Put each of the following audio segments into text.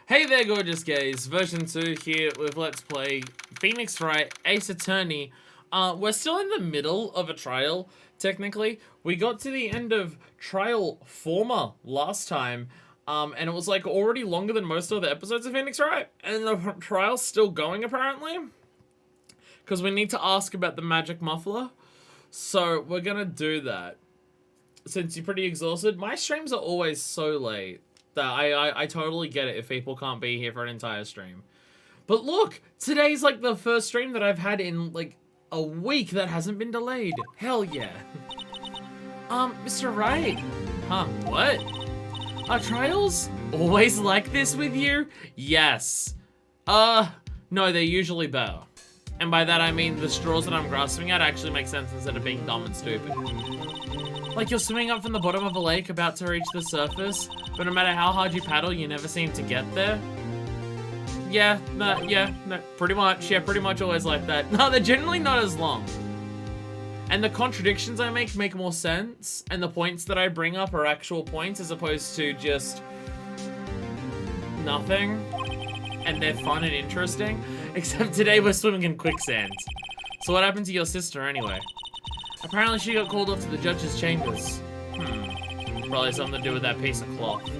Hey there, gorgeous gays. Version 2 here with Let's Play Phoenix Wright, Ace Attorney. We're still in the middle of a trial, technically. We got to the end of Trial Former last time, and it was like already longer than most of the episodes of Phoenix Wright, and the trial's still going apparently. Because we need to ask about the magic muffler. So we're gonna do that. Since you're pretty exhausted, my streams are always so late. I totally get it if people can't be here for an entire stream. But look, today's like the first stream that I've had in like a week that hasn't been delayed. Hell yeah. Mr. Wright. Huh, what? Are trials always like this with you? Yes. No, they're usually better. And by that I mean the straws that I'm grasping at actually make sense instead of being dumb and stupid. Like you're swimming up from the bottom of a lake about to reach the surface, but no matter how hard you paddle, you never seem to get there. Yeah, pretty much. Yeah, pretty much always like that. No, they're generally not as long. And the contradictions I make more sense, and the points that I bring up are actual points as opposed to just nothing. And they're fun and interesting. Except today we're swimming in quicksand. So what happened to your sister anyway? Apparently she got called off to the judge's chambers. Probably something to do with that piece of cloth.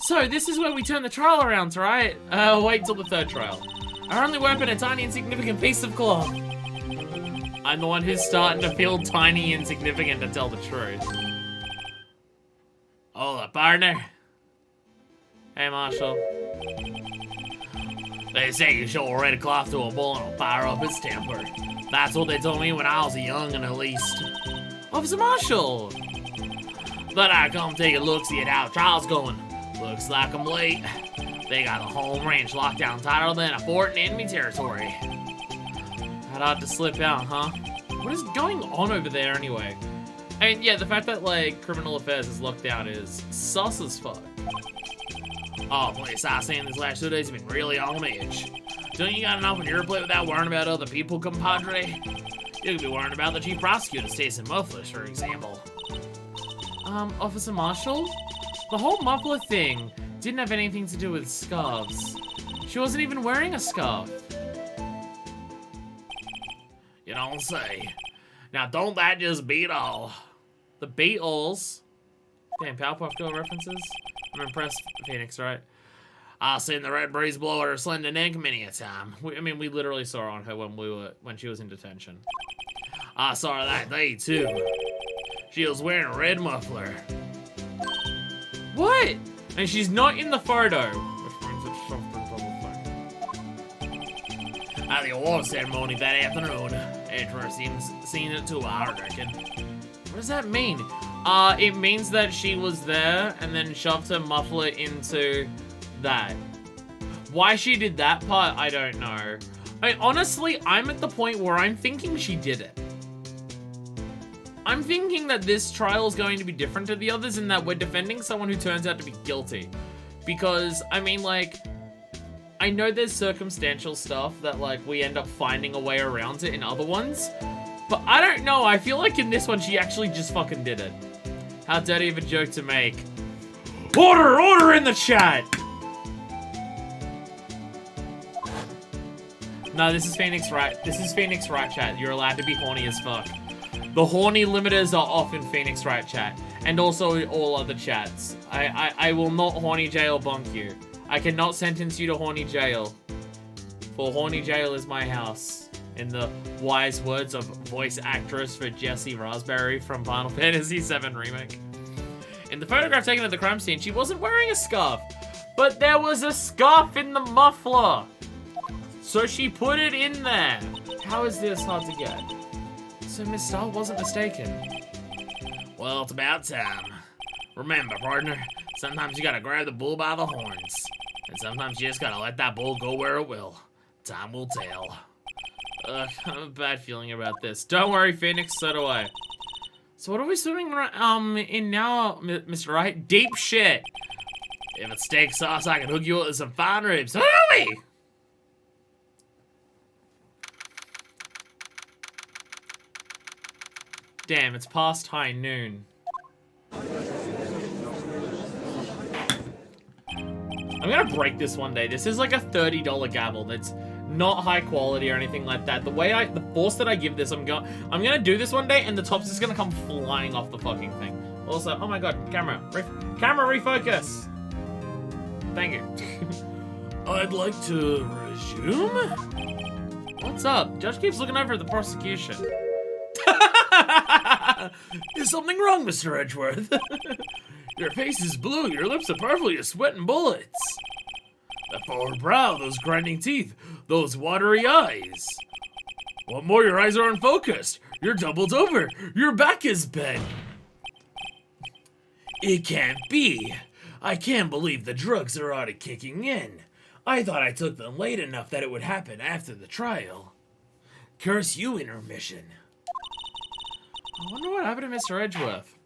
So, this is where we turn the trial around, right? Wait till the third trial. Our only weapon, a tiny insignificant piece of cloth. I'm the one who's starting to feel tiny insignificant to tell the truth. Hola, partner. Hey, Marshall. They say you show a red cloth to a bull and it'll fire up his temper. That's what they told me when I was a young'un at least. Officer Marshall! But I come take a look-see at how the trial's going. Looks like I'm late. They got the whole ranch locked down tighter than a fort in enemy territory. I'd ought to slip out, huh? What is going on over there anyway? I mean, yeah, the fact that, like, criminal affairs is locked down is sus as fuck. Oh, place I've seen these last 2 days have been really on edge. Don't you got enough on your plate without worrying about other people, compadre? You could be worrying about the chief prosecutor's taste in mufflers, for example. Officer Marshall? The whole muffler thing didn't have anything to do with scarves. She wasn't even wearing a scarf. You don't say. Now, don't that just beat all? The Beatles? Damn, Powerpuff Girl references? I'm impressed, Phoenix, right? I've seen the red breeze blow at her slender neck many a time. I mean, we literally saw her on her when she was in detention. I saw her that day, too. She was wearing a red muffler. What? And she's not in the photo. At the award ceremony that afternoon. Interesting seeing it too, I reckon. What does that mean? It means that she was there and then shoved her muffler into that. Why she did that part, I don't know. I mean, honestly, I'm at the point where I'm thinking she did it. I'm thinking that this trial is going to be different to the others in that we're defending someone who turns out to be guilty. Because, I mean, like, I know there's circumstantial stuff that, like, we end up finding a way around it in other ones. But I don't know, I feel like in this one she actually just fucking did it. How dirty of a joke to make. Order in the chat! No, this is Phoenix Wright. This is Phoenix Wright chat. You're allowed to be horny as fuck. The horny limiters are off in Phoenix Wright chat. And also all other chats. I will not horny jail bonk you. I cannot sentence you to horny jail. For horny jail is my house. In the wise words of voice actress for Jessie Raspberry from Final Fantasy VII Remake. In the photograph taken at the crime scene, she wasn't wearing a scarf. But there was a scarf in the muffler. So she put it in there. How is this hard to get? So Miss Starr wasn't mistaken. Well, it's about time. Remember, partner, sometimes you gotta grab the bull by the horns. And sometimes you just gotta let that bull go where it will. Time will tell. I have a bad feeling about this. Don't worry, Phoenix, so do I. So what are we swimming in now, Mr. Wright? Deep shit. If it's steak sauce, I can hook you up with some fine ribs. Hurry! Damn, it's past high noon. I'm gonna break this one day. This is like a $30 gavel that's not high quality or anything like that. The force that I give this, I'm gonna do this one day and the top's just gonna come flying off the fucking thing. Also, oh my god, camera refocus. Thank you. I'd like to resume? What's up? Judge keeps looking over at the prosecution. Is something wrong, Mr. Edgeworth? Your face is blue, your lips are purple, you're sweating bullets. That forward brow, those grinding teeth, those watery eyes. What more, your eyes are unfocused. You're doubled over. Your back is bent. It can't be. I can't believe the drugs are already kicking in. I thought I took them late enough that it would happen after the trial. Curse you, intermission. I wonder what happened to Mr. Edgeworth.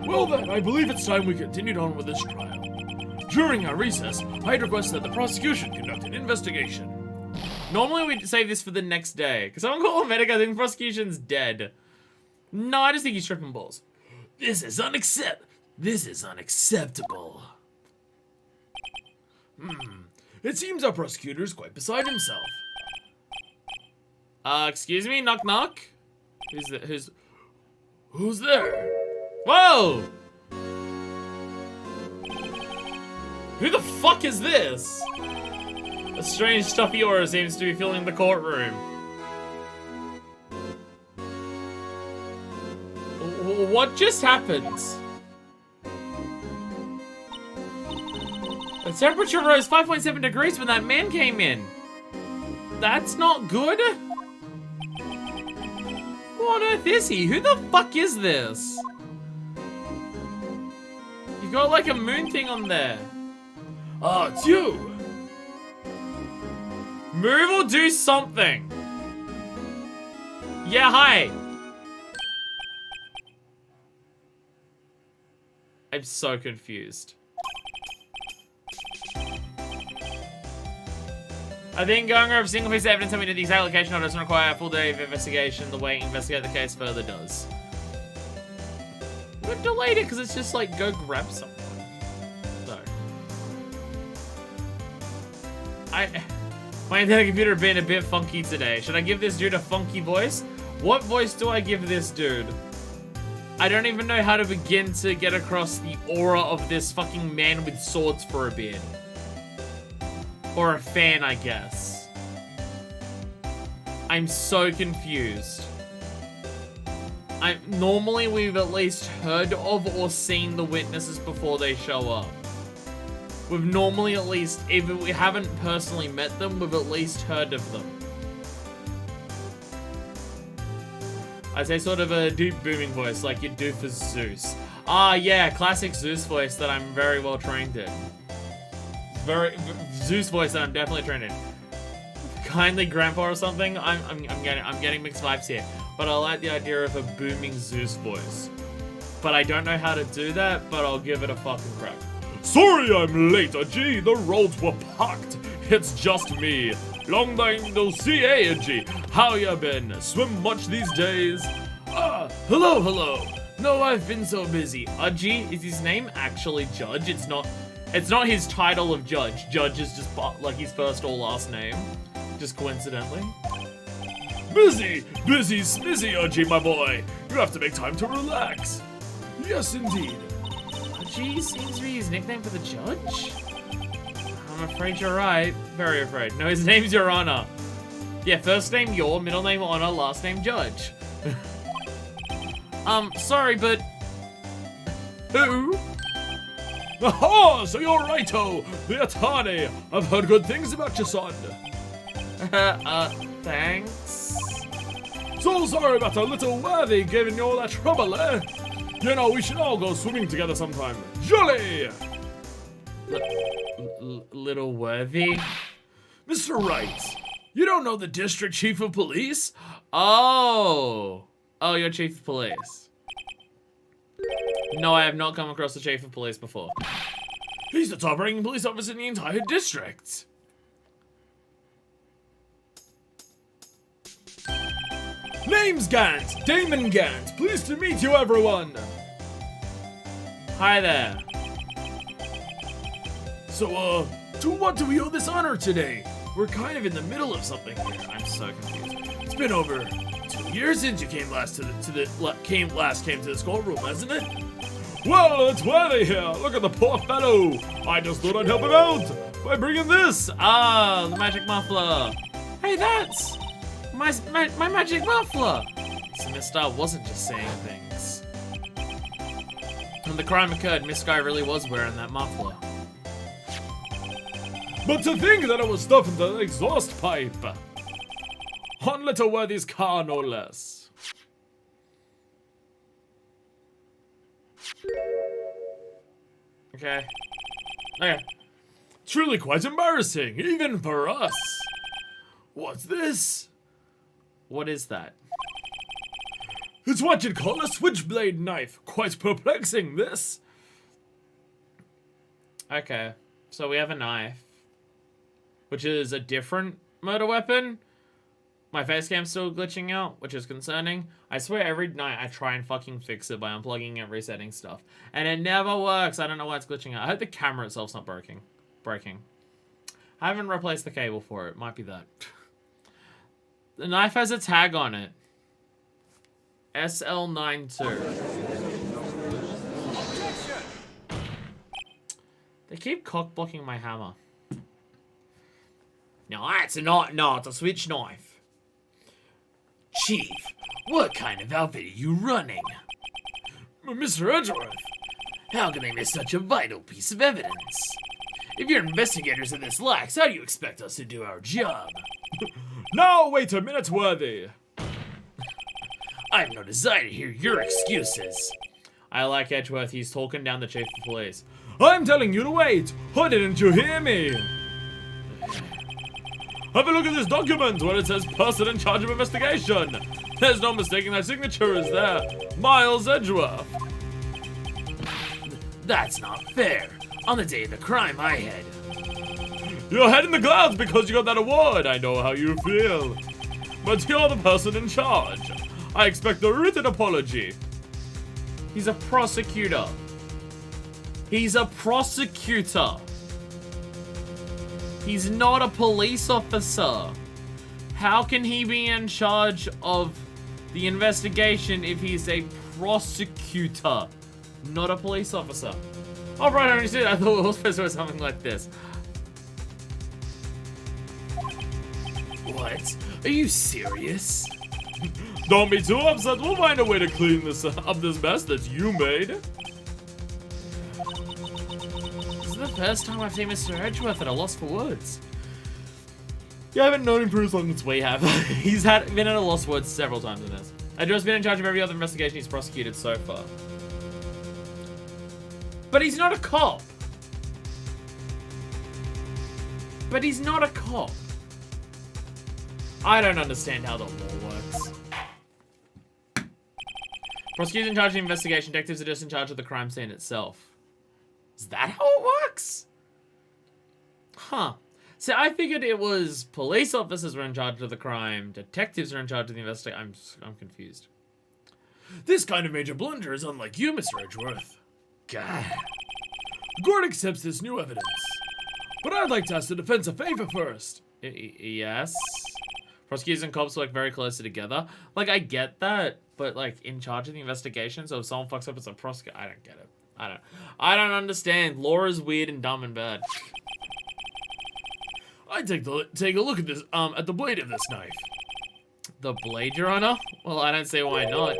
Well then, I believe it's time we continued on with this trial. During our recess, I'd request that the prosecution conduct an investigation. Normally we'd save this for the next day, because someone call a medic, I think the prosecution's dead. No, I just think he's tripping balls. This is unacceptable. It seems our prosecutor is quite beside himself. Excuse me? Knock knock? Who's there? Whoa! Who the fuck is this? A strange stuffy aura seems to be filling the courtroom. What just happened? The temperature rose 5.7 degrees when that man came in. That's not good? What on earth is he? Who the fuck is this? You've got like a moon thing on there. Oh, it's you! Move or do something! Yeah, hi! I'm so confused. I think going over single piece of evidence and we did the exact location doesn't require a full day of investigation. The way to investigate the case further does. We've delayed it because it's just like, go grab someone. So. My internet computer being a bit funky today. Should I give this dude a funky voice? What voice do I give this dude? I don't even know how to begin to get across the aura of this fucking man with swords for a beard. Or a fan, I guess. I'm so confused. Normally we've at least heard of or seen the witnesses before they show up. We've normally at least, if we haven't personally met them, we've at least heard of them. I say sort of a deep booming voice like you do for Zeus. Ah, yeah, classic Zeus voice that I'm very well trained in. Zeus voice that I'm definitely trained in. Kindly grandpa or something. I'm getting mixed vibes here, but I like the idea of a booming Zeus voice. But I don't know how to do that, but I'll give it a fucking crack. Sorry I'm late, G. The roads were packed. It's just me. Long time no see, G. How ya been? Swim much these days? Ah, hello. No, I've been so busy. G, is his name actually Judge? It's not his title of Judge. Judge is just like his first or last name. Just coincidentally. Busy, smizzy, G, my boy. You have to make time to relax. Yes, indeed. G seems to be his nickname for the judge? I'm afraid you're right. Very afraid. No, his name's Your Honor. Yeah, first name Your, middle name Honor, last name Judge. Sorry, but... Who? Oh, so you're Righto, the attorney. I've heard good things about your son. Thanks. So sorry about a little worthy giving you all that trouble, eh? You know, we should all go swimming together sometime. Jolly! Little worthy? Mr. Wright, you don't know the district chief of police? Oh, you're chief of police. No, I have not come across the chief of police before. He's the top-ranking police officer in the entire district. Name's Gant, Damon Gant. Pleased to meet you, everyone. Hi there. So, to what do we owe this honor today? We're kind of in the middle of something here. I'm so confused. It's been over 2 years since you came last came to the schoolroom, hasn't it? Well, it's Worthy here. Look at the poor fellow. I just thought I'd help him out by bringing this. Ah, the magic muffler. Hey, that's my magic muffler. So Miss Star wasn't just saying things. When the crime occurred, Miss Sky really was wearing that muffler. But to think that it was stuffed into the exhaust pipe. On little Worthy's car, no less. Okay. Truly quite embarrassing, even for us. What's this? What is that? It's what you'd call a switchblade knife. Quite perplexing, this. Okay. So we have a knife. Which is a different murder weapon. My face cam's still glitching out, which is concerning. I swear every night I try and fucking fix it by unplugging and resetting stuff. And it never works. I don't know why it's glitching out. I hope the camera itself's not breaking. I haven't replaced the cable for it. Might be that. The knife has a tag on it. SL92. They keep cock blocking my hammer. No, that's not a switch knife. Chief, what kind of outfit are you running? Mr. Edgeworth, how can they miss such a vital piece of evidence? If you're investigators of this lax, how do you expect us to do our job? Now, wait a minute, Worthy. I have no desire to hear your excuses. I like Edgeworth. He's talking down the chief of police. I'm telling you to wait. Or didn't you hear me? Have a look at this document where it says person in charge of investigation. There's no mistaking that signature is there. Miles Edgeworth. That's not fair. On the day of the crime, I had. You're head in the clouds because you got that award. I know how you feel. But you're the person in charge. I expect a written apology. He's a prosecutor. He's a prosecutor. He's not a police officer. How can he be in charge of the investigation if he's a prosecutor, not a police officer? Oh, right, I understood. I thought it was supposed to be something like this. What? Are you serious? Don't be too upset. We'll find a way to clean this up, this mess that you made. This is the first time I've seen Mr. Edgeworth at a loss for words. You haven't known him for as long as We have. He's been at a loss for words several times in this. Edgeworth's been in charge of every other investigation he's prosecuted so far. But he's not a cop. But he's not a cop. I don't understand how the law works. Prosecutors in charge of the investigation, detectives are just in charge of the crime scene itself. Is that how it works? Huh. See, I figured it was police officers were in charge of the crime, detectives are in charge of the investigation. I'm confused. This kind of major blunder is unlike you, Mr. Edgeworth. God. Gord accepts this new evidence. But I'd like to ask the defense a favor first. Yes? Prosecutors and cops work very closely together. Like, I get that, but, like, in charge of the investigation, so if someone fucks up as a prosecutor, I don't get it. I don't understand. Law is weird and dumb and bad. I'd take a look at this, at the blade of this knife. The blade, Your Honor? Well, I don't see why not.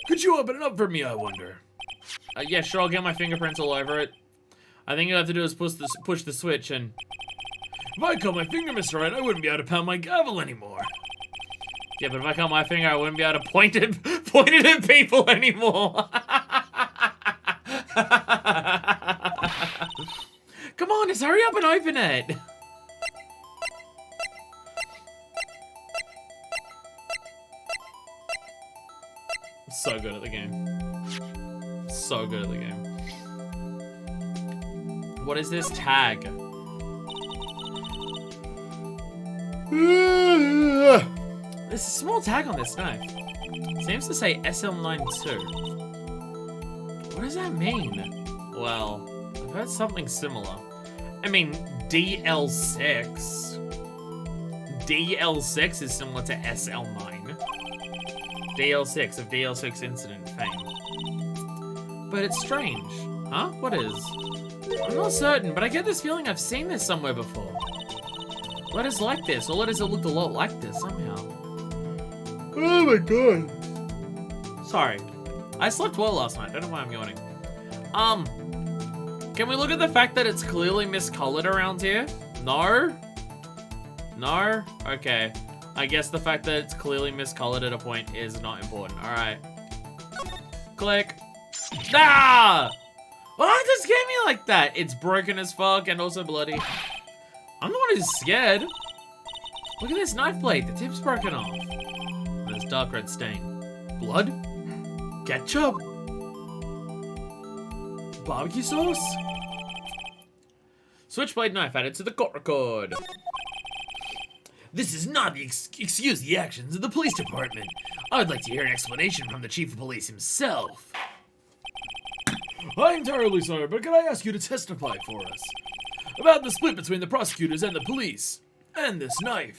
Could you open it up for me, I wonder? Yeah, sure, I'll get my fingerprints all over it. I think all you have to do is push the switch and... If I cut my finger, Mr. Wright, I wouldn't be able to pound my gavel anymore. Yeah, but if I cut my finger, I wouldn't be able to point it at people anymore. Come on, just hurry up and open it. So good at the game. So good at the game. What is this tag? There's a small tag on this knife. Seems to say SL92. What does that mean? Well, I've heard something similar. I mean, DL6. DL6 is similar to SL9. DL6 of DL6 incident fame. But it's strange. Huh? What is? I'm not certain, but I get this feeling I've seen this somewhere before. Letters like this, or letters that looked a lot like this somehow. Oh my god. Sorry. I slept well last night. Don't know why I'm yawning. Can we look at the fact that it's clearly miscolored around here? No? No? Okay. I guess the fact that it's clearly miscolored at a point is not important. Alright. Click. Ah! Why does it scare me like that? It's broken as fuck and also bloody. I'm the one who's scared. Look at this knife blade. The tip's broken off. There's dark red stain. Blood? Ketchup? Barbecue sauce? Switchblade knife added to the court record. This is not the excuse the actions of the police department. I'd like to hear an explanation from the chief of police himself. I'm terribly sorry, but can I ask you to testify for us? About the split between the prosecutors and the police. And this knife.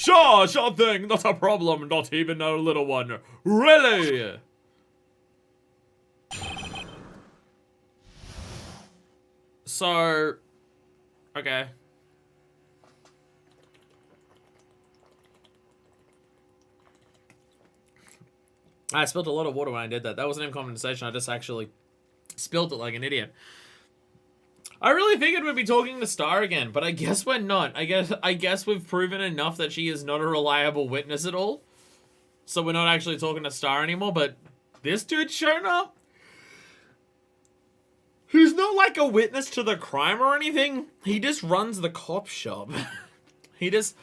Sure thing. Not a problem. Not even a little one. Really? So... Okay. I spilled a lot of water when I did that. That wasn't even condensation. I just actually spilled it like an idiot. I really figured we'd be talking to Star again, but I guess we're not. I guess we've proven enough that she is not a reliable witness at all. So we're not actually talking to Star anymore, but this dude's shown up. He's not like a witness to the crime or anything. He just runs the cop shop. He just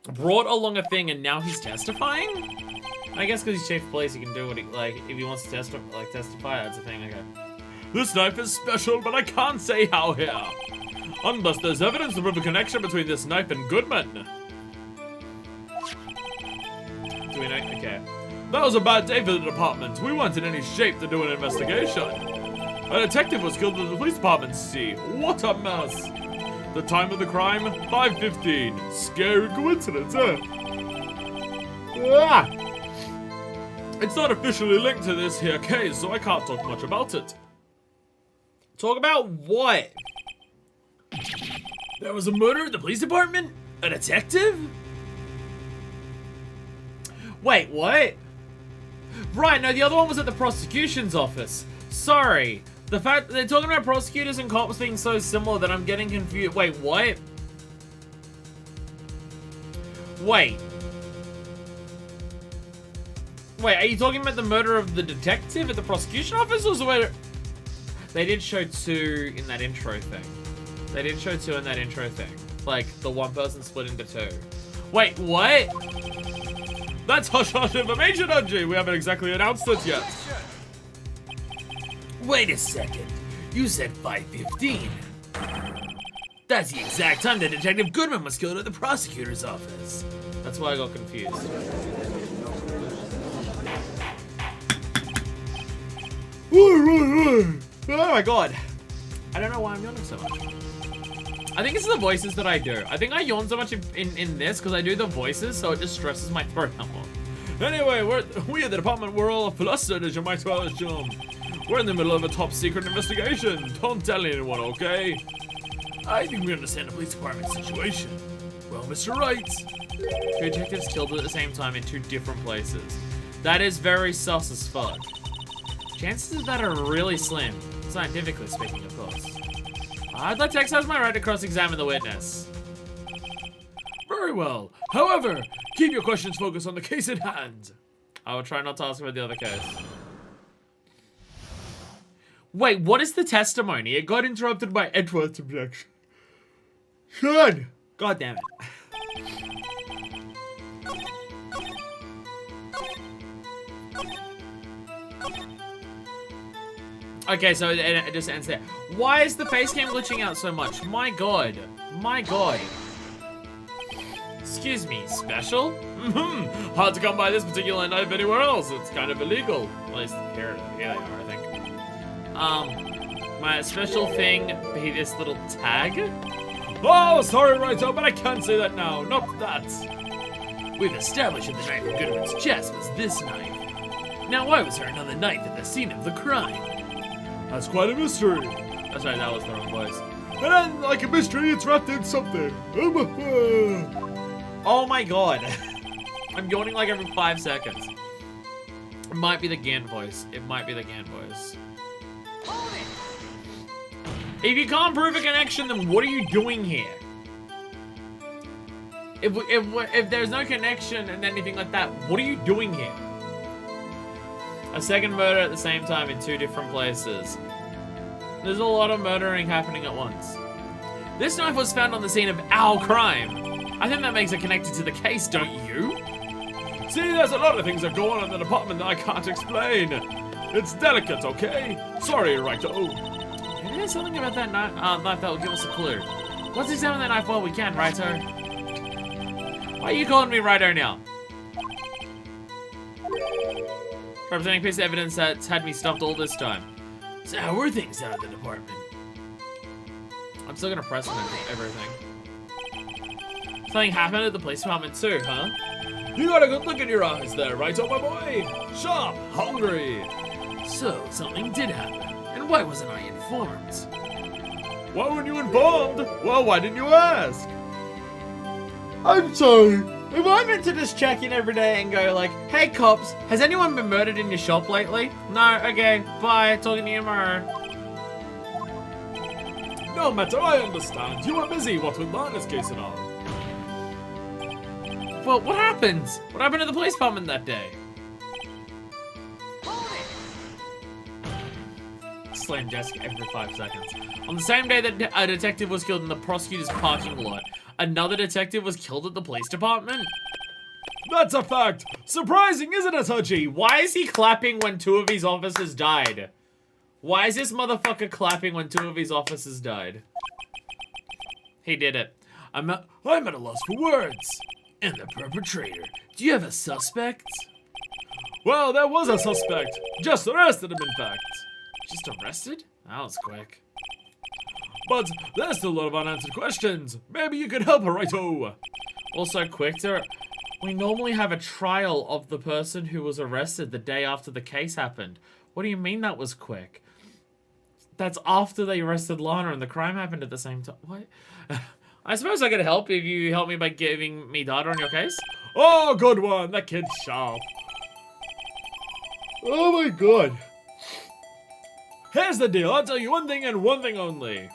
brought along a thing and now he's testifying? I guess because he's chief of police, he can do what he, like, if he wants to testify, that's a thing, okay. This knife is special, but I can't say how here. Unless there's evidence to prove a connection between this knife and Goodman. Do we know? Okay. That was a bad day for the department. We weren't in any shape to do an investigation. A detective was killed at the police department, see? What a mess. The time of the crime, 5:15. Scary coincidence, huh? Ah! It's not officially linked to this here case, so I can't talk much about it. Talk about what? There was a murder at the police department? A detective? Wait, what? Right, no, the other one was at the prosecution's office. Sorry. The fact that they're talking about prosecutors and cops being so similar that I'm getting confused. Wait, what? Wait. Wait, are you talking about the murder of the detective at the prosecution office, or is the way? They did show two in that intro thing. They did show two in that intro thing. Like, the one person split into two. Wait, what? That's hush-hush information, Unji. We haven't exactly announced it yet. Wait a second. You said 5:15. That's the exact time that Detective Goodman was killed at the prosecutor's office. That's why I got confused. Oh my god. I don't know why I'm yawning so much. I think it's the voices that I do. I think I yawn so much in this because I do the voices, so it just stresses my throat out more. Anyway, we at the department, we're all flustered, as you might well assume. We're in the middle of a top secret investigation. Don't tell anyone, okay? I think we understand the police department situation. Well, Mr. Wright. Two detectives killed at the same time in two different places. That is very sus as fuck. Chances of that are really slim, scientifically speaking, of course. I'd like to exercise my right to cross-examine the witness. Very well. However, keep your questions focused on the case at hand. I will try not to ask about the other case. Wait, what is the testimony? It got interrupted by Edward's objection. Sean! God damn it. Okay, so it just ends there. Why is the face cam glitching out so much? My god. My god. Excuse me, special? Hard to come by this particular knife anywhere else. It's kind of illegal. At least here they are, I think. My special thing be this little tag. Oh, sorry, Wrighto, but I can't say that now. Not that. We've established that the knife in Goodman's chest was this knife. Now, why was there another knife at the scene of the crime? That's quite a mystery. That's right, that was the wrong voice. And then, like a mystery, it's wrapped in something. Oh my god. I'm yawning like every 5 seconds. It might be the Gant voice. It might be the Gant voice. If you can't prove a connection, then what are you doing here? If there's no connection and anything like that, what are you doing here? A second murder at the same time in 2 different places. There's a lot of murdering happening at once. This knife was found on the scene of our crime. I think that makes it connected to the case, don't you? See, there's a lot of things that go on in the department that I can't explain. It's delicate, okay? Sorry, Wrighto. Maybe there's something about that knife that will give us a clue. Let's examine that knife while we can, Wrighto. Why are you calling me Wrighto now? Representing a piece of evidence that's had me stumped all this time. So how were things out of the department? I'm still gonna press on everything. Something happened at the police department too, huh? You got a good look in your eyes there, Wrighto, my boy. Sharp, hungry. So, something did happen. And why wasn't I informed? Why weren't you informed? Well, why didn't you ask? I'm sorry. Am I meant to just check in every day and go like, hey cops, has anyone been murdered in your shop lately? No, okay, bye, talking to you tomorrow. No matter, I understand. You were busy, what with Lana's case and all. Well, what happened? What happened to the police department that day? Slam desk every 5 seconds. On the same day that a detective was killed in the prosecutor's parking lot, another detective was killed at the police department? That's a fact. Surprising, isn't it, Hutchie? Why is he clapping when 2 of his officers died? Why is this motherfucker clapping when 2 of his officers died? He did it. I'm at a loss for words. And the perpetrator. Do you have a suspect? Well, there was a suspect. Just arrested him, in fact. Just arrested? That was quick. But there's still a lot of unanswered questions. Maybe you could help, Wrighto. Also quick to... We normally have a trial of the person who was arrested the day after the case happened. What do you mean that was quick? That's after they arrested Lana and the crime happened at the same time. What? I suppose I could help if you help me by giving me data on your case. Oh, good one. That kid's sharp. Oh my god. Here's the deal. I'll tell you one thing and one thing only.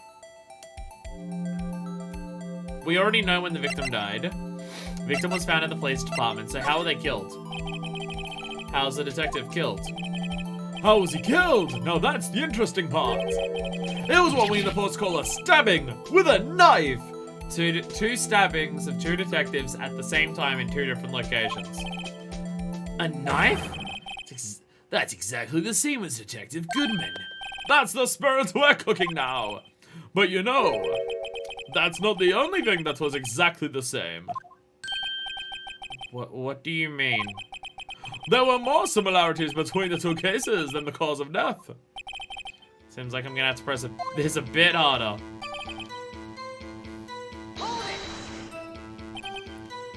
We already know when the victim died. The victim was found at the police department, so how were they killed? How's the detective killed? How was he killed? Now that's the interesting part. It was what we in the force call a stabbing with a knife. Two stabbings of 2 detectives at the same time in 2 different locations. A knife? That's exactly the same as Detective Goodman. That's the spirit we're cooking now. But you know, that's not the only thing that was exactly the same. What do you mean? There were more similarities between the 2 cases than the cause of death. Seems like I'm gonna have to press this a bit harder.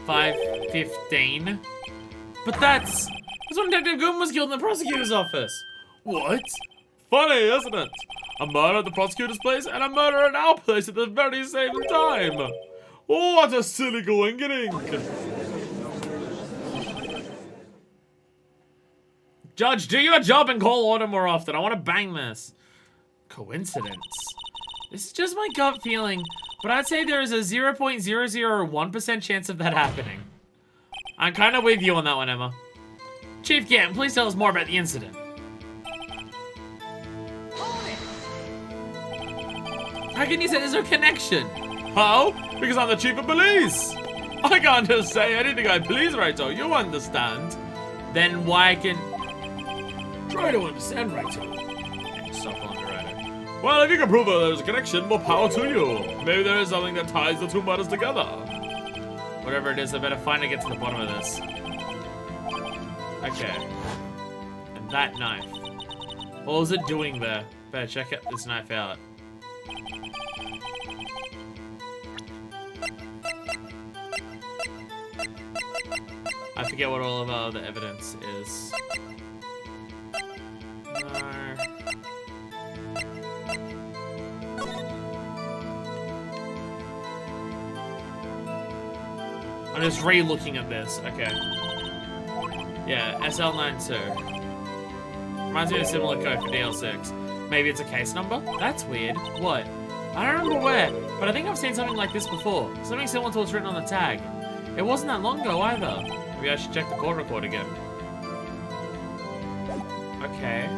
5:15. But that's when Detective Goodman was killed in the prosecutor's office. What? Funny, isn't it? A murder at the prosecutor's place and a murder at our place at the very same time. Oh, what a silly coincidence. Judge, do your job and call order more often. I want to bang this. Coincidence. This is just my gut feeling, but I'd say there is a 0.001% chance of that happening. I'm kind of with you on that one, Emma. Chief Gant, please tell us more about the incident. How can you say there's no connection? How? Because I'm the chief of police. I can't just say anything I please, Wrighto. You understand. Then why can... Try to understand, Wrighto. Stop underwriting. Well, if you can prove that there's a connection, more power to you. Maybe there is something that ties the 2 murders together. Whatever it is, I better finally get to the bottom of this. Okay. And that knife. What was it doing there? Better check this knife out. I forget what all of the evidence is. No. I'm just re-looking at this. Okay. Yeah, SL92. Reminds me of a similar code for DL6. Maybe it's a case number? That's weird. What? I don't remember where, but I think I've seen something like this before. Something similar to what's written on the tag. It wasn't that long ago either. Maybe I should check the call record again. Okay.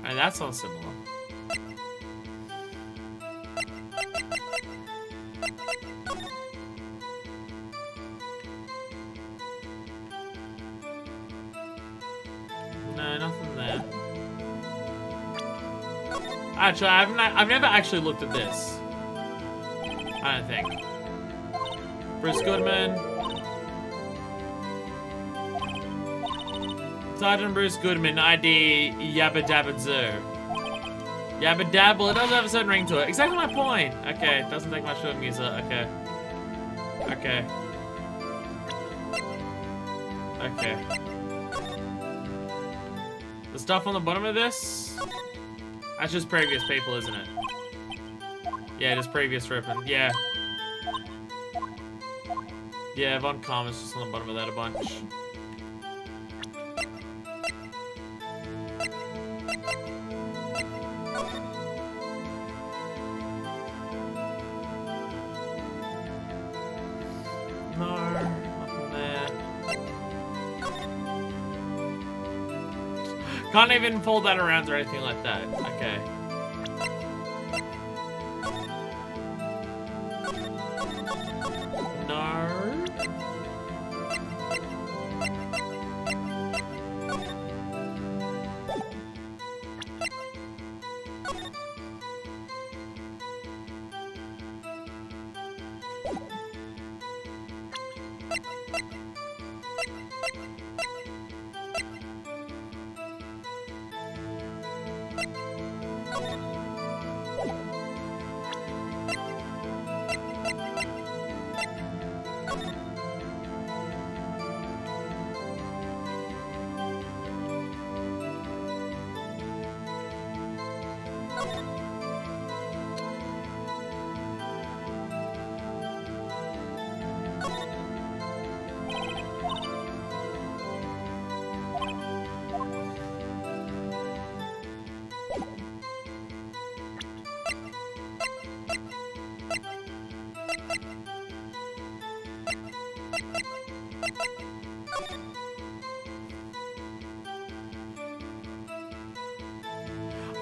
And that's not similar. No, nothing there. Actually, I've never actually looked at this. I don't think. Bruce Goodman. Sergeant Bruce Goodman, ID Yabba Dabba Zoo. Yabba Dabble, it does have a certain ring to it. Exactly my point. Okay, doesn't take much to amuse her. Okay. Okay. Okay. The stuff on the bottom of this? That's just previous people, isn't it? Yeah, just previous ripping. Yeah. Yeah, Von Karma's just on the bottom of that a bunch. No, nothing there. Can't even fold that around or anything like that. Okay.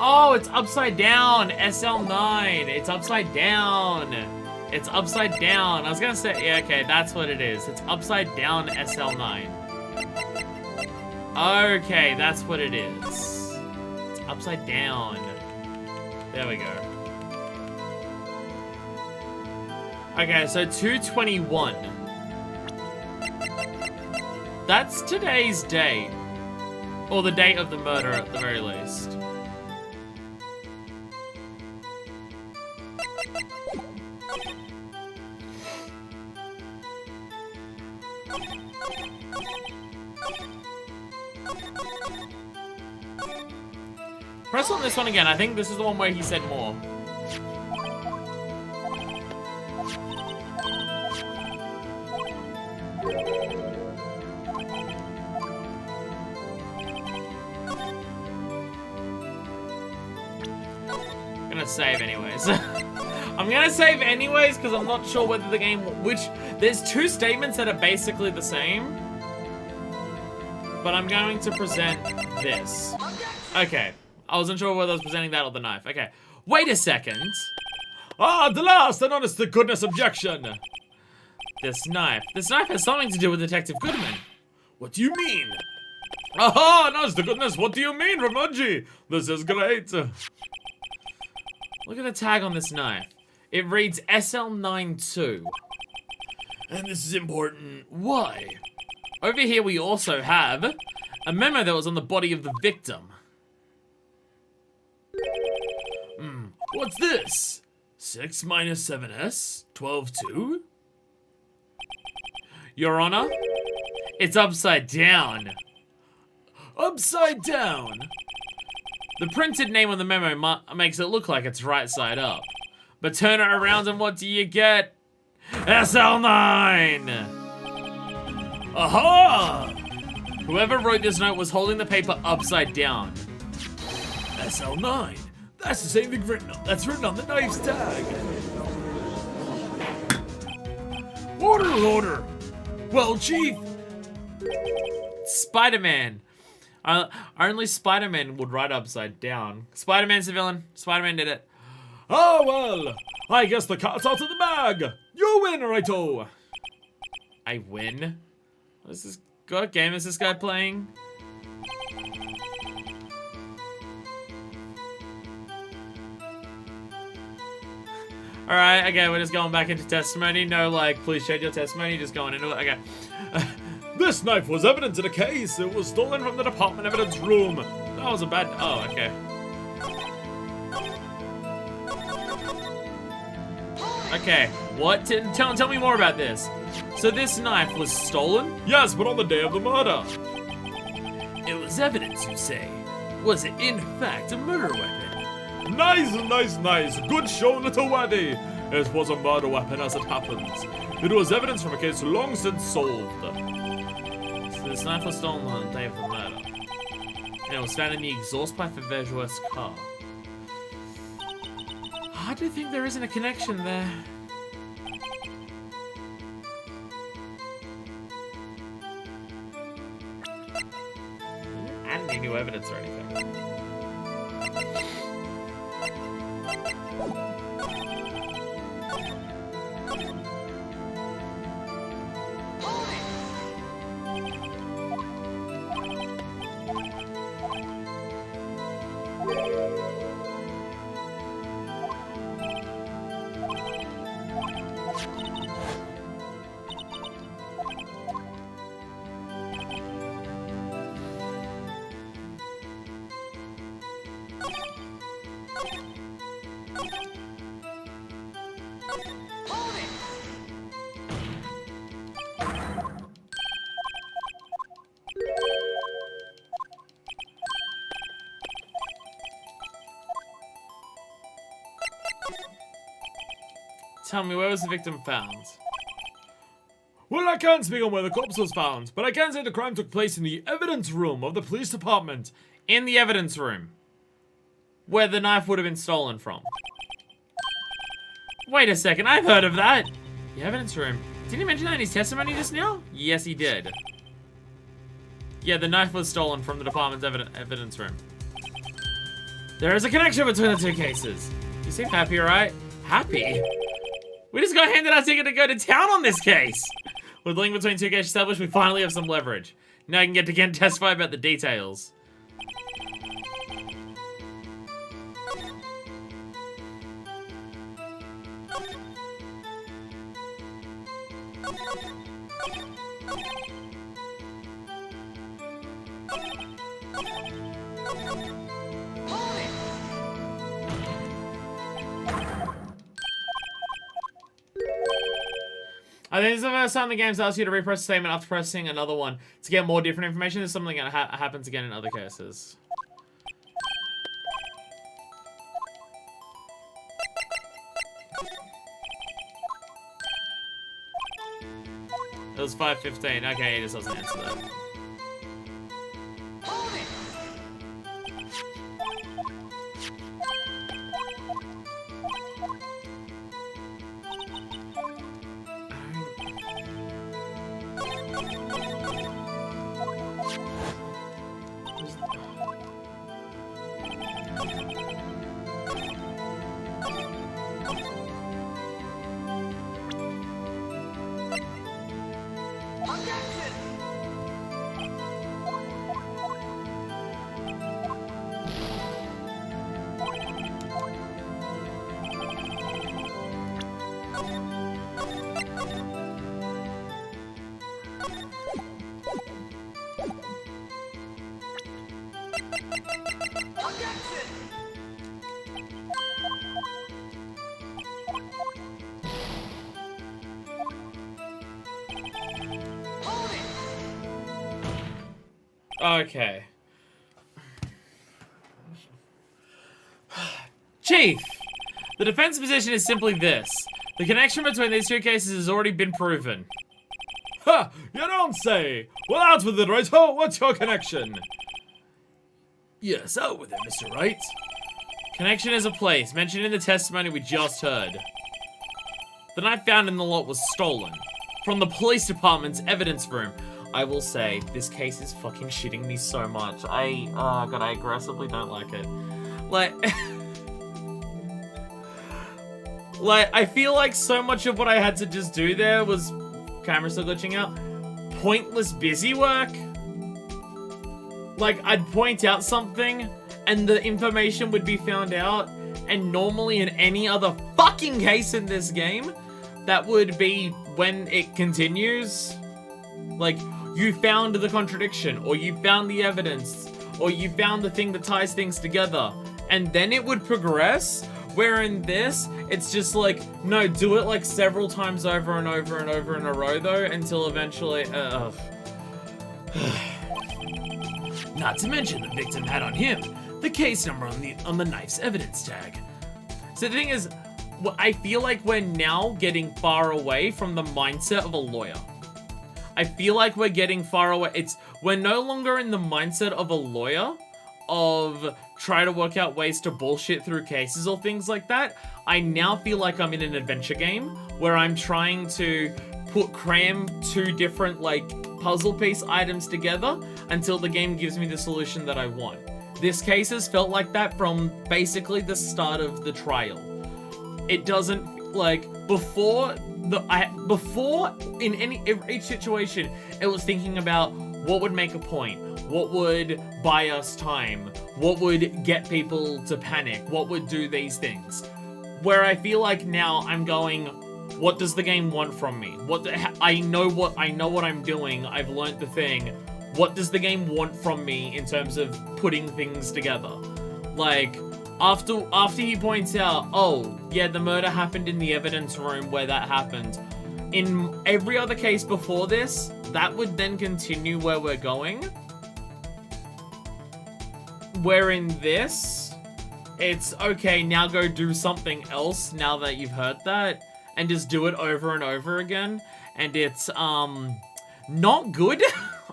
Oh, it's upside down. SL9. It's upside down. It's upside down. I was gonna say, yeah, okay, that's what it is. It's upside down SL9. Okay, that's what it is. It's upside down. There we go. Okay, so 221. That's today's date. Or the date of the murder at the very least. Press on this one again. I think this is the one where he said more. I'm gonna save anyways. I'm gonna save anyways because I'm not sure whether the game, there's two statements that are basically the same. But I'm going to present this. Okay. I wasn't sure whether I was presenting that or the knife. Okay. Wait a second. Ah, the last and honest to goodness objection. This knife. This knife has something to do with Detective Goodman. What do you mean? Aha, honest to goodness, what do you mean, Ramoji? This is great. Look at the tag on this knife. It reads SL92. And this is important. Why? Over here we also have A memo that was on the body of the victim. What's this? 6 minus 7s, 12 2? Your Honor, it's upside down. Upside down? The printed name on the memo makes it look like it's right side up. But turn it around and what do you get? SL9! Aha! Whoever wrote this note was holding the paper upside down. SL9. That's the same thing that's written on the knife's tag. Order! Well, Chief. Spider-Man. Only Spider-Man would write upside down. Spider-Man's the villain. Spider-Man did it. Oh, well. I guess the cat's out of the bag. You win, Righto. I win? What game is this guy playing? Alright, okay, we're just going back into testimony. No, like, please shade your testimony, just going into it. Okay. This knife was evidence in a case. It was stolen from the department evidence room. That was a bad... Oh, okay. Okay, what? Tell me more about this. So this knife was stolen? Yes, but on the day of the murder. It was evidence, you say? Was it in fact a murder weapon? Nice. Good show, little waddy. It was a murder weapon as it happens. It was evidence from a case long since solved. So this knife was stolen on the day of the murder. And it was found in the exhaust pipe of Verjois' car. I do think there isn't a connection there. And any new evidence or anything. Tell me, where was the victim found? Well, I can't speak on where the corpse was found, but I can say the crime took place in the evidence room of the police department. In the evidence room. Where the knife would have been stolen from. Wait a second, I've heard of that. The evidence room. Didn't he mention that in his testimony just now? Yes, he did. Yeah, the knife was stolen from the department's evidence room. There is a connection between the two cases. You seem happy, right? Happy? We just got handed our ticket to go to town on this case. With the link between two cases established, we finally have some leverage. Now I can get to Ken testify about the details. I think this is the first time the game's asked you to repress a statement after pressing another one to get more different information. There's something that happens again in other cases. It was 5:15. Okay, he just doesn't answer that. Okay. Chief, the defense position is simply this. The connection between these two cases has already been proven. Ha! You don't say! Well, out with it, Wright. Oh, what's your connection? Yes, out with it, Mr. Wright. Connection is a place mentioned in the testimony we just heard. The knife found in the lot was stolen from the police department's evidence room. I will say, this case is fucking shitting me so much. God, I aggressively don't like it. Like, I feel like so much of what I had to just do there was camera still glitching out. Pointless busy work. Like, I'd point out something, and the information would be found out, and normally in any other fucking case in this game, that would be when it continues. Like, you found the contradiction, or you found the evidence, or you found the thing that ties things together, and then it would progress. Where in this, it's just like, no, do it like several times over and over and over in a row though, until eventually, Not to mention the victim had on him the case number on the knife's evidence tag. So the thing is, I feel like we're now getting far away from the mindset of a lawyer. I feel like we're getting far away. We're no longer in the mindset of a lawyer of try to work out ways to bullshit through cases or things like that. I now feel like I'm in an adventure game where I'm trying to cram two different like puzzle piece items together until the game gives me the solution that I want. This case has felt like that from basically the start of the trial. It doesn't like before in each situation it was thinking about what would make a point, what would buy us time, what would get people to panic, what would do these things. Where I feel like now I'm going, what does the game want from me? I know what I'm doing. I've learned the thing. What does the game want from me in terms of putting things together? Like, after he points out, oh, yeah, the murder happened in the evidence room where that happened. In every other case before this, that would then continue where we're going. Where in this, it's, okay, now go do something else now that you've heard that. And just do it over and over again. And it's, not good.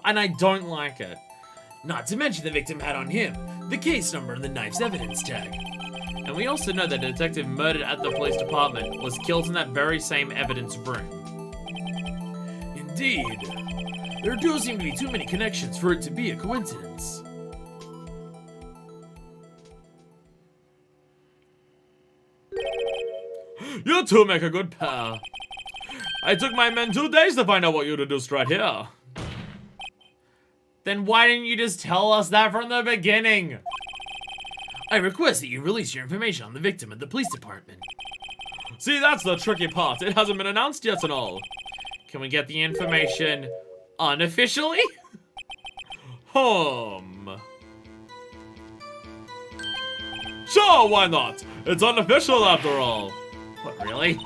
And I don't like it. Not to mention the victim had on him the case number and the knife's evidence tag. And we also know that a detective murdered at the police department was killed in that very same evidence room. Indeed. There do seem to be too many connections for it to be a coincidence. You two make a good pair. I took my men 2 days to find out what you deduced right here. Then why didn't you just tell us that from the beginning? I request that you release your information on the victim at the police department. See, that's the tricky part. It hasn't been announced yet and all. Can we get the information unofficially? Sure, why not? It's unofficial after all. What, really?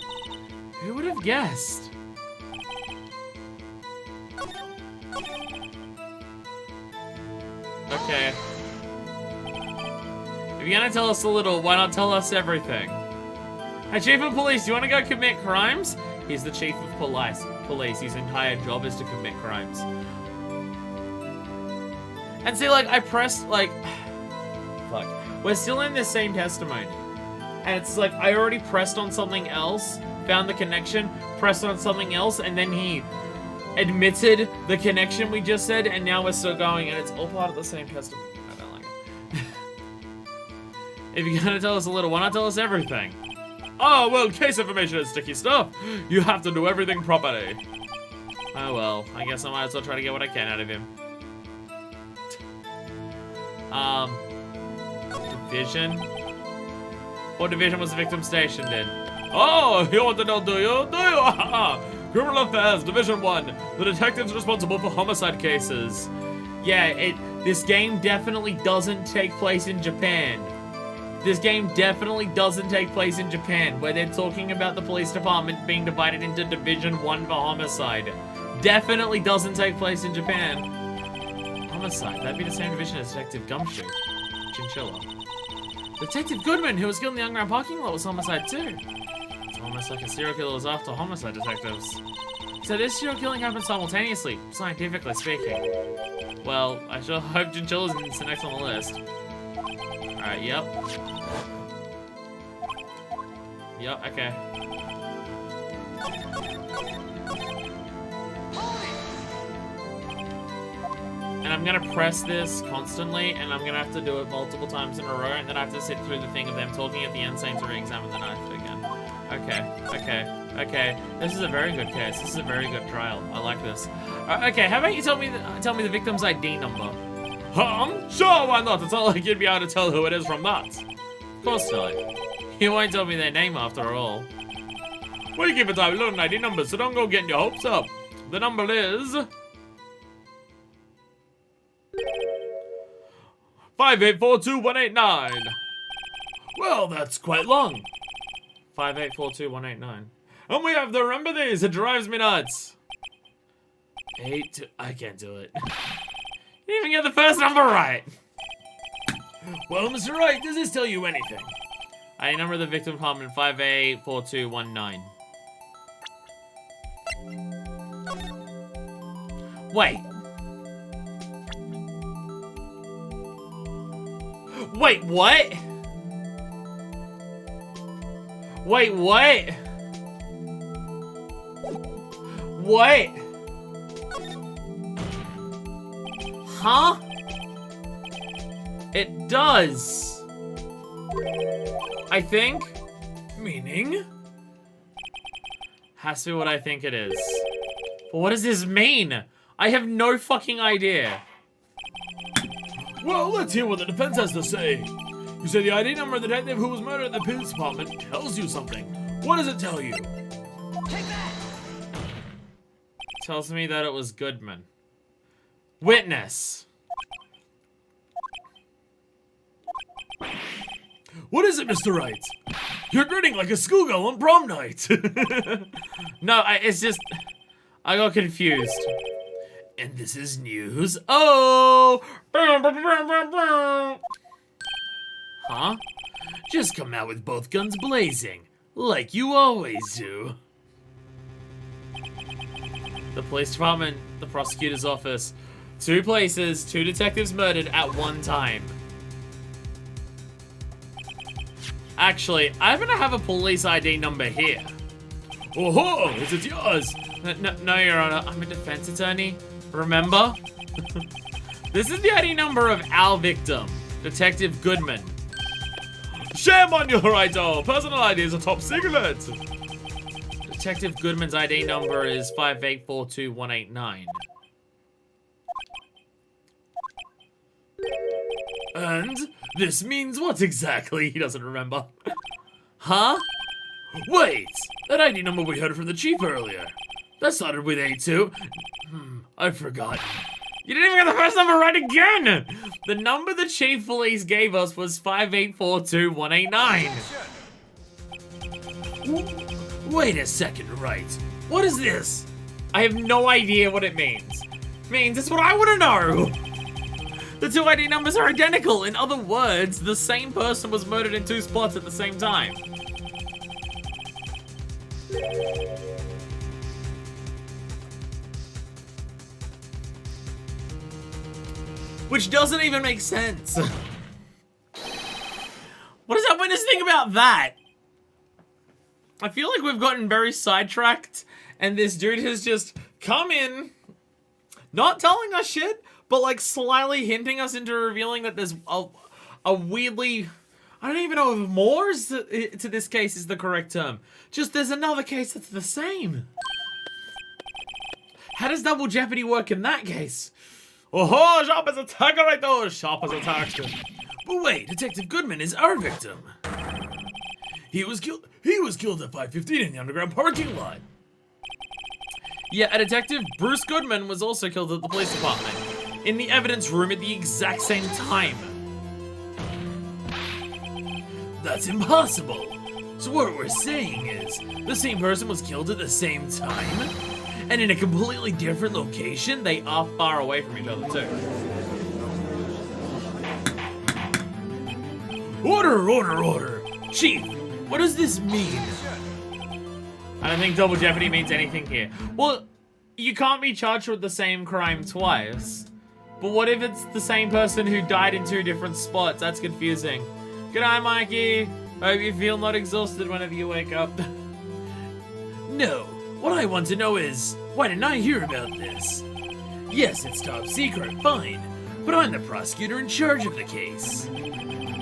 Who would have guessed? Okay. If you're gonna tell us a little, why not tell us everything? Hey, Chief of Police, you wanna go commit crimes? He's the Chief of Police. His entire job is to commit crimes. And see, like, I pressed, like... Fuck. We're still in the same testimony. And it's like, I already pressed on something else, found the connection, pressed on something else, and then he admitted the connection we just said, and now we're still going, and it's all part of the same testimony. I don't like it. If you're gonna tell us a little, why not tell us everything? Oh, well, case information is sticky stuff. You have to do everything properly. Oh well, I guess I might as well try to get what I can out of him. Division? What division was the victim stationed in? Oh, you want to know, do you? Do you? Criminal Affairs, Division 1. The detectives responsible for homicide cases. Yeah, this game definitely doesn't take place in Japan. This game definitely doesn't take place in Japan, where they're talking about the police department being divided into Division 1 for homicide. Definitely doesn't take place in Japan. homicide. That'd be the same division as Detective Gumshoe. Chinchilla. Detective Goodman, who was killed in the underground parking lot, was homicide too. It's almost like a serial killer was after homicide detectives. So this serial killing happened simultaneously, scientifically speaking. Well, I sure hope Chinchilla's next on the list. Alright, yep. Yep, okay. And I'm gonna press this constantly, and I'm gonna have to do it multiple times in a row, and then I have to sit through the thing of them talking at the end saying to re-examine the knife again. Okay. This is a very good case. This is a very good trial. I like this. Okay, how about you tell me the victim's ID number? Sure, why not? It's not like you'd be able to tell who it is from that. Of course not. You won't tell me their name after all. Well, you keep it time, little ID number, so don't go getting your hopes up. The number is 5842189. Well, that's quite long. 5842189. And we have to remember these. It drives me nuts. I can't do it. You didn't even get the first number right. Well, Mr. Wright, does this tell you anything? ID number of the victim apartment 584219. Wait. Wait, what? Wait, what? What? Huh? It does. I think. Meaning? Has to be what I think it is. But what does this mean? I have no fucking idea. Well, let's hear what the defense has to say. You say the ID number of the detective who was murdered at the police department tells you something. What does it tell you? Tells me that it was Goodman. Witness. What is it, Mr. Wright? You're grinning like a schoolgirl on prom night. No, it's just... I got confused. And this is news. Oh! Huh? Just come out with both guns blazing, like you always do. The police department, the prosecutor's office. 2 places, 2 detectives murdered at one time. Actually, I'm gonna have a police ID number here. Oh, is it yours? No, Your Honor, I'm a defense attorney. Remember? This is the ID number of our victim, Detective Goodman. Shame on you, Wright-o. Personal ID is a top secret. Detective Goodman's ID number is 5842189. And this means what exactly? He doesn't remember. Huh? Wait, that ID number we heard from the chief earlier. That started with A2. I forgot. You didn't even get the first number right again! The number the chief police gave us was 5842189. Wait a second, Wright. What is this? I have no idea what it means. Means it's what I want to know! The 2 ID numbers are identical. In other words, the same person was murdered in 2 spots at the same time. Which doesn't even make sense. What does that witness think about that? I feel like we've gotten very sidetracked, and this dude has just come in, not telling us shit, but like slyly hinting us into revealing that there's a weirdly, I don't even know if more to this case is the correct term. Just there's another case that's the same. How does double jeopardy work in that case? Oh, sharp as a tack, right though. Sharp as a tack. But wait, Detective Goodman is our victim. He was killed at 5:15 in the underground parking lot. Yeah, a detective, Bruce Goodman, was also killed at the police department, in the evidence room at the exact same time. That's impossible. So what we're saying is, the same person was killed at the same time? And in a completely different location? They are far away from each other too. Order, order, order. Chief, what does this mean? I don't think double jeopardy means anything here. Well, you can't be charged with the same crime twice. But what if it's the same person who died in 2 different spots? That's confusing. G'day, Mikey. Hope you feel not exhausted whenever you wake up. No, what I want to know is, why didn't I hear about this? Yes, it's top secret, fine. But I'm the prosecutor in charge of the case.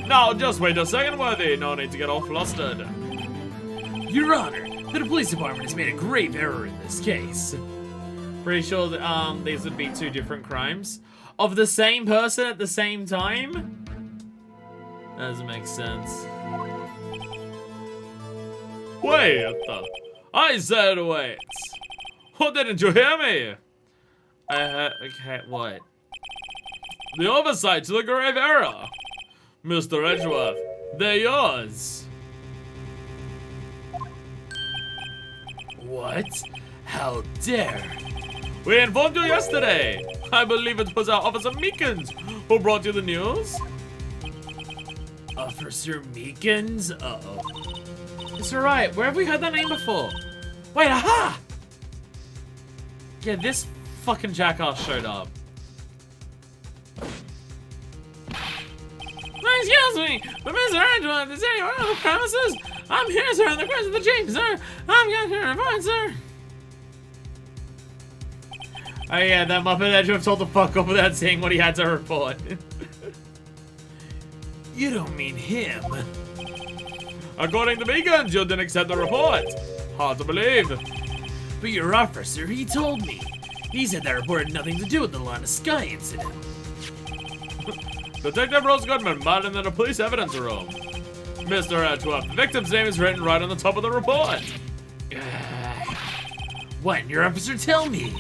Now, just wait a second, Worthy. No need to get all flustered. Your Honor, the police department has made a grave error in this case. Pretty sure that these would be 2 different crimes. Of the same person at the same time? That doesn't make sense. Wait. I said wait. Oh, didn't you hear me? Okay, what? The oversight to the grave error. Mr. Edgeworth, they're yours. What? How dare? We informed you yesterday. I believe it was our Officer Meekins who brought you the news. Officer Meekins? Uh-oh. It's alright, where have we heard that name before? Wait, aha! Yeah, this fucking jackass showed up. Excuse me, but Mr. Edgeworth, is anyone on the premises? I'm here, sir, in the course of the chief, sir. I'm going to report, sir. Oh yeah, that Muppet Edgeworth told the fuck off without saying what he had to report. You don't mean him. According to Meekins, you didn't accept the report. Hard to believe. But your officer, he told me. He said that report had nothing to do with the Lana Sky incident. Detective Rose Goodman, mounted in the police evidence room. Mr. Edgeworth, the victim's name is written right on the top of the report. Why didn't your officer tell me?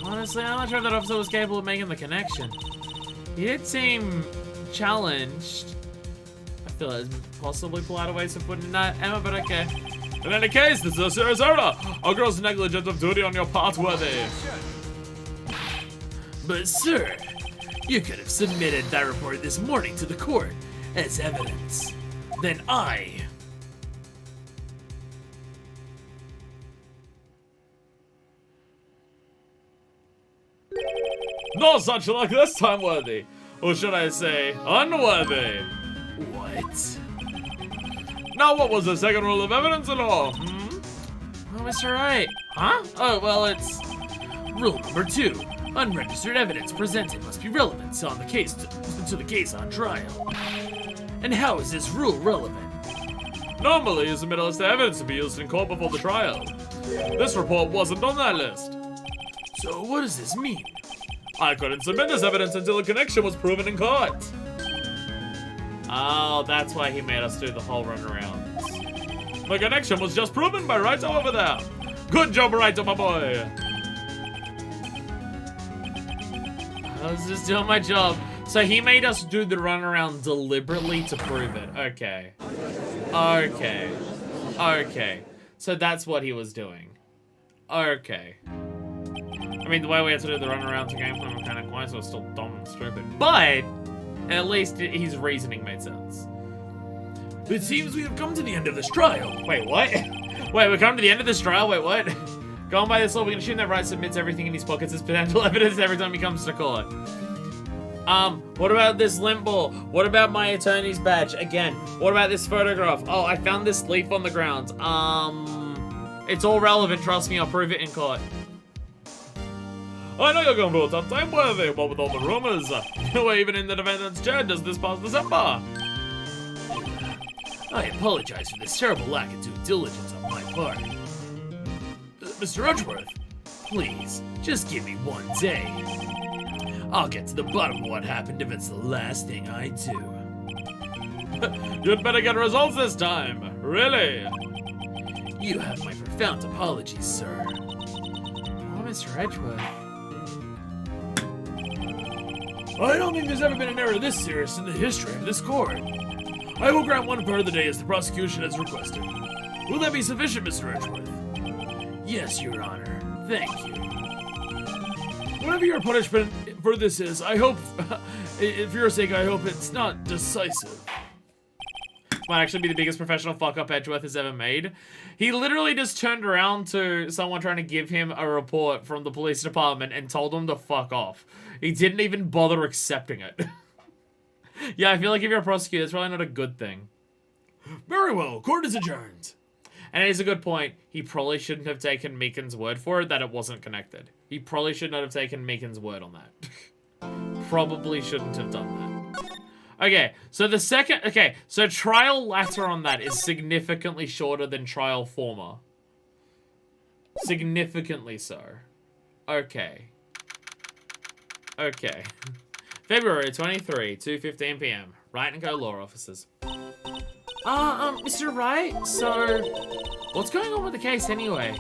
Honestly, I'm not sure if that officer was capable of making the connection. He did seem challenged. I feel like there's possibly polite ways of putting that, Emma, but okay. In any case, this is a serious error. A gross negligence of duty on your part, Worthy. But sir, you could have submitted that report this morning to the court as evidence. Then I... No such luck this time, Worthy. Or should I say, unworthy. What? Now, what was the second rule of evidence law? Oh, Mr. Wright. Huh? Oh, well, it's... Rule number 2. Unregistered evidence presented must be relevant on the case to the case on trial. And how is this rule relevant? Normally, you submit a list of evidence to be used in court before the trial. This report wasn't on that list. So what does this mean? I couldn't submit this evidence until a connection was proven in court. Oh, that's why he made us do the whole runaround. The connection was just proven by Wright over there. Good job, Wright, my boy. I was just doing my job. So he made us do the runaround deliberately to prove it. Okay. Okay. Okay. So that's what he was doing. Okay. I mean, the way we had to do the runaround to gameplay mechanic-wise was still dumb and stupid. But at least his reasoning made sense. It seems we have come to the end of this trial. Wait, what? Wait, we're coming to the end of this trial? Wait, what? Going by this law, we're gonna assume that Wright submits everything in his pockets as potential evidence every time he comes to court. What about this limp ball? What about my attorney's badge? Again, what about this photograph? Oh, I found this leaf on the ground. It's all relevant, trust me, I'll prove it in court. I know you're going through a tough time, Worthy, but with all the rumors, you were even in the defendant's chair just this past December. I apologize for this terrible lack of due diligence on my part. Mr. Edgeworth, please, just give me one day. I'll get to the bottom of what happened if it's the last thing I do. You'd better get results this time, really. You have my profound apologies, sir. Oh, Mr. Edgeworth. I don't think there's ever been an error this serious in the history of this court. I will grant one further day as the prosecution has requested. Will that be sufficient, Mr. Edgeworth? Yes, Your Honor. Thank you. Whatever your punishment for this is, I hope, for your sake, I hope it's not decisive. Might actually be the biggest professional fuck-up Edgeworth has ever made. He literally just turned around to someone trying to give him a report from the police department and told him to fuck off. He didn't even bother accepting it. Yeah, I feel like if you're a prosecutor, it's probably not a good thing. Very well, court is adjourned. And it is a good point. He probably shouldn't have taken Meekin's word for it that it wasn't connected. He probably should not have taken Meekin's word on that. Probably shouldn't have done that. Okay, so the second... Okay, so trial latter on that is significantly shorter than trial former. Significantly so. Okay. Okay. February 23, 2:15 p.m. Wright & Co. Law Officers. Mr. Wright, so... What's going on with the case anyway?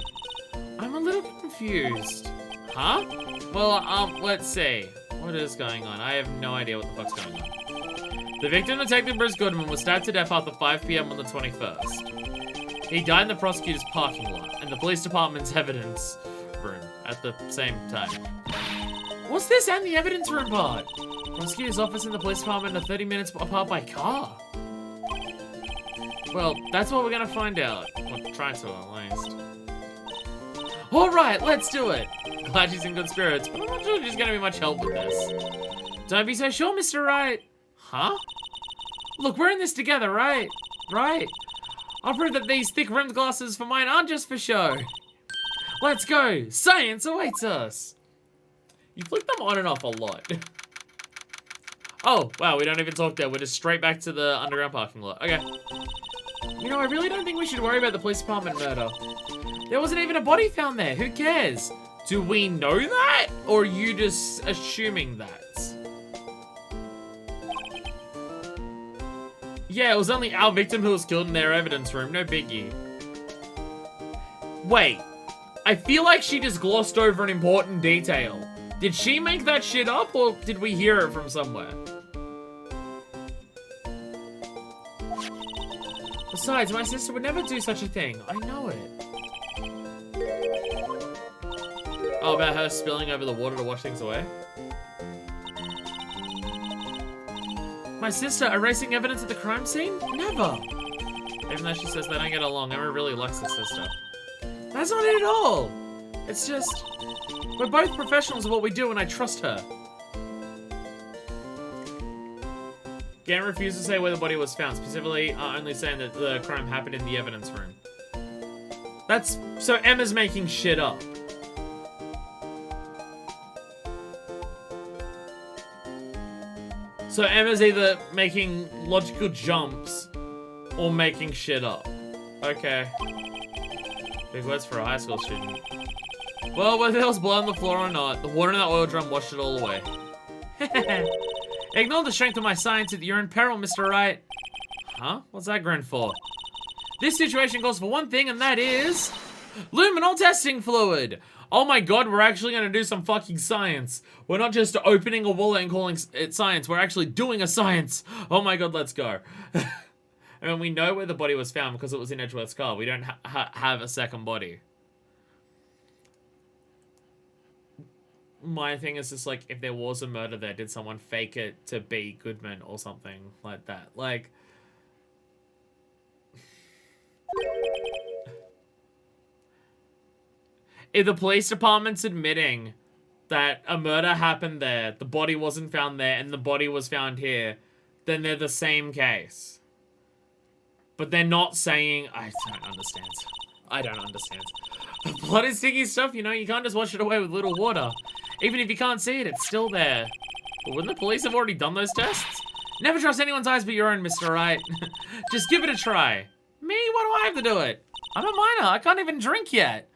I'm a little confused. Huh? Well, let's see. What is going on? I have no idea what the fuck's going on. The victim, Detective Bruce Goodman, was stabbed to death after 5 p.m. on the 21st. He died in the prosecutor's parking lot and the police department's evidence room at the same time. What's this and the evidence room part? Prosecutor's office and the police department are 30 minutes apart by car. Well, that's what we're gonna find out. Or try to, at least. Alright, let's do it! Glad she's in good spirits, but I'm not sure she's gonna be much help with this. Don't be so sure, Mr. Wright. Huh? Look, we're in this together, right? Right. I'll prove that these thick rimmed glasses for mine aren't just for show. Let's go! Science awaits us! You flick them on and off a lot. Oh, wow, we don't even talk there. We're just straight back to the underground parking lot. Okay. You know, I really don't think we should worry about the police department murder. There wasn't even a body found there. Who cares? Do we know that? Or are you just assuming that? Yeah, it was only our victim who was killed in their evidence room. No biggie. Wait. I feel like she just glossed over an important detail. Did she make that shit up, or did we hear it from somewhere? Besides, my sister would never do such a thing. I know it. Oh, about her spilling over the water to wash things away? My sister erasing evidence at the crime scene? Never. Even though she says they don't get along, Emma really likes her sister. That's not it at all. It's just... We're both professionals at what we do, and I trust her. Gann refused to say where the body was found, specifically only saying that the crime happened in the evidence room. That's... So Emma's making shit up. So Emma's either making logical jumps or making shit up. Okay. Big words for a high school student. Well, whether there was blood on the floor or not, the water in that oil drum washed it all away. Ignore the strength of my science. You're in peril, Mr. Wright. Huh? What's that grin for? This situation calls for one thing, and that is... luminol testing fluid! Oh my god, we're actually gonna do some fucking science. We're not just opening a wallet and calling it science, we're actually doing a science. Oh my god, let's go. I mean, we know where the body was found because it was in Edgeworth's car. We don't have a second body. My thing is just like, if there was a murder there, did someone fake it to be Goodman or something like that? Like... If the police department's admitting that a murder happened there, the body wasn't found there, and the body was found here, then they're the same case. But they're not saying... I don't understand. I don't understand. Blood is sticky stuff, you know, you can't just wash it away with little water. Even if you can't see it, it's still there. But wouldn't the police have already done those tests? Never trust anyone's eyes but your own, Mr. Wright. Just give it a try. Me? Why do I have to do it? I'm a minor, I can't even drink yet.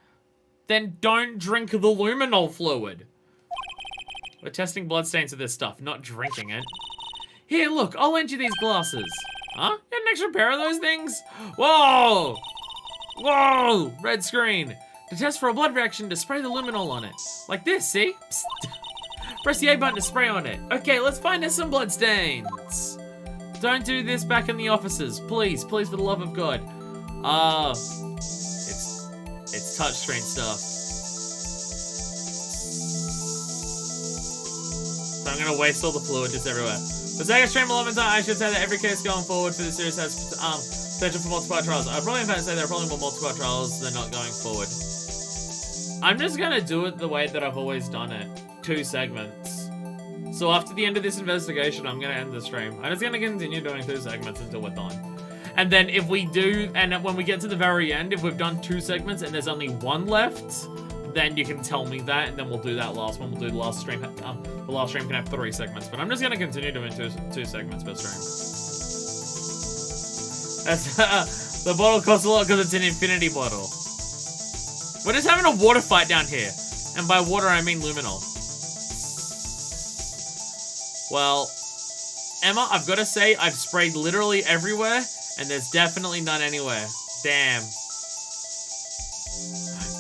Then don't drink the luminol fluid. We're testing bloodstains with this stuff, not drinking it. Here, look, I'll lend you these glasses. Huh? You had an extra pair of those things? Whoa! Whoa! Red screen. To test for a blood reaction, to spray the luminol on it. Like this, see? Psst. Press the A button to spray on it. Okay, let's find us some bloodstains. Don't do this back in the offices. Please, please, for the love of God. It's touchscreen stuff. So I'm gonna waste all the fluid just everywhere. The second stream 11 times, I should say that every case going forward for this series has potential for multiple trials. I'm probably about to say there are probably more multiple trials than not going forward. I'm just gonna do it the way that I've always done it. 2 segments. So after the end of this investigation, I'm gonna end the stream. I'm just gonna continue doing 2 segments until we're done. And then if we do, and when we get to the very end, if we've done 2 segments and there's only 1 left, then you can tell me that, and then we'll do that last one. We'll do the last stream. The last stream can have 3 segments, but I'm just gonna continue doing two segments per stream. That's, the bottle costs a lot because it's an infinity bottle. We're just having a water fight down here. And by water, I mean luminol. Well, Emma, I've got to say, I've sprayed literally everywhere, and there's definitely none anywhere. Damn.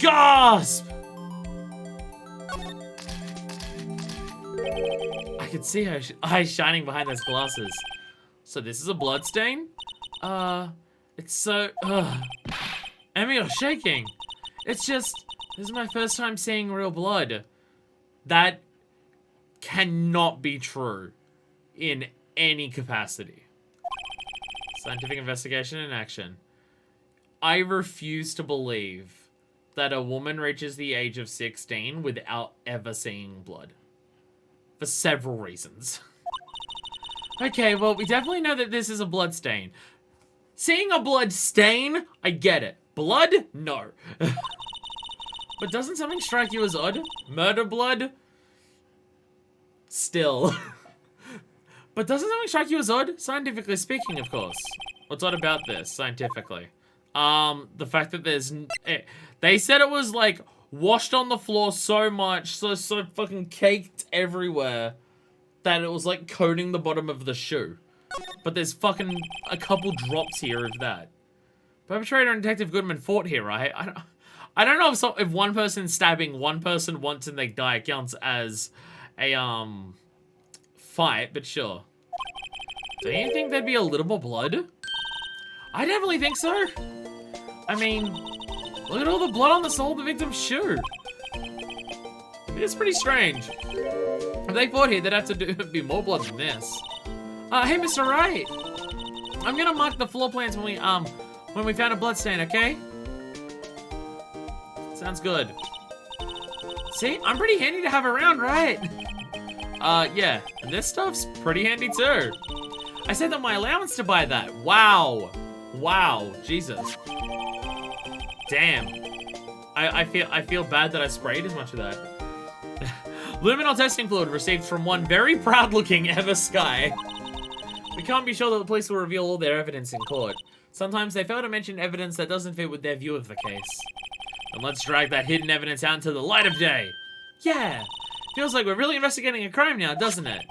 Gasp! I can see her eyes shining behind those glasses. So this is a blood stain? It's so... Emma, you're shaking. It's just... This is my first time seeing real blood. That cannot be true in any capacity. Scientific investigation in action. I refuse to believe that a woman reaches the age of 16 without ever seeing blood. For several reasons. Okay, well, we definitely know that this is a blood stain. Seeing a blood stain, I get it. Blood? No. But doesn't something strike you as odd? Murder blood? Still. But doesn't something strike you as odd? Scientifically speaking, of course. What's odd about this, scientifically? The fact that there's... They said it was, like, washed on the floor so much, so fucking caked everywhere, that it was, like, coating the bottom of the shoe. But there's fucking a couple drops here of that. Perpetrator and Detective Goodman fought here, right? I don't know if one person stabbing one person once and they die counts as a, fight, but sure. Do you think there'd be a little more blood? I definitely think so. I mean, look at all the blood on the sole of the victim's shoe. It's pretty strange. If they fought here, there'd have to be more blood than this. Hey, Mr. Wright. I'm gonna mark the floor plans when we found a blood stain, okay? Sounds good. See, I'm pretty handy to have around, right? Yeah, and this stuff's pretty handy too. I saved up my allowance to buy that. Wow. Wow, Jesus. Damn. I feel bad that I sprayed as much of that. Luminol testing fluid received from one very proud-looking Ever Sky. We can't be sure that the police will reveal all their evidence in court. Sometimes they fail to mention evidence that doesn't fit with their view of the case. And let's drag that hidden evidence out into the light of day. Yeah. Feels like we're really investigating a crime now, doesn't it?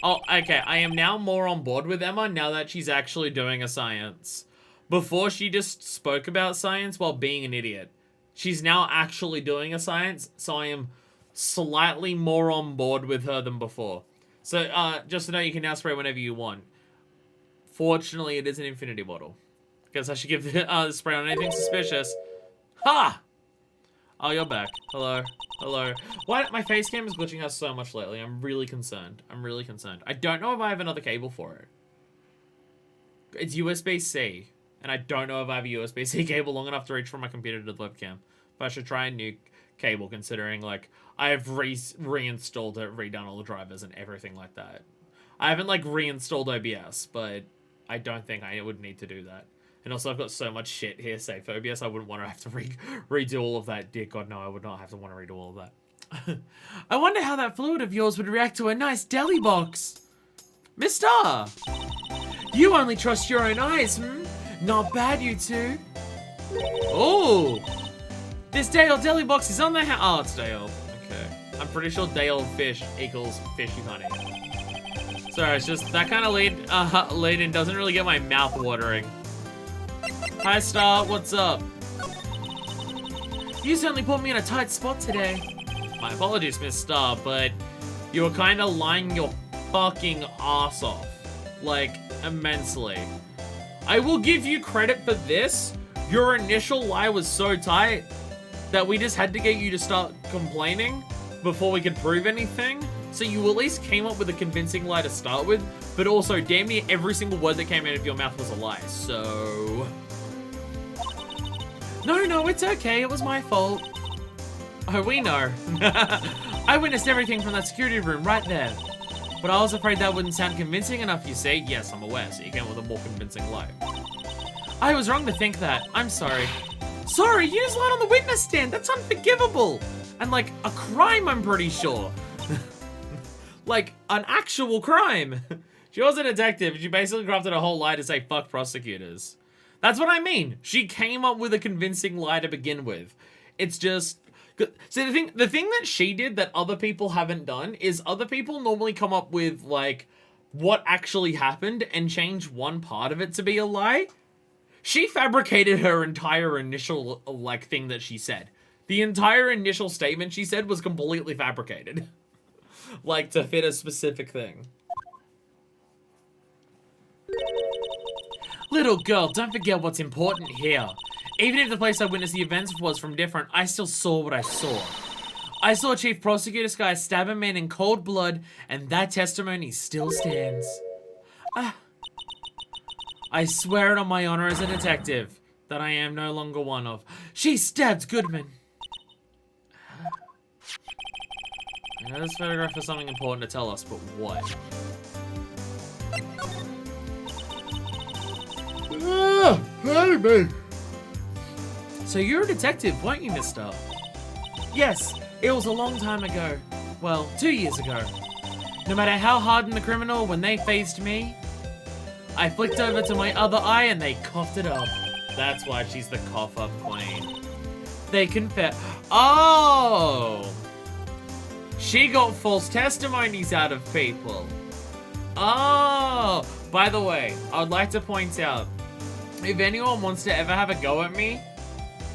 Oh, okay. I am now more on board with Emma now that she's actually doing a science. Before, she just spoke about science while being an idiot. She's now actually doing a science, so I am slightly more on board with her than before. So, just to know, you can now spray whenever you want. Fortunately, it is an infinity bottle. Guess I should give the spray on anything suspicious. Ha! Oh, you're back. Hello. Hello. Why? My face cam is glitching out so much lately. I'm really concerned. I'm really concerned. I don't know if I have another cable for it. It's USB-C. And I don't know if I have a USB-C cable long enough to reach from my computer to the webcam. But I should try a new cable, considering, like, I have reinstalled it, redone all the drivers and everything like that. I haven't, like, reinstalled OBS, but I don't think I would need to do that. And also, I've got so much shit here, say, for OBS, I wouldn't want to have to redo all of that. Dear God, no, I would not have to want to redo all of that. I wonder how that fluid of yours would react to a nice deli box. Mister! You only trust your own eyes, hmm? Not bad, you two. Oh! This day-old deli box is on the house. Oh, it's day-old. Okay. I'm pretty sure day-old fish equals fish you can't eat. Sorry, it's just that kind of lead-in doesn't really get my mouth watering. Hi, Star. What's up? You certainly put me in a tight spot today. My apologies, Miss Star, but you were kind of lying your fucking ass off. Like, immensely. I will give you credit for this. Your initial lie was so tight that we just had to get you to start complaining before we could prove anything. So you at least came up with a convincing lie to start with, but also damn near every single word that came out of your mouth was a lie, so... No, it's okay. It was my fault. Oh, we know. I witnessed everything from that security room right there. But I was afraid that wouldn't sound convincing enough, you see. Yes, I'm aware, so you came up with a more convincing lie. I was wrong to think that. I'm sorry. Sorry, you just lied on the witness stand. That's unforgivable. And like, a crime, I'm pretty sure. Like, an actual crime. She was a detective. She basically crafted a whole lie to say fuck prosecutors. That's what I mean. She came up with a convincing lie to begin with. It's just... So the thing that she did that other people haven't done is other people normally come up with, like, what actually happened and change one part of it to be a lie. She fabricated her entire initial, like, thing that she said. The entire initial statement she said was completely fabricated. Like, to fit a specific thing. Little girl, don't forget what's important here. Even if the place I witnessed the events was from different, I still saw what I saw. I saw Chief Prosecutor Sky stab a man in cold blood, and that testimony still stands. I swear it on my honor as a detective that I am no longer one of. She stabbed Goodman. I know this photograph has something important to tell us, but what? Hey, me. So you're a detective, weren't you, mister? Yes, it was a long time ago. Well, 2 years ago. No matter how hardened the criminal, when they faced me, I flicked over to my other eye and they coughed it up. That's why she's the cough-up queen. They confess. Oh! She got false testimonies out of people. Oh! By the way, I would like to point out, if anyone wants to ever have a go at me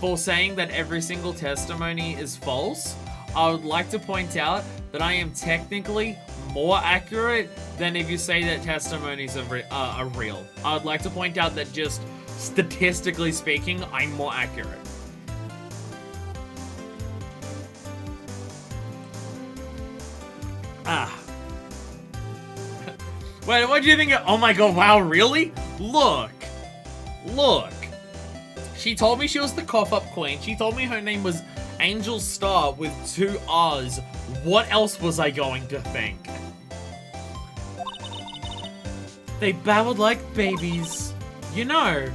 for saying that every single testimony is false, I would like to point out that I am technically more accurate than if you say that testimonies are real. I would like to point out that just statistically speaking, I'm more accurate. Wait, what do you think of— oh my god, wow, really? Look. She told me she was the cough-up queen. She told me her name was Angel Star with 2 R's. What else was I going to think? They babbled like babies. You know,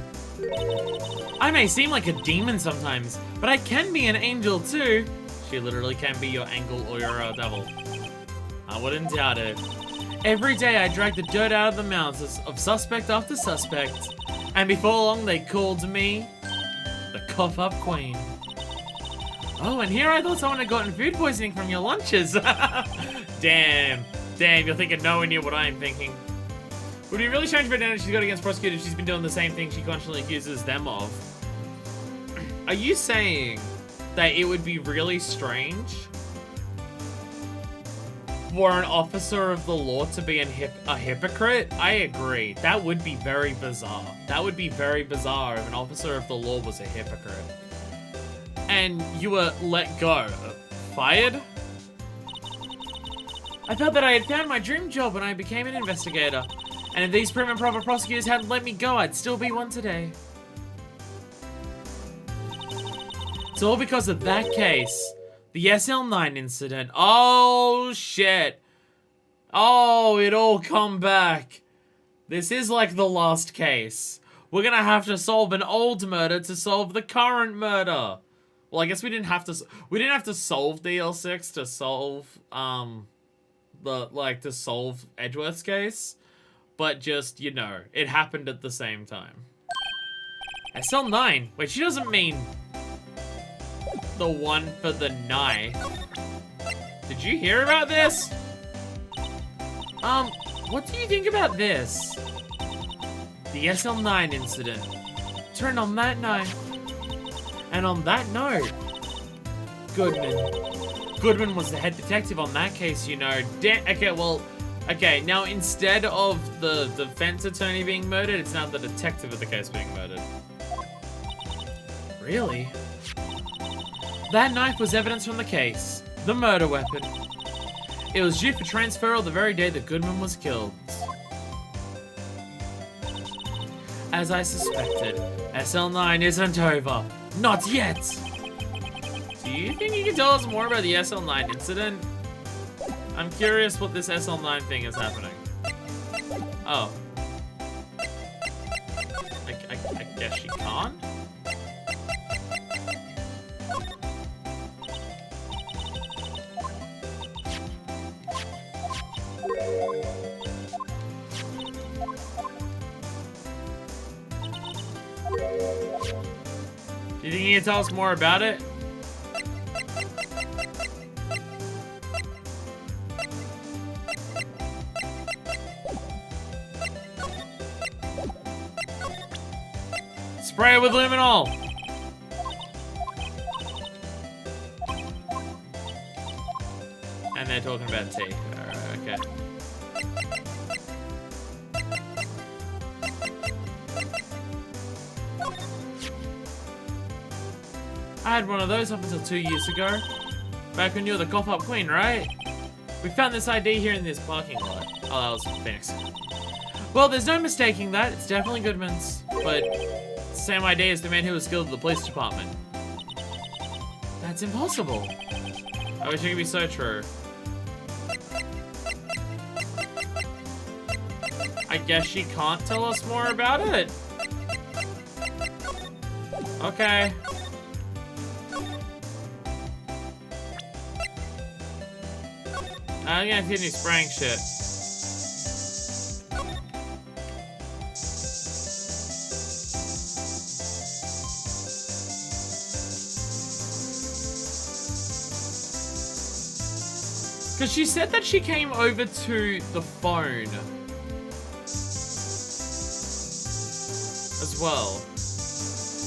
I may seem like a demon sometimes, but I can be an angel too. She literally can be your angel or your devil. I wouldn't doubt it. Every day I drag the dirt out of the mouths of suspect after suspect. And before long they called me the cough-up queen. Oh, and here I thought someone had gotten food poisoning from your lunches. Damn, you're thinking nowhere near what I'm thinking. Would be really strange for Dana she's got against prosecutors. She's been doing the same thing she constantly accuses them of. Are you saying that it would be really strange for an officer of the law to be a hypocrite? I agree. That would be very bizarre. That would be very bizarre if an officer of the law was a hypocrite. And you were let go. Fired? I felt that I had found my dream job when I became an investigator. And if these prim and proper prosecutors hadn't let me go, I'd still be one today. It's all because of that case. The SL9 incident. Oh, shit. Oh, it all come back. This is like the last case. We're gonna have to solve an old murder to solve the current murder. Well, I guess we didn't have to solve DL6 to solve, to solve Edgeworth's case. But just, you know, it happened at the same time. SL9. Wait, she doesn't mean the one for the knife. Did you hear about this? What do you think about this? The SL9 incident. Turned on that knife. And on that note, Goodman was the head detective on that case, you know. Okay, now instead of the defense attorney being murdered, it's now the detective of the case being murdered. Really? That knife was evidence from the case. The murder weapon. It was due for transfer on the very day that Goodman was killed. As I suspected, SL9 isn't over. Not yet! Do you think you can tell us more about the SL9 incident? I'm curious what this SL9 thing is happening. Oh. I guess she can't? Do you think you can tell us more about it? Spray it with luminol! And they're talking about tea. Okay. I had one of those up until 2 years ago. Back when you were the cop-up queen, right? We found this ID here in this parking lot. Oh, that was Phoenix. Well, there's no mistaking that. It's definitely Goodman's. But it's the same ID as the man who was killed at the police department. That's impossible. I wish it could be so true. I guess she can't tell us more about it. Okay. I'm gonna continue spraying shit. Because she said that she came over to the phone as well.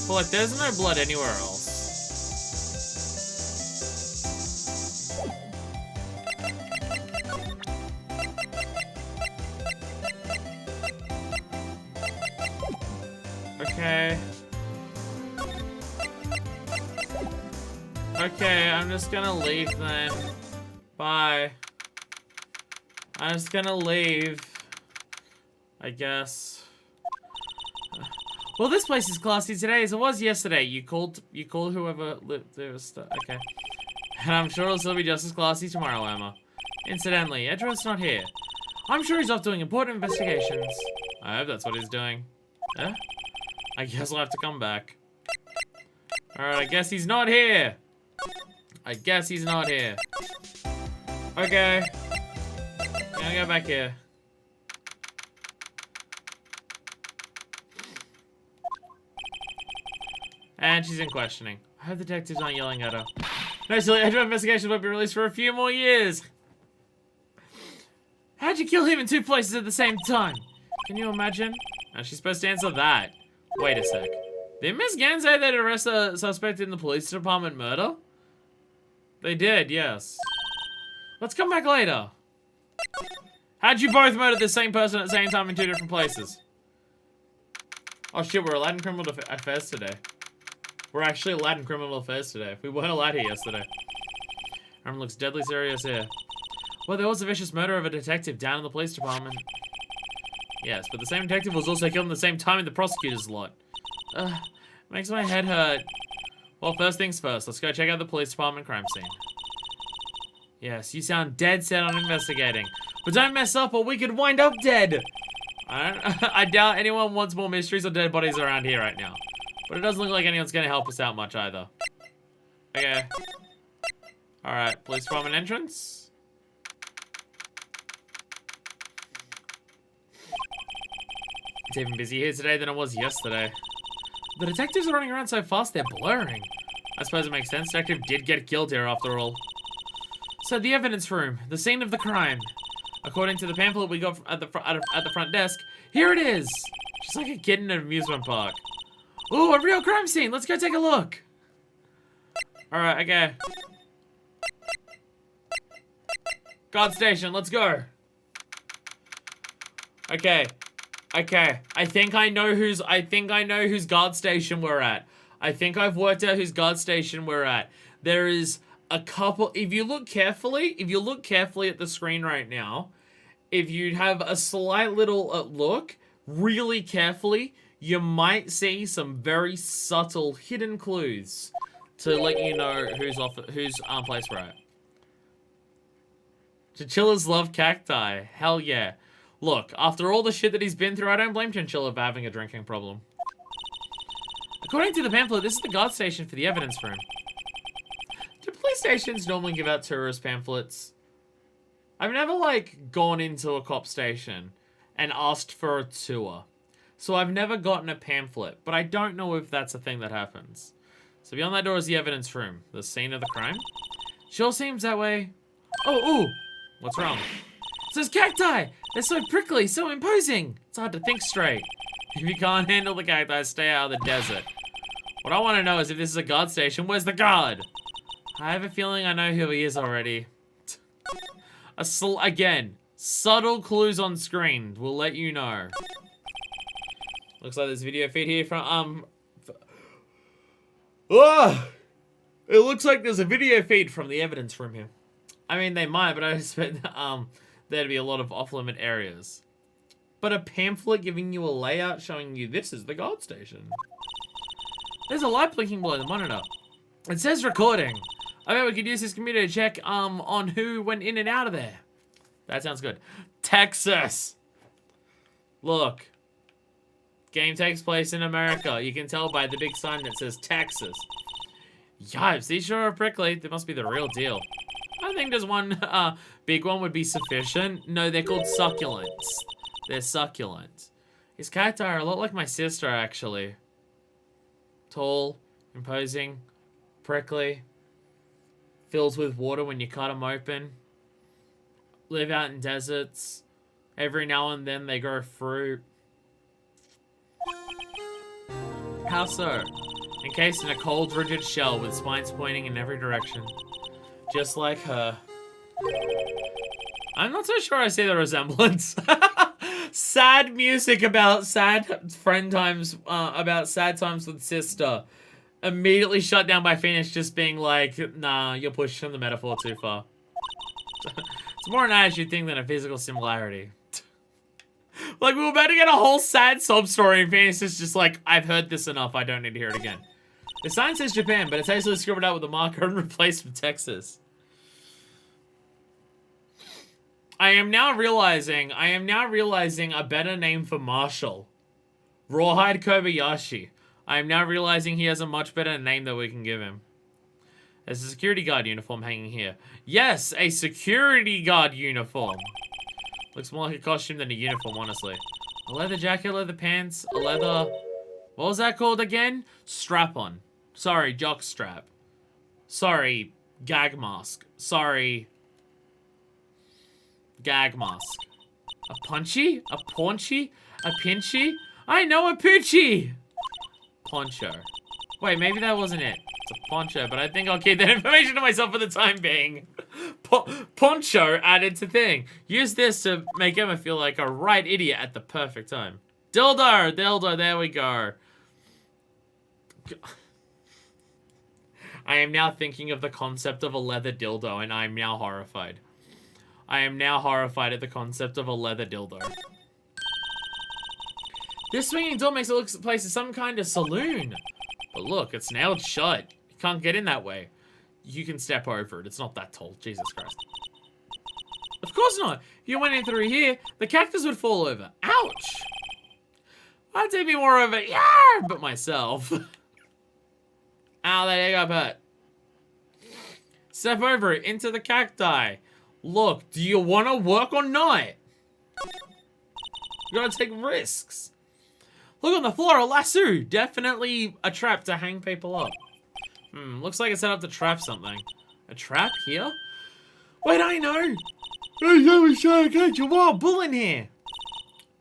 But like, there's no blood anywhere else. Okay. Okay, I'm just gonna leave then. Bye. I'm just gonna leave. I guess. Well, this place is classy today as it was yesterday. You called whoever lived there was stuff. Okay. And I'm sure it'll still be just as classy tomorrow, Emma. Incidentally, Edgeworth's not here. I'm sure he's off doing important investigations. I hope that's what he's doing. Huh? I guess I'll have to come back. Alright, I guess he's not here. I guess he's not here. Okay. I'm gonna go back here. And she's in questioning. I hope the detectives aren't yelling at her. No, silly, Edgeworth investigations won't be released for a few more years. How'd you kill him in 2 places at the same time? Can you imagine? Now she's supposed to answer that. Wait a sec. Did Miss Gann say they'd arrest a suspect in the police department murder? They did, yes. Let's come back later. How'd you both murder the same person at the same time in 2 different places? Oh shit, we're allowed in criminal affairs today. We're actually allowed in criminal affairs today. We weren't allowed here yesterday. Everyone looks deadly serious here. Well, there was a vicious murder of a detective down in the police department. Yes, but the same detective was also killed at the same time in the prosecutor's lot. Makes my head hurt. Well, first things first, let's go check out the police department crime scene. Yes, you sound dead set on investigating. But don't mess up or we could wind up dead! I doubt anyone wants more mysteries or dead bodies around here right now. But it doesn't look like anyone's gonna help us out much either. Okay. Alright, police department entrance. It's even busier here today than it was yesterday. The detectives are running around so fast they're blurring. I suppose it makes sense. Detective did get killed here after all. So the evidence room, the scene of the crime. According to the pamphlet we got at the front desk, here it is. Just like a kid in an amusement park. Ooh, a real crime scene. Let's go take a look. All right, okay. Guard station, let's go. Okay. Okay, I think I know whose guard station we're at. I think I've worked out whose guard station we're at. There is a couple, if you look carefully at the screen right now, if you have a slight little look really carefully, you might see some very subtle hidden clues to let you know who's placed right. Chinchillas love cacti. Hell yeah. Look, after all the shit that he's been through, I don't blame Chinchilla for having a drinking problem. According to the pamphlet, this is the guard station for the evidence room. Do police stations normally give out tourist pamphlets? I've never, like, gone into a cop station and asked for a tour. So I've never gotten a pamphlet, but I don't know if that's a thing that happens. So beyond that door is the evidence room, the scene of the crime. Sure seems that way. Oh, ooh! What's wrong? It says cacti! They're so prickly, so imposing! It's hard to think straight. If you can't handle the cacti, stay out of the desert. What I want to know is if this is a guard station, where's the guard? I have a feeling I know who he is already. Again, subtle clues on screen will let you know. Looks like there's a video feed here from, it looks like there's a video feed from the evidence room here. I mean, they might, but I expect, there to be a lot of off-limit areas. But a pamphlet giving you a layout showing you this is the guard station. There's a light blinking below the monitor. It says recording. I bet we could use this computer to check, on who went in and out of there. That sounds good. Texas! Look. Game takes place in America. You can tell by the big sign that says Texas. Yipes, these sure are prickly. They must be the real deal. I think just one big one would be sufficient. No, they're called succulents. They're succulent. His cacti are a lot like my sister, actually. Tall, imposing, prickly. Fills with water when you cut them open. Live out in deserts. Every now and then they grow fruit. How so? Encased in a cold, rigid shell with spines pointing in every direction. Just like her. I'm not so sure I see the resemblance. Sad music about sad friend times, about sad times with sister. Immediately shut down by Phoenix just being like, nah, you're pushing the metaphor too far. It's more an attitude thing than a physical similarity. Like, we were about to get a whole sad sob story and Phoenix is just like, I've heard this enough, I don't need to hear it again. The sign says Japan, but it's actually scribbled out with a marker and replaced with Texas. I am now realizing a better name for Marshall. Rawhide Kobayashi. I am now realizing he has a much better name that we can give him. There's a security guard uniform hanging here. Yes, a security guard uniform. Looks more like a costume than a uniform, honestly. A leather jacket, leather pants, a leather... What was that called again? Strap-on. Sorry, jock strap. Sorry, gag mask. Sorry... Gag mask. A punchy? A paunchy? A pinchy? I know a poochie! Poncho. Wait, maybe that wasn't it. It's a poncho, but I think I'll keep that information to myself for the time being. Poncho added to thing. Use this to make Emma feel like a right idiot at the perfect time. Dildo! Dildo, there we go. I am now thinking of the concept of a leather dildo, and I am now horrified. I am now horrified at the concept of a leather dildo. This swinging door makes it look like the place is some kind of saloon. But look, it's nailed shut. You can't get in that way. You can step over it. It's not that tall. Jesus Christ. Of course not. If you went in through here, the cactus would fall over. Ouch. I'd take me more over, yeah, but myself. Ow, there you go, Bert. Step over it into the cacti. Look, do you want to work or not? You gotta take risks. Look on the floor, a lasso. Definitely a trap to hang people up. Looks like it's set up to trap something. A trap here? Wait, I know. Hey, trying to catch a wild bull in here.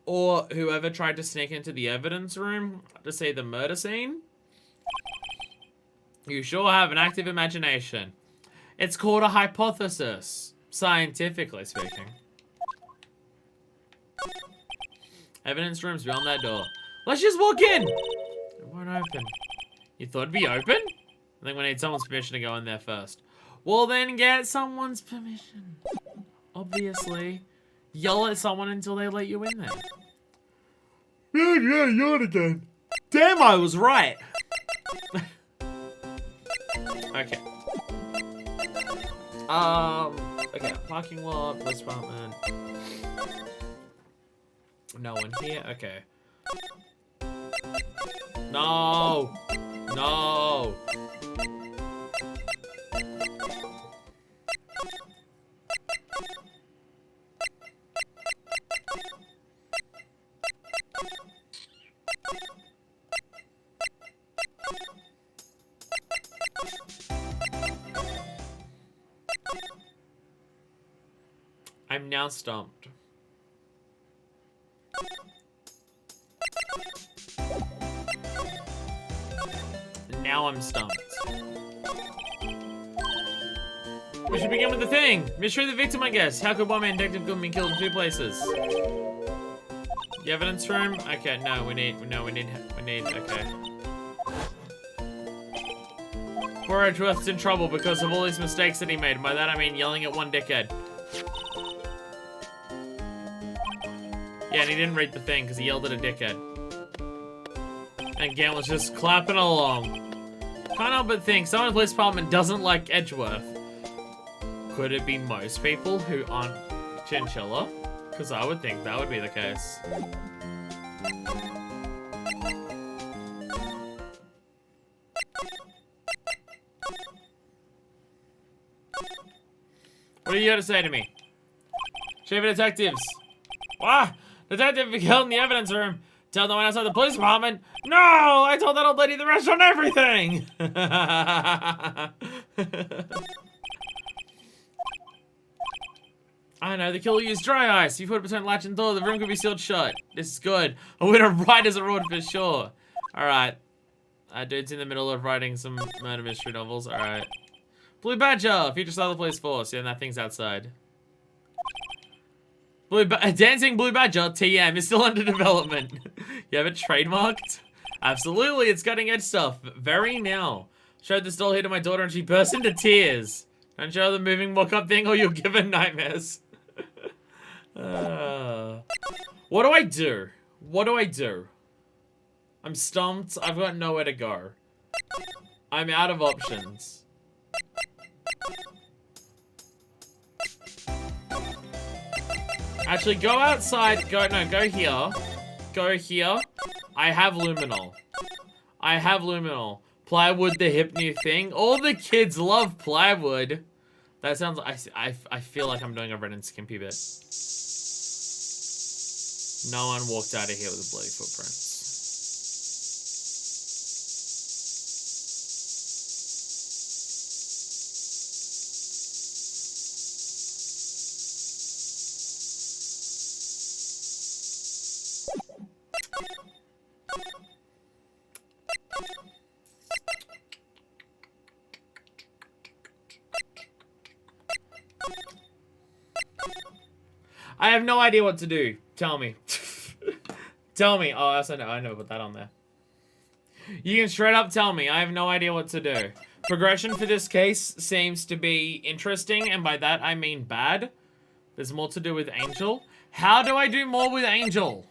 Or whoever tried to sneak into the evidence room to see the murder scene. You sure have an active imagination. It's called a hypothesis, scientifically speaking. Evidence room's beyond that door. Let's just walk in. It won't open. You thought it'd be open? I think we need someone's permission to go in there first. Well, then get someone's permission. Obviously. Yell at someone until they let you in there. Yeah, yawn again. Damn, I was right. Okay. Okay, parking lot, police department. No one here? Okay. No! No! I'm now stumped. Now I'm stumped. We should begin with the thing. Mystery of the victim, I guess. How could one man detective Goodman be killed in 2 places? The evidence room? Okay, no, we need, okay. Poor Edgeworth's in trouble because of all these mistakes that he made. By that I mean yelling at one dickhead. Yeah, and he didn't read the thing because he yelled at a dickhead. And Gant was just clapping along. Can't help but think someone in the police department doesn't like Edgeworth. Could it be most people who aren't chinchilla? Because I would think that would be the case. What do you got to say to me? Chief of Detectives. What? Detective be killed in the evidence room. Tell no one outside the police department. No! I told that old lady the restaurant everything! I know, the killer used dry ice. You put it between latch and door, the room could be sealed shut. This is good. A winner right as a road for sure. Alright. Dude's in the middle of writing some murder mystery novels. Alright. Blue Badger, future star of the police force. Yeah, that thing's outside. Dancing Blue Badger, TM, is still under development. You have it trademarked? Absolutely, it's cutting edge stuff. Very now. Showed this doll here to my daughter and she burst into tears. Don't show her the moving mock-up thing or you'll give her nightmares. What do I do? What do I do? I'm stumped. I've got nowhere to go. I'm out of options. Actually, go outside. Go here. Go here. I have luminol. I have luminol. Plywood, the hip new thing. All the kids love plywood. That sounds... I feel like I'm doing a Ren and Skimpy bit. No one walked out of here with a bloody footprint. I have no idea what to do. Tell me. Tell me. Oh, I know, put that on there. You can straight up tell me. I have no idea what to do. Progression for this case seems to be interesting, and by that I mean bad. There's more to do with Angel. How do I do more with Angel?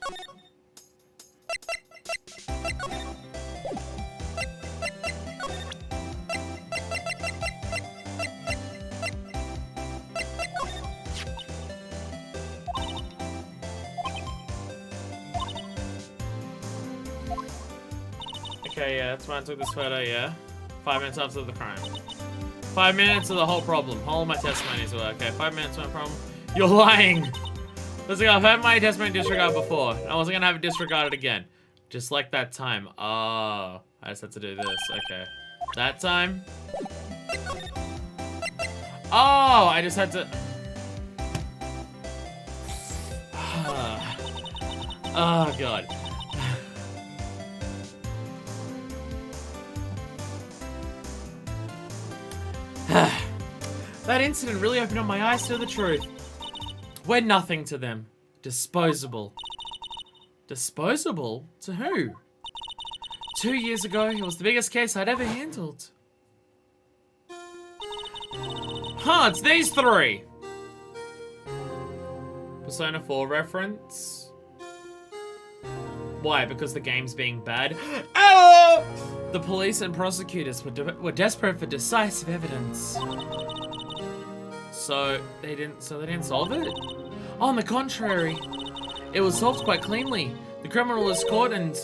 Okay, yeah, that's why I took this photo, yeah. 5 minutes after the crime. 5 minutes of the whole problem. All of my testimonies were, okay, 5 minutes of my problem. You're lying! Listen, I've had my testimony disregarded before. I wasn't gonna have it disregarded again. Just like that time. Oh, I just had to do this, okay. That time. Oh, I just had to... Oh, God. That incident really opened up my eyes to the truth. We're nothing to them. Disposable. Disposable? To who? 2 years ago, it was the biggest case I'd ever handled. Huh, it's these three! Persona 4 reference? Why? Because the game's being bad? Oh! The police and prosecutors were desperate for decisive evidence. So they didn't solve it? On the contrary, it was solved quite cleanly. The criminal was caught and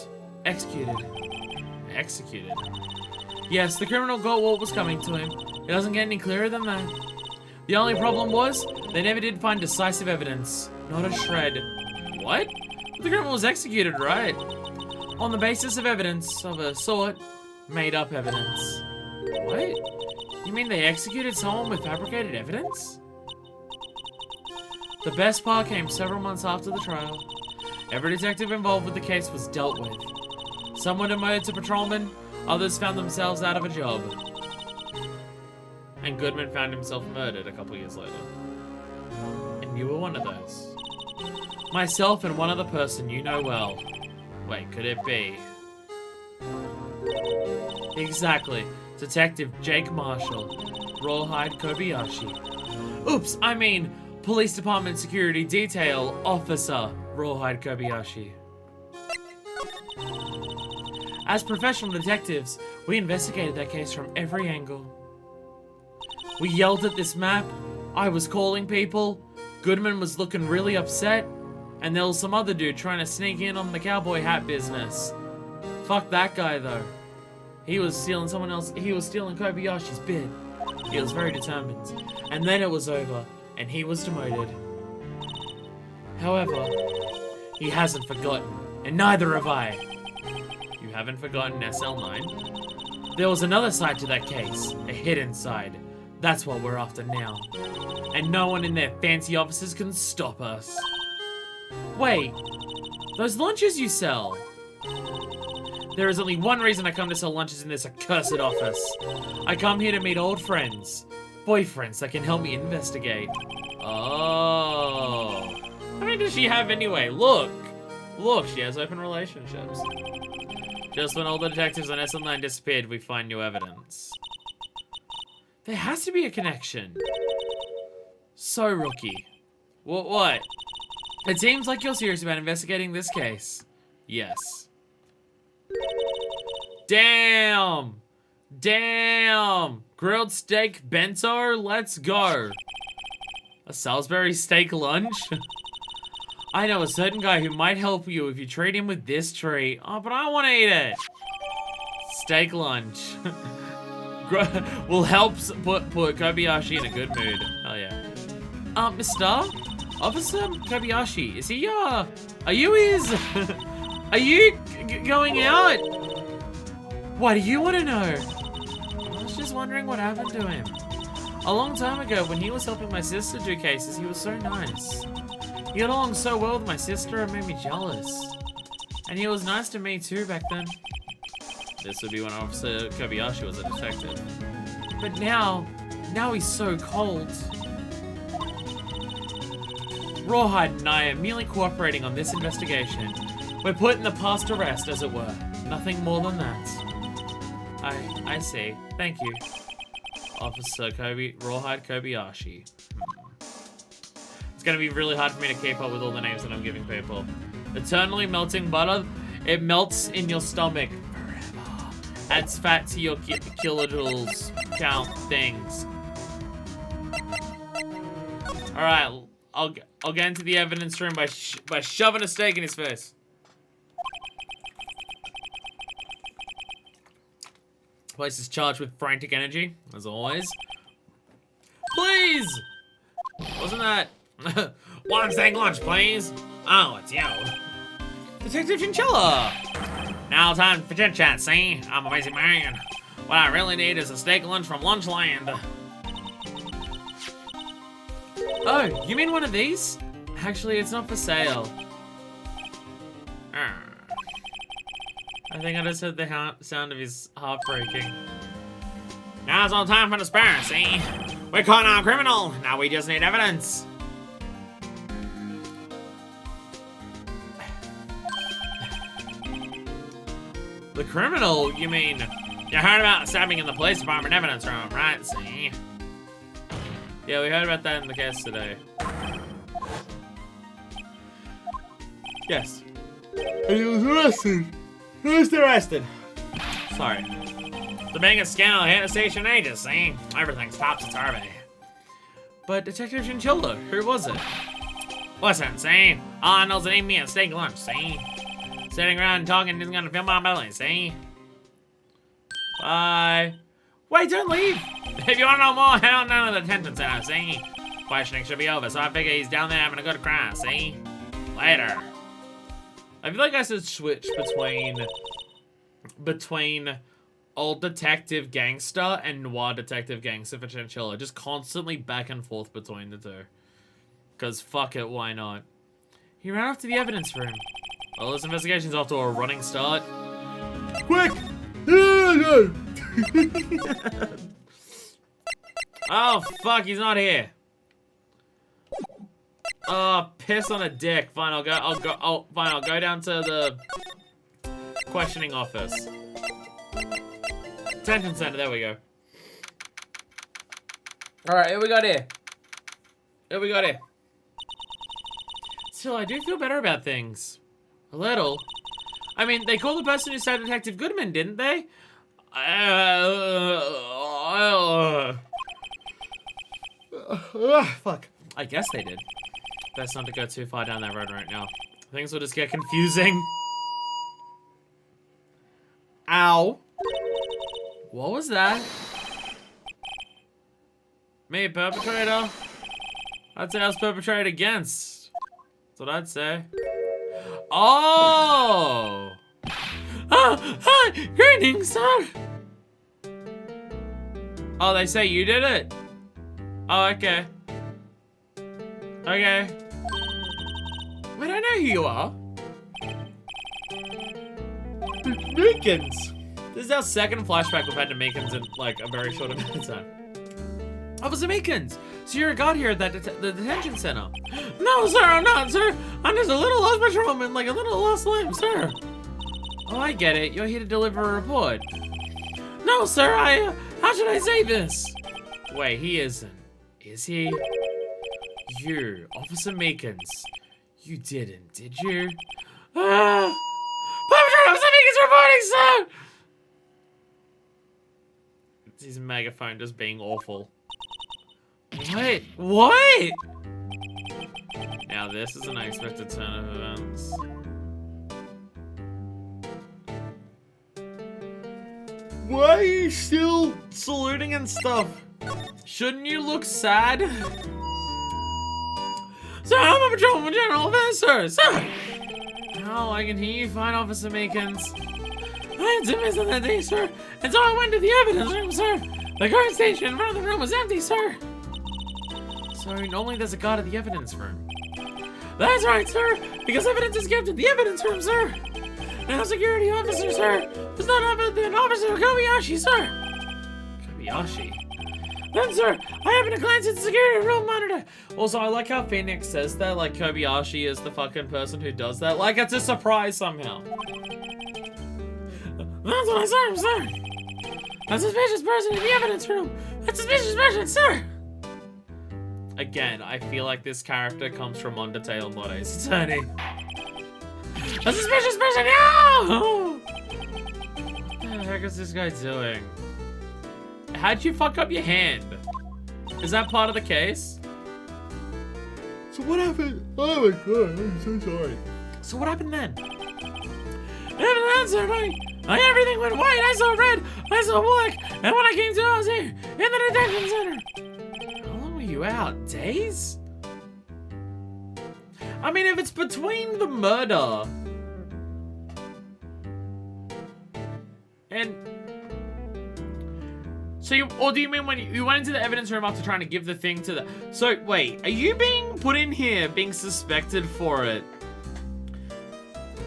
executed. Executed? Yes, the criminal got what was coming to him. It doesn't get any clearer than that. The only problem was, they never did find decisive evidence. Not a shred. What? The criminal was executed, right? On the basis of evidence of a sort, made up evidence. What? You mean they executed someone with fabricated evidence? The best part came several months after the trial. Every detective involved with the case was dealt with. Some were demoted to patrolman, others found themselves out of a job. And Goodman found himself murdered a couple years later. And you were one of those. Myself and one other person you know well. Wait, could it be? Exactly. Detective Jake Marshall. Rawhide Kobayashi. Oops, I mean, Police Department Security Detail Officer Rawhide Kobayashi. As professional detectives, we investigated that case from every angle. We yelled at this map, I was calling people, Goodman was looking really upset, and there was some other dude trying to sneak in on the cowboy hat business. Fuck that guy though. He was stealing Kobayashi's bid. He was very determined. And then it was over, and he was demoted. However, he hasn't forgotten, and neither have I. You haven't forgotten SL9? There was another side to that case, a hidden side. That's what we're after now. And no one in their fancy offices can stop us. Wait, those lunches you sell? There is only one reason I come to sell lunches in this accursed office. I come here to meet old friends. Boyfriends that can help me investigate. Oh. How many does she have anyway? Look. Look, she has open relationships. Just when all the detectives on SL9 disappeared, we find new evidence. There has to be a connection. So, Rookie. What? It seems like you're serious about investigating this case. Yes. Damn! Damn! Grilled steak bento? Let's go. A Salisbury steak lunch? I know a certain guy who might help you if you treat him with this treat. Oh, but I want to eat it. Steak lunch. Will help put Kobayashi in a good mood. Hell yeah. Mr. Officer Kobayashi, is he, are you his... Are you going out? Why do you want to know? I was just wondering what happened to him. A long time ago, when he was helping my sister do cases, he was so nice. He got along so well with my sister, it made me jealous. And he was nice to me too back then. This would be when Officer Kobayashi was a detective. But now he's so cold. Rawhide and I are merely cooperating on this investigation. We're putting the past to rest, as it were. Nothing more than that. I see. Thank you. Officer Rawhide Kobayashi. It's gonna be really hard for me to keep up with all the names that I'm giving people. Eternally melting butter. It melts in your stomach. Forever. Adds fat to your kilojoules count things. Alright, I'll get into the evidence room by shoving a steak in his face. Place is charged with frantic energy, as always. Please! Wasn't that... One steak lunch, please. Oh, it's you. Detective Chinchilla! Now time for chit chat, see? I'm a busy man. What I really need is a steak lunch from Lunchland. Oh, you mean one of these? Actually, it's not for sale. I think I just heard the sound of his heart breaking. Now's all time for despair, see? We're caught our criminal. Now we just need evidence. The criminal? You mean... You heard about the stabbing in the police department evidence room, right? See? Yeah, we heard about that in the cast today. Yes. And he was arrested. He was arrested. Sorry. The biggest scandal hit the station ages, see? Everything's topsy-turvy. But Detective Chinchilla, who was it? Listen, see? All I know is it ain't me at steak lunch, see? Sitting around talking isn't gonna fill my belly, see? Bye. Wait, don't leave! If you wanna know more, head on down to the detention center, see? Questioning should be over, so I figure he's down there having a good cry, see? Later. I feel like I should switch between old detective gangster and noir detective gangster for Chinchilla. Just constantly back and forth between the two. Cause fuck it, why not? He ran off to the evidence room. Well, this investigation's off to a running start. Quick! Oh fuck, he's not here. Oh, piss on a dick. Fine, I'll go down to the questioning office. Detention center, there we go. Alright, here we got here. Still, I do feel better about things. A little. I mean, they called the person who stabbed Detective Goodman, didn't they? Fuck. I guess they did. Best not to go too far down that road right now. Things will just get confusing. Ow. What was that? Me, perpetrator? I'd say I was perpetrated against. That's what I'd say. Oh! Hi! Greetings, sir! Oh, they say you did it? Oh, okay. Okay. Wait, I know who you are. Meekins! This is our second flashback we've had to Meekins in, like, a very short amount of time. Officer Meekins! So you're a guard here at that the detention center? No, sir, I'm not, sir! I'm just a little lost patrolman, like a little lost lamb, sir! Oh, I get it. You're here to deliver a report. No, sir, how should I say this? Wait, he isn't. Is he? You, Officer Meekins. You didn't, did you? Officer Meekins reporting, sir! It's his megaphone just being awful. Wait, what? Now this is an unexpected turn of events. Why are you still saluting and stuff? Shouldn't you look sad? Sir, I'm a patrolman general officer, sir! Oh, I can hear you fine, Officer Meekins. I had to miss on that day, sir, and so I went to the evidence room, sir. The guard station in front of the room was empty, sir. Sorry, normally there's a guard at the evidence room. That's right, sir, because evidence is kept in the evidence room, sir. Now, security officer, sir, does not have an officer Kobayashi, sir. Kobayashi? Then, sir, I happened to glance at the security room monitor. Also, I like how Phoenix says that, like Kobayashi is the fucking person who does that. Like, it's a surprise somehow. That's what I saw him, sir. A suspicious person in the evidence room. A suspicious person, sir. Again, I feel like this character comes from Undertale, not Ace Attorney. A suspicious person, no! What the heck is this guy doing? How'd you fuck up your hand? Is that part of the case? So what happened? Oh my god, I'm so sorry. So what happened then? After that, sir, everything went white, I saw red, I saw black, and when I came to, I was here, in the detention center. How long were you out? Days? I mean, if it's between the murder and... So you, or do you mean when you went into the evidence room after trying to give the thing to the... So, wait, are you being put in here, being suspected for it?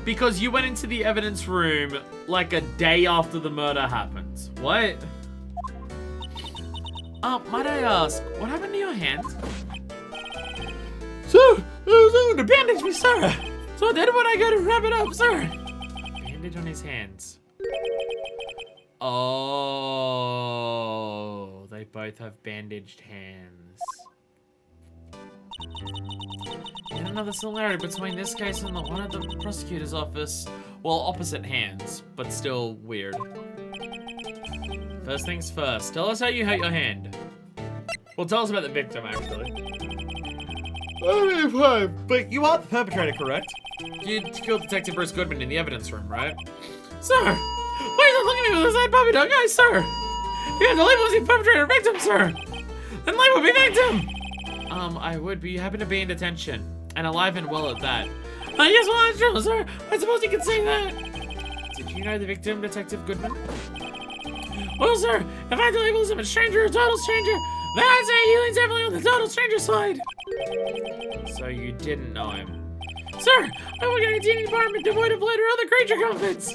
Because you went into the evidence room like a day after the murder happened. What? Might I ask, what happened to your hand? So, I was able to bandage me, sir. So I did what I got to wrap it up, sir. Bandage on his hands. Oh, they both have bandaged hands. Yet another similarity between this case and the one at the prosecutor's office. Well, opposite hands, but still weird. First things first, tell us how you hurt your hand. Well, tell us about the victim, actually. But you are the perpetrator, correct? You killed Detective Bruce Goodman in the evidence room, right? Sir! Why are you looking at me with a side puppy dog eyes, sir? You have to label as the perpetrator victim, sir! Then label me victim! I would, but you happen to be in detention. And alive and well at that. Yes, well, that's true, sir. I suppose you could say that. Did you know the victim, Detective Goodman? Well, sir, if I had to label him a stranger or a total stranger, then I'd say he leans heavily on the total stranger side. So you didn't know him? Sir, I work in a teeny department devoid of blood or other creature comforts.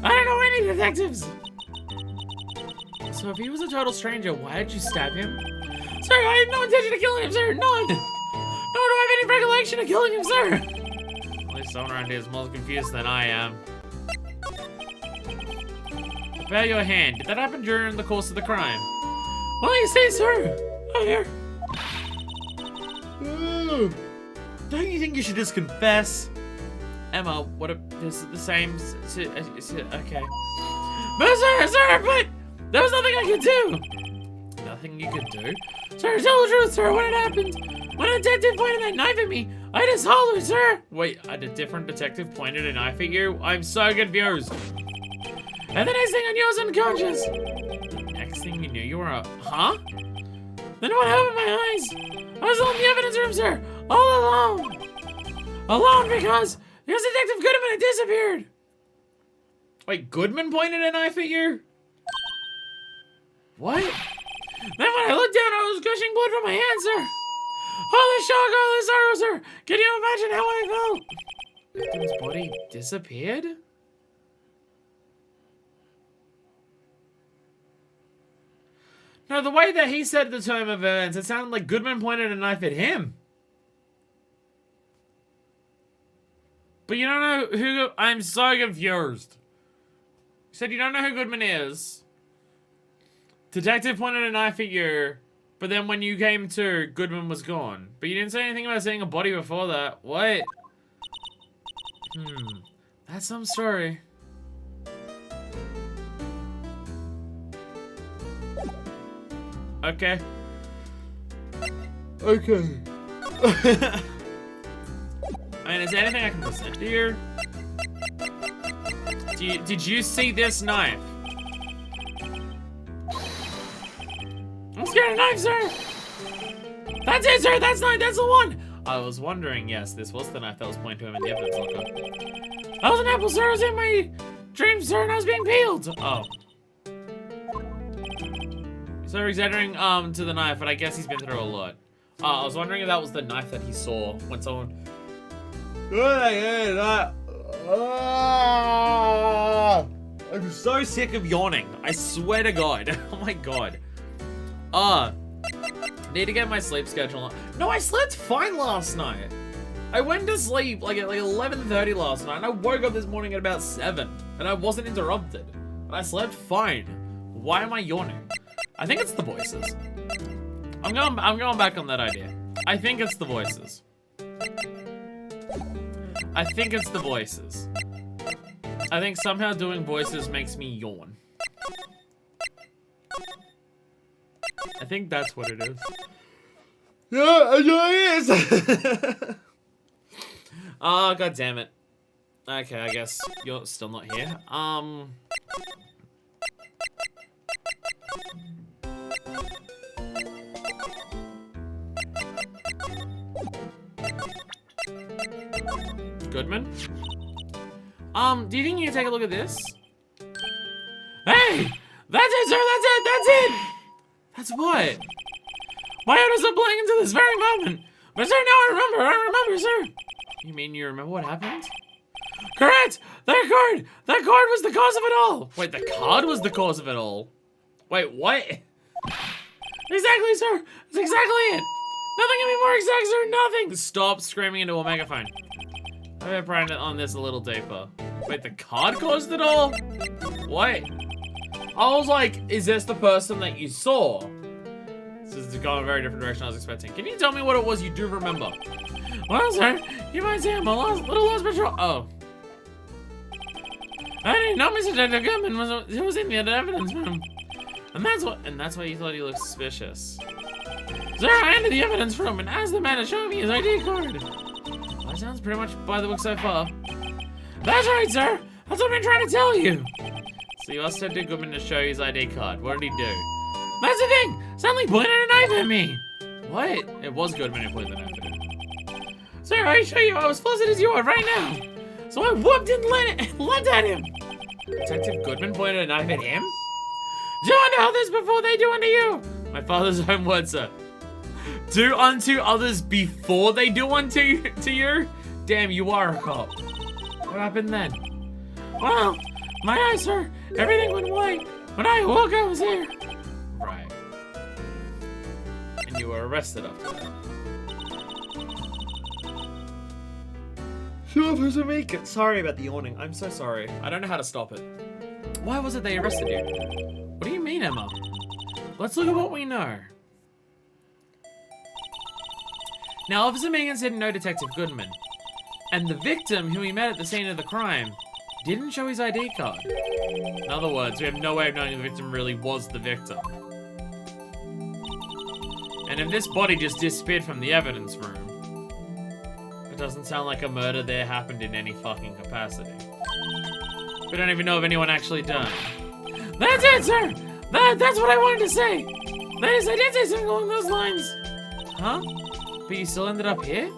I don't know any detectives. So if he was a total stranger, why did you stab him? Sir, I had no intention of killing him, sir. None. Nor do I have any recollection of killing him, sir. At least someone around here is more confused than I am. About your hand, did that happen during the course of the crime? Well, you see, sir. Oh, here. Ooh. Don't you think you should just confess? Emma, what if this is the same? Okay. But sir, but there was nothing I could do. Nothing you could do? Sir, tell the truth, sir. What had happened? When a detective pointed that knife at me, I just hollered, sir. Wait, a different detective pointed a knife at you? I'm so confused. And the next thing I knew, I was unconscious. The next thing you knew, you were huh? Then what happened to my eyes? I was all in the evidence room, sir. All alone. Alone because Detective Goodman had disappeared. Wait, Goodman pointed a knife at you? What? Then when I looked down, I was gushing blood from my hand, sir. All the shock, all the sorrow, sir. Can you imagine how I felt? Victim's body disappeared? No, the way that he said the term of events, it sounded like Goodman pointed a knife at him. But you don't know who... I'm so confused. You said you don't know who Goodman is. Detective pointed a knife at you, but then when you came to, Goodman was gone. But you didn't say anything about seeing a body before that. What? That's some story. Okay. Okay. I mean, is there anything I can present to you? Did you see this knife? I'm scared of knives, sir! That's it, sir! That's the one! I was wondering, yes, this was the knife that was pointed to him in the evidence locker. That was an apple, sir! I was in my dream, sir, and I was being peeled! Oh. So we're exaggerating to the knife, but I guess he's been through a lot. I was wondering if that was the knife that he saw when someone... I'm so sick of yawning. I swear to God. Oh my God. Need to get my sleep schedule on. No, I slept fine last night. I went to sleep like at 11:30 last night, and I woke up this morning at about 7, and I wasn't interrupted. And I slept fine. Why am I yawning? I think it's the voices. I'm going back on that idea. I think it's the voices. I think it's the voices. I think somehow doing voices makes me yawn. I think that's what it is. Yeah, it is. Oh, God damn it. Okay, I guess you're still not here. Goodman? Do you think you can take a look at this? Hey! That's it, sir! That's it! That's it! That's what? My head was blank into this very moment. But sir, now I remember, sir. You mean you remember what happened? Correct! That card was the cause of it all! Wait, the card was the cause of it all? Wait, what? Exactly, sir! That's exactly it! Nothing can be more exact, sir! Nothing! Stop screaming into a megaphone. I'm gonna brand it on this a little deeper. Wait, the card caused it all? What? I was like, is this the person that you saw? This is going a very different direction I was expecting. Can you tell me what it was you do remember? Well, sir, you might say I'm a little lost patrol. Oh. I didn't know Mr. Detective Goodman was in the evidence room. And that's why you thought he looked suspicious. Sir, I entered the evidence room and asked the man to show me his ID card. That sounds pretty much by the book so far. That's right, sir. That's what I've been trying to tell you. So you asked Detective Goodman to show you his ID card. What did he do? That's the thing. Suddenly pointed a knife at me. What? It was Goodman who pointed the knife at him. Sir, I assure you I was flustered as you are right now. So I whooped and leapt at him. Detective Goodman pointed a knife at him? Do unto others before they do unto you. My father's own words, sir. Do unto others before they do unto you? Damn, you are a cop. What happened then? Well, my eyes, sir. Everything went white. When I woke, I was here. Right. And you were arrested after that. Officer Meekin, sorry about the yawning. I'm so sorry. I don't know how to stop it. Why was it they arrested you? What do you mean, Emma? Let's look at what we know. Now, Officer Meekin said no Detective Goodman. And the victim, who he met at the scene of the crime, didn't show his ID card. In other words, we have no way of knowing the victim really was the victim. And if this body just disappeared from the evidence room, it doesn't sound like a murder there happened in any fucking capacity. We don't even know if anyone actually died. That's it, sir! That's what I wanted to say! That is, I did say something along those lines! Huh? But you still ended up here?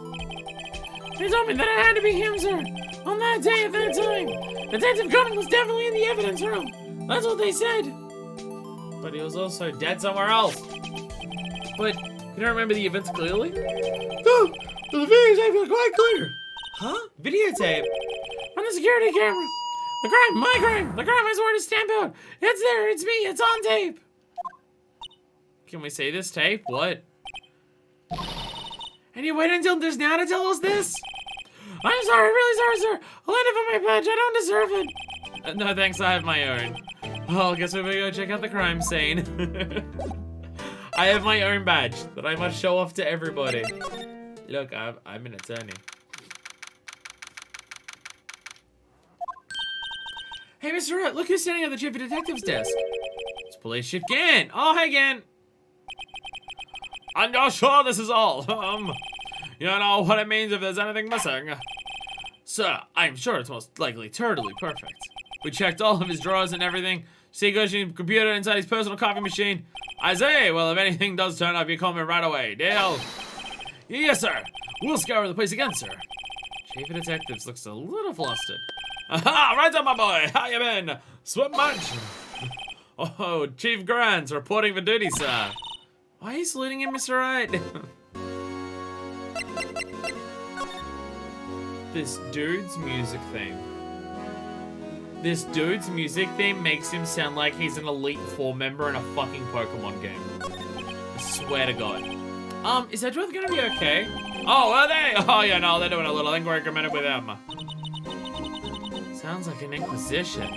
They told me that it had to be him, sir! On that day at that time! Detective Goodman was definitely in the evidence room! That's what they said! But he was also dead somewhere else! But, you don't remember the events clearly? No! The videotape was quite clear! Huh? Videotape? On the security camera! The crime! My crime! The crime I swore to stamp out! It's there! It's me! It's on tape! Can we see this tape? What? And you wait until just now to tell us this? I'm sorry, really sorry, sir. I'll end it for my badge. I don't deserve it. No, thanks. I have my own. Well, I guess we better go check out the crime scene. I have my own badge that I must show off to everybody. Look, I'm an attorney. Hey, Mr. Wright, look who's standing at the chief of detective's desk. It's Police Chief Gann. Oh, hey, Gann. And you're sure this is all? You know what it means if there's anything missing? Sir, I'm sure it's most likely totally perfect. We checked all of his drawers and everything. Seagulls' computer inside his personal coffee machine. I say, well, if anything does turn up, you call me right away. Deal? Yes, sir. We'll scour the place again, sir. Chief of Detectives looks a little flustered. Aha! Right on, my boy. How you been? Swim much? Oh, Chief Grant's reporting for duty, sir. Why are you saluting him, Mr. Wright? This dude's music theme. This dude's music theme makes him sound like he's an Elite Four member in a fucking Pokemon game. I swear to God. Is Edgeworth gonna be okay? Oh, are they? Oh, yeah, no, they're doing a little inquiry committed with them. Sounds like an inquisition.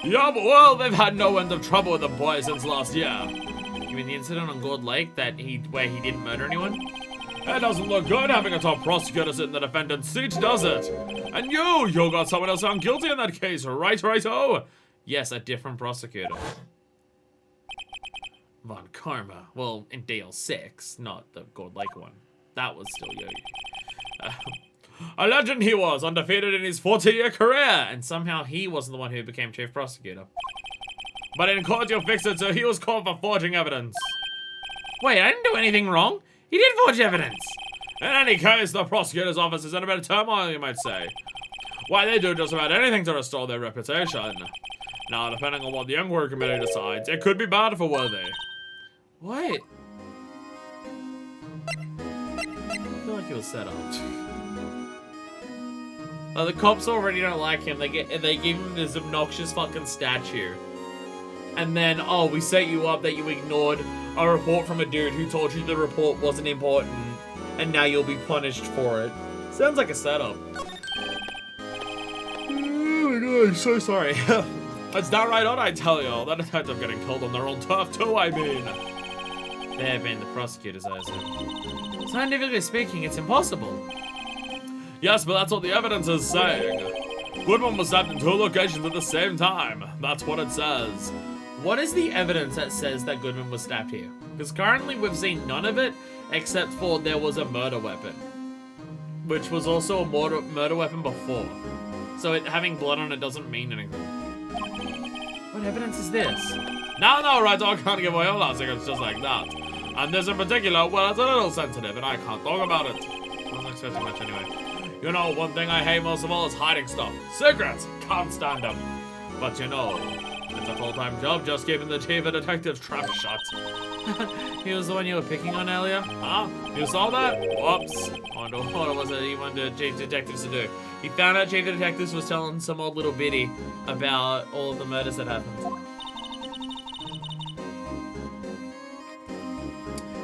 Yeah, but well, they've had no end of trouble with the boy since last year. You mean the incident on Gold Lake where he didn't murder anyone? It doesn't look good having a top prosecutor sit in the defendant's seat, does it? And you got someone else found guilty in that case, right-o? Yes, a different prosecutor. Von Karma. Well, in DL6, not the Gold Lake one. That was still Yogi. A legend he was, undefeated in his 40-year career, and somehow he wasn't the one who became chief prosecutor. But in court you'll fix it, so he was caught for forging evidence. Wait, I didn't do anything wrong. He did forge evidence. In any case, the prosecutor's office is in a bit of turmoil, you might say. Why, they do just about anything to restore their reputation. Now, depending on what the inquiry committee decides, it could be bad for Worthy. What? I feel like he was set up. The cops already don't like him. They give him this obnoxious fucking statue. And then, oh, we set you up that you ignored a report from a dude who told you the report wasn't important, and now you'll be punished for it. Sounds like a setup. Oh my god, I'm so sorry. It's downright odd, I tell you. The detective getting killed on their own turf too, I mean. They're being the prosecutors, I assume. Scientifically speaking, it's impossible. Yes, but that's what the evidence is saying. Goodman was stabbed in 2 locations at the same time. That's what it says. What is the evidence that says that Goodman was stabbed here? Because currently we've seen none of it, except for there was a murder weapon. Which was also a murder weapon before. So having blood on it doesn't mean anything. What evidence is this? No, right, I can't give away all our secrets just like that. And this in particular, well, it's a little sensitive and I can't talk about it. I wasn't expecting much anyway. You know, one thing I hate most of all is hiding stuff. Secrets! Can't stand them. But you know, it's a full-time job just keeping the chief of detective's trap shut. He was the one you were picking on earlier? Huh? You saw that? Whoops. I wonder what was it he wanted chief detectives to do. He found out chief detectives was telling some old little biddy about all of the murders that happened.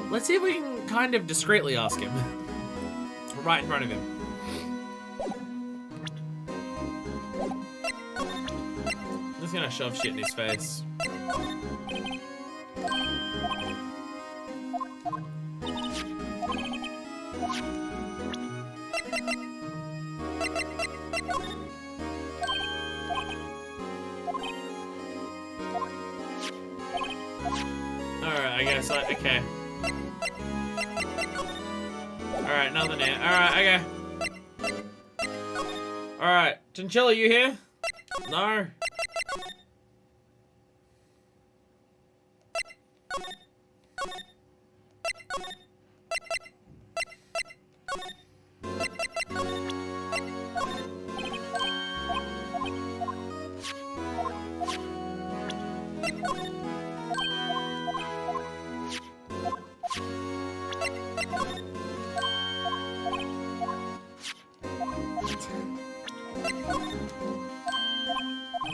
Let's see if we can kind of discreetly ask him. Right in front of him. I'm just gonna shove shit in his face. Alright, I guess okay. Alright, nothing here. Alright, okay. Alright, Chinchilla, you here? No?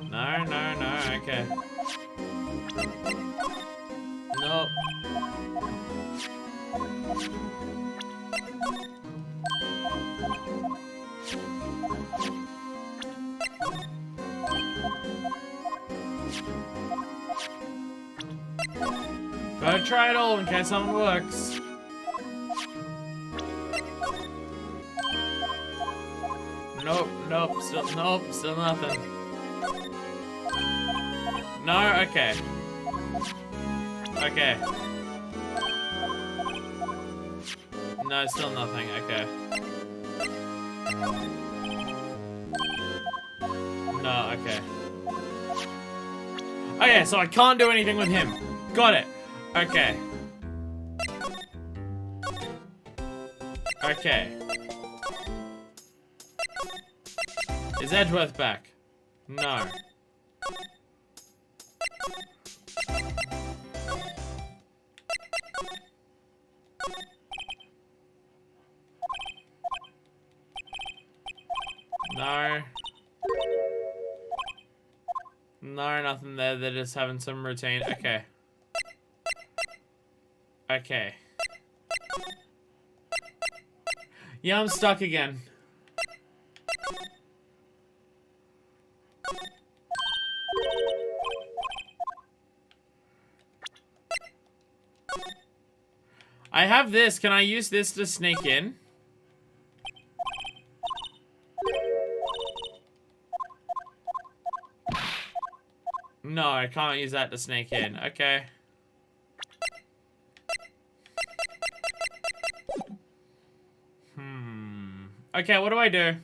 No, okay. Nope. Gotta try it all in case something works. Nope, still nothing. No, okay. Okay. No, still nothing, okay. No, okay. Okay, so I can't do anything with him. Got it. Okay. Okay. Is Edgeworth back? No. No. No, nothing there. They're just having some routine. Okay. Okay. Yeah, I'm stuck again. I have this. Can I use this to sneak in? No, I can't use that to sneak in. Okay. Okay, what do I do?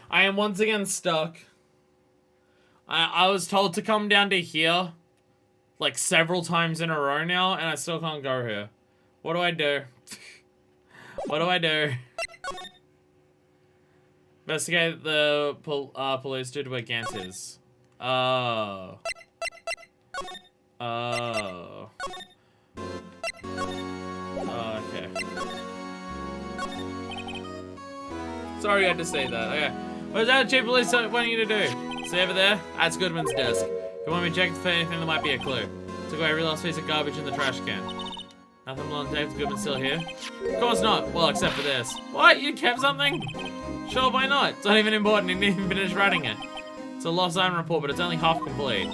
I am once again stuck. I was told to come down to here like several times in a row now, and I still can't go here. What do I do? What do I do? Investigate the police due to where Gant is. Oh. Oh. Oh, okay. Sorry I had to say that. Okay. What's that chief police wanting you to do? See over there? That's Goodman's desk. You want me to check for anything that might be a clue? Took away every last piece of garbage in the trash can. Nothing more than David Goodman still here? Of course not. Well, except for this. What? You kept something? Sure, why not? It's not even important. You didn't even finish writing it. It's a lost item report, but it's only half complete.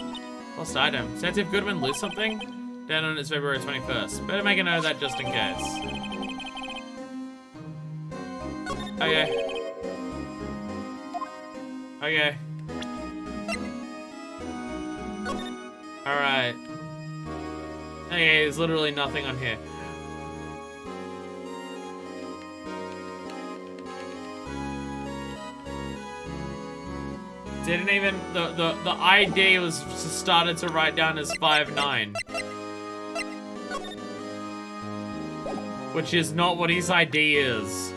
Lost item. Detective Goodman lose something? Deadline is February 21st. Better make a note of that just in case. Okay. Okay. Alright. Okay, there's literally nothing on here. Didn't even the ID was started to write down as 5'9", which is not what his ID is.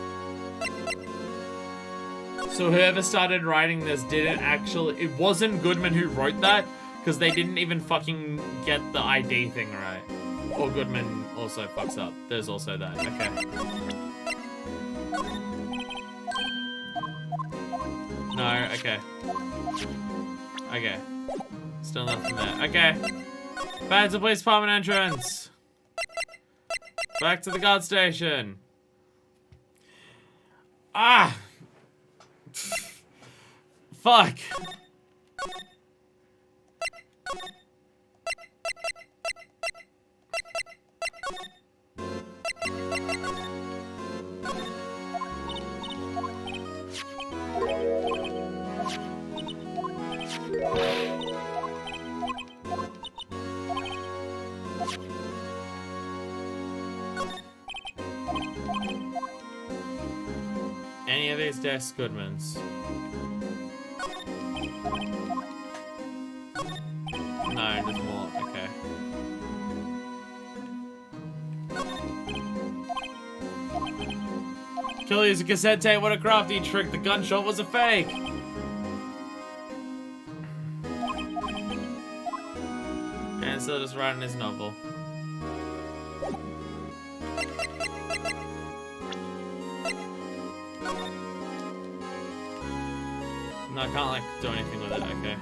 So whoever started writing this didn't actually. It wasn't Goodman who wrote that, because they didn't even fucking get the ID thing right. Or Goodman also fucks up. There's also that. Okay. No. Okay. Okay. Still nothing there. Okay. Back to the police department entrance. Back to the guard station. Ah! Fuck. Any of these desks, Goodman's? No, there's more. Okay. Killer used a cassette tape. What a crafty trick. The gunshot was a fake. And still just writing his novel. No, I can't, like, do anything with it, okay.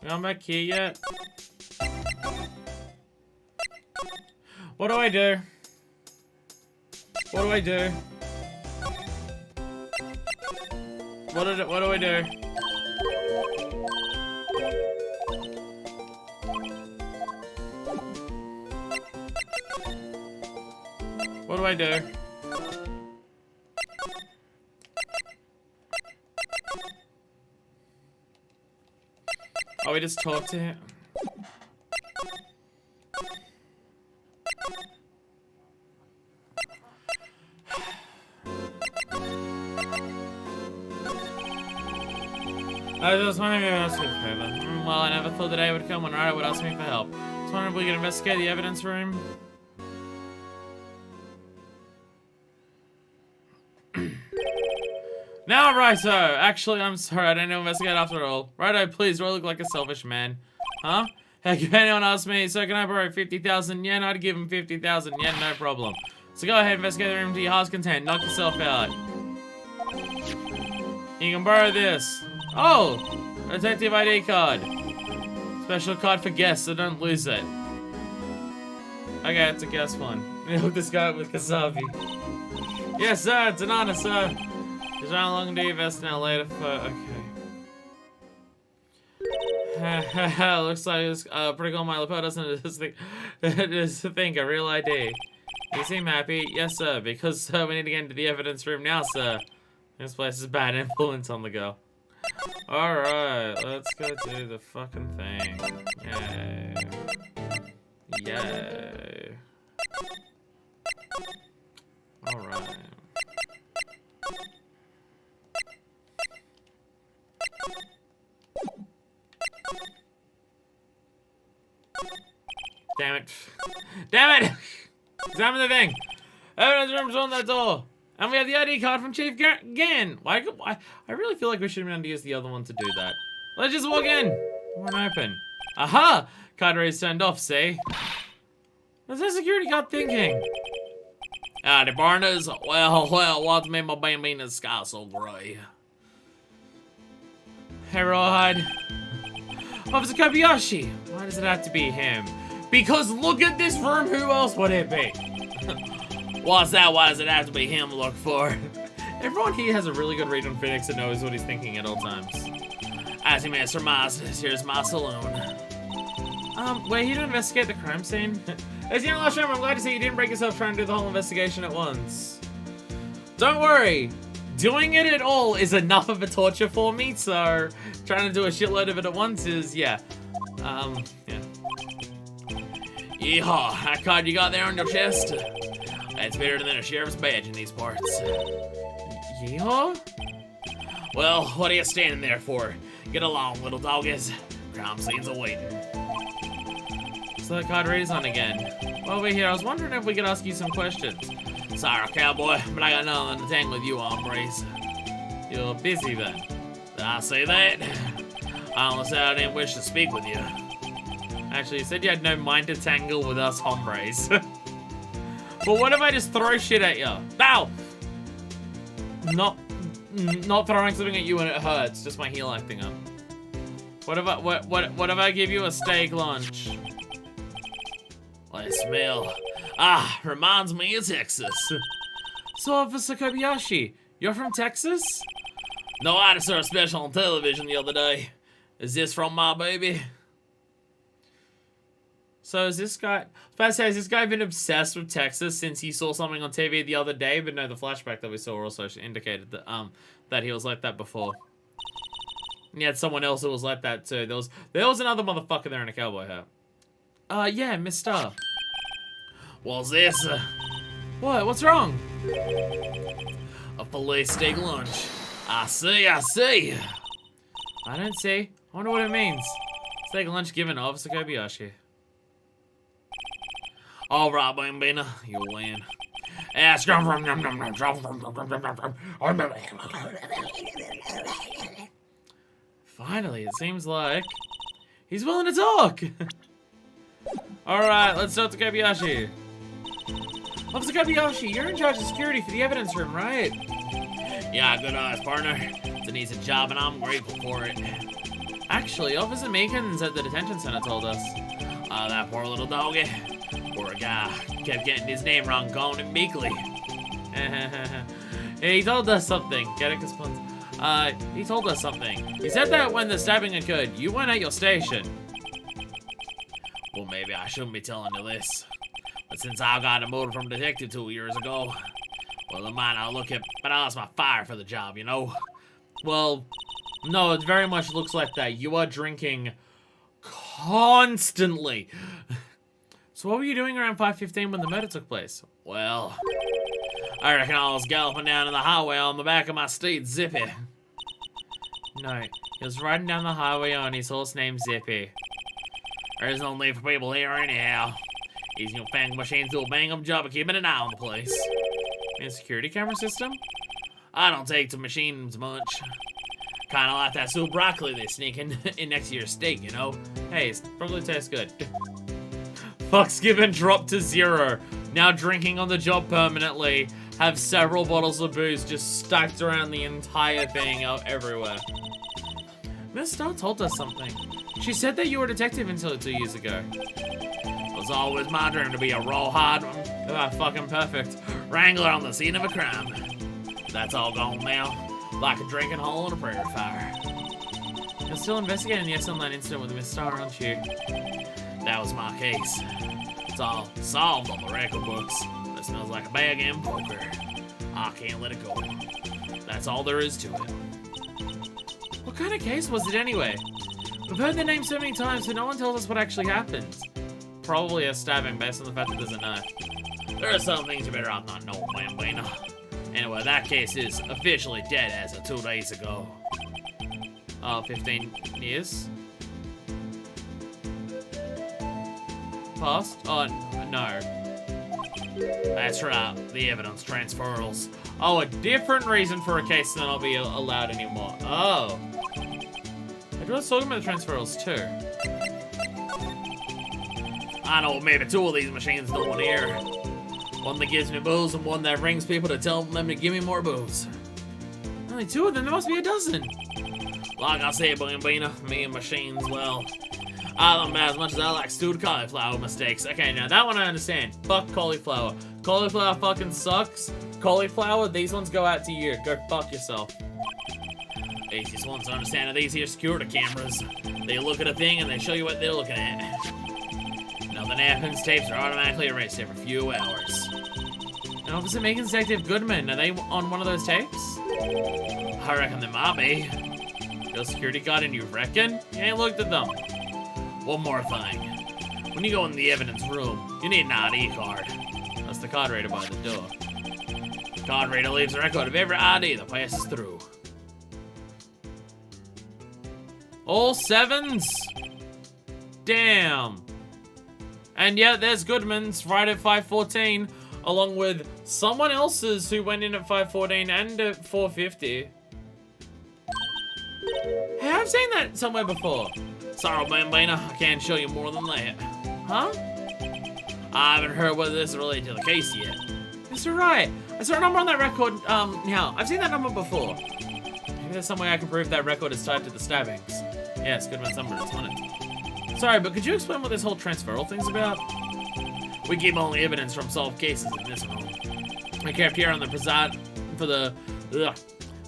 I'm back here yet? What do I do? What do I do? What do I do? What do I do? Oh, we just talk to him? I was just wondering if I asked you a favor. Well, I never thought the day would come when Wright would ask me for help. I was wondering if we could investigate the evidence room. Now, Righto! Actually, I'm sorry, I didn't investigate after all. Righto, please, do I look like a selfish man? Huh? Heck, if anyone asked me, so can I borrow 50,000 yen? I'd give him 50,000 yen, no problem. So go ahead, investigate the room to your heart's content. Knock yourself out. You can borrow this. Oh! A detective ID card. Special card for guests, so don't lose it. Okay, it's a guest one. Hook this guy up with Kasabi. Yes, sir, it's an honor, sir. Is how long do you invest now later for... Okay. Looks like it's pretty cool, my lapel doesn't it? Just think a real ID. You seem happy? Yes, sir, because we need to get into the evidence room now, sir. This place is bad influence on the go. Alright, let's go do the fucking thing. Yay. Yay. Alright. Damn it. Damn it! Examine the thing. Evidence room's on that door. And we have the ID card from Chief Gann. I really feel like we should have been able to use the other one to do that. Let's just walk in. It won't open. Aha! Card race turned off, see? What's that security guard thinking? The Barners. Well, what's made my bambina's sky so grey? Hey, Rawhide. Officer Kobayashi. Why does it have to be him? Because look at this room, who else would it be? What's that? Why does it have to be him to look for? Everyone here has a really good read on Phoenix and knows what he's thinking at all times. As you may have surmised, here's my saloon. We're here to investigate the crime scene. As you know, last time, I'm glad to see you didn't break yourself trying to do the whole investigation at once. Don't worry. Doing it at all is enough of a torture for me, so trying to do a shitload of it at once is, yeah. Yeah. Yeehaw, that card you got there on your chest? It's better than a sheriff's badge in these parts. Yeehaw? Well, what are you standing there for? Get along, little doggies. Crime scene's awaiting. So that card reads on again. While we're here, I was wondering if we could ask you some questions. Sorry, cowboy, but I got nothing to tangle with you, hombres. You're busy then. Did I say that? I only said I didn't wish to speak with you. Actually, you said you had no mind to tangle with us hombres. But what if I just throw shit at you? Ow! Not throwing something at you when it hurts, just my heel acting up. What if I give you a steak lunch? I smell. Reminds me of Texas. So, Officer Kobayashi, you're from Texas? No, I just saw a special on television the other day. Is this from my baby? So is this guy... I was about to say, has this guy been obsessed with Texas since he saw something on TV the other day? But no, the flashback that we saw also indicated that that he was like that before. And he had someone else who was like that too. There was another motherfucker there in a cowboy hat. Yeah, Mr. What's this? What? What's wrong? A filet steak lunch. I see. I don't see. I wonder what it means. Steak lunch given to Officer Kobayashi. All right, Bambina, you win. Finally, it seems like he's willing to talk. Alright, let's talk to Kobayashi. Officer Kobayashi, you're in charge of security for the evidence room, right? Yeah, good eyes, partner. It's an easy job, and I'm grateful for it. Actually, Officer Meekins at the detention center told us. That poor little doggy. Poor guy. Kept getting his name wrong, calling him Meekly. He told us something. Get it? He told us something. He said that when the stabbing occurred, you weren't at your station. Well, maybe I shouldn't be telling you this. But since I got demoted from detective 2 years ago, well, it might not look it, but I lost my fire for the job, you know? Well, no, it very much looks like that. You are drinking constantly. So what were you doing around 5:15 when the murder took place? Well, I reckon I was galloping down the highway on the back of my steed, Zippy. No, he was riding down the highway on his horse named Zippy. There's no need for people here anyhow. These newfangled machines do a bang-up job of keeping an eye on the place. In a security camera system? I don't take to machines much. Kinda like that soup broccoli they sneak in next to your steak, you know? Hey, it probably tastes good. Fuck's given dropped to 0. Now drinking on the job permanently. Have several bottles of booze just stacked around the entire thing out everywhere. Miss Star told us something. She said that you were a detective until 2 years ago. It was always my dream to be a rawhide, fucking perfect. wrangler on the scene of a crime. That's all gone now, like a drinking hole in a prairie fire. You're still investigating the S-Online incident with Miss Star, aren't you? That was my case. It's all solved on the record books. It smells like a bad game of poker. I can't let it go. That's all there is to it. What kind of case was it anyway? We've heard the name so many times, but no one tells us what actually happened. Probably a stabbing based on the fact that there's a knife. There are some things you better off not knowing, Bambina. Anyway, that case is officially dead as of 2 days ago. 15 years? Past? Oh, no. That's right, the evidence transfers. Oh, a different reason for a case to not be allowed anymore. Oh. I was talking about the transferals too. I know maybe 2 of these machines don't hear. One that gives me booze and one that rings people to tell them to give me more booze. Only 2 of them? There must be a dozen. Like I said, Bambina, me and machines, well, I don't matter as much as I like stewed cauliflower mistakes. Okay, now that one I understand. Fuck cauliflower. Cauliflower fucking sucks. Cauliflower, these ones go out to you. Go fuck yourself. Easiest ones to understand are these here security cameras. They look at a thing and they show you what they're looking at. Nothing happens, tapes are automatically erased every few hours. And Officer Megan's Detective Goodman, are they on one of those tapes? I reckon they might be. Your security guard and you reckon? You ain't looked at them. One more thing. When you go in the evidence room, you need an ID card. That's the card reader by the door. The card reader leaves a record of every ID that passes through. All 7s? Damn. And yeah, there's Goodman's right at 514, along with someone else's who went in at 514 and at 450. Hey, I've seen that somewhere before. Sorry, Bambina, I can't show you more than that. Huh? I haven't heard whether this is related to the case yet. Mr. Wright, I saw a number on that record, now. I've seen that number before. Maybe there's some way I can prove that record is tied to the stabbings. Yes, Goodman's number is on it. Sorry, but could you explain what this whole transferal thing's about? We keep only evidence from solved cases in this room. They kept here on the preside for the.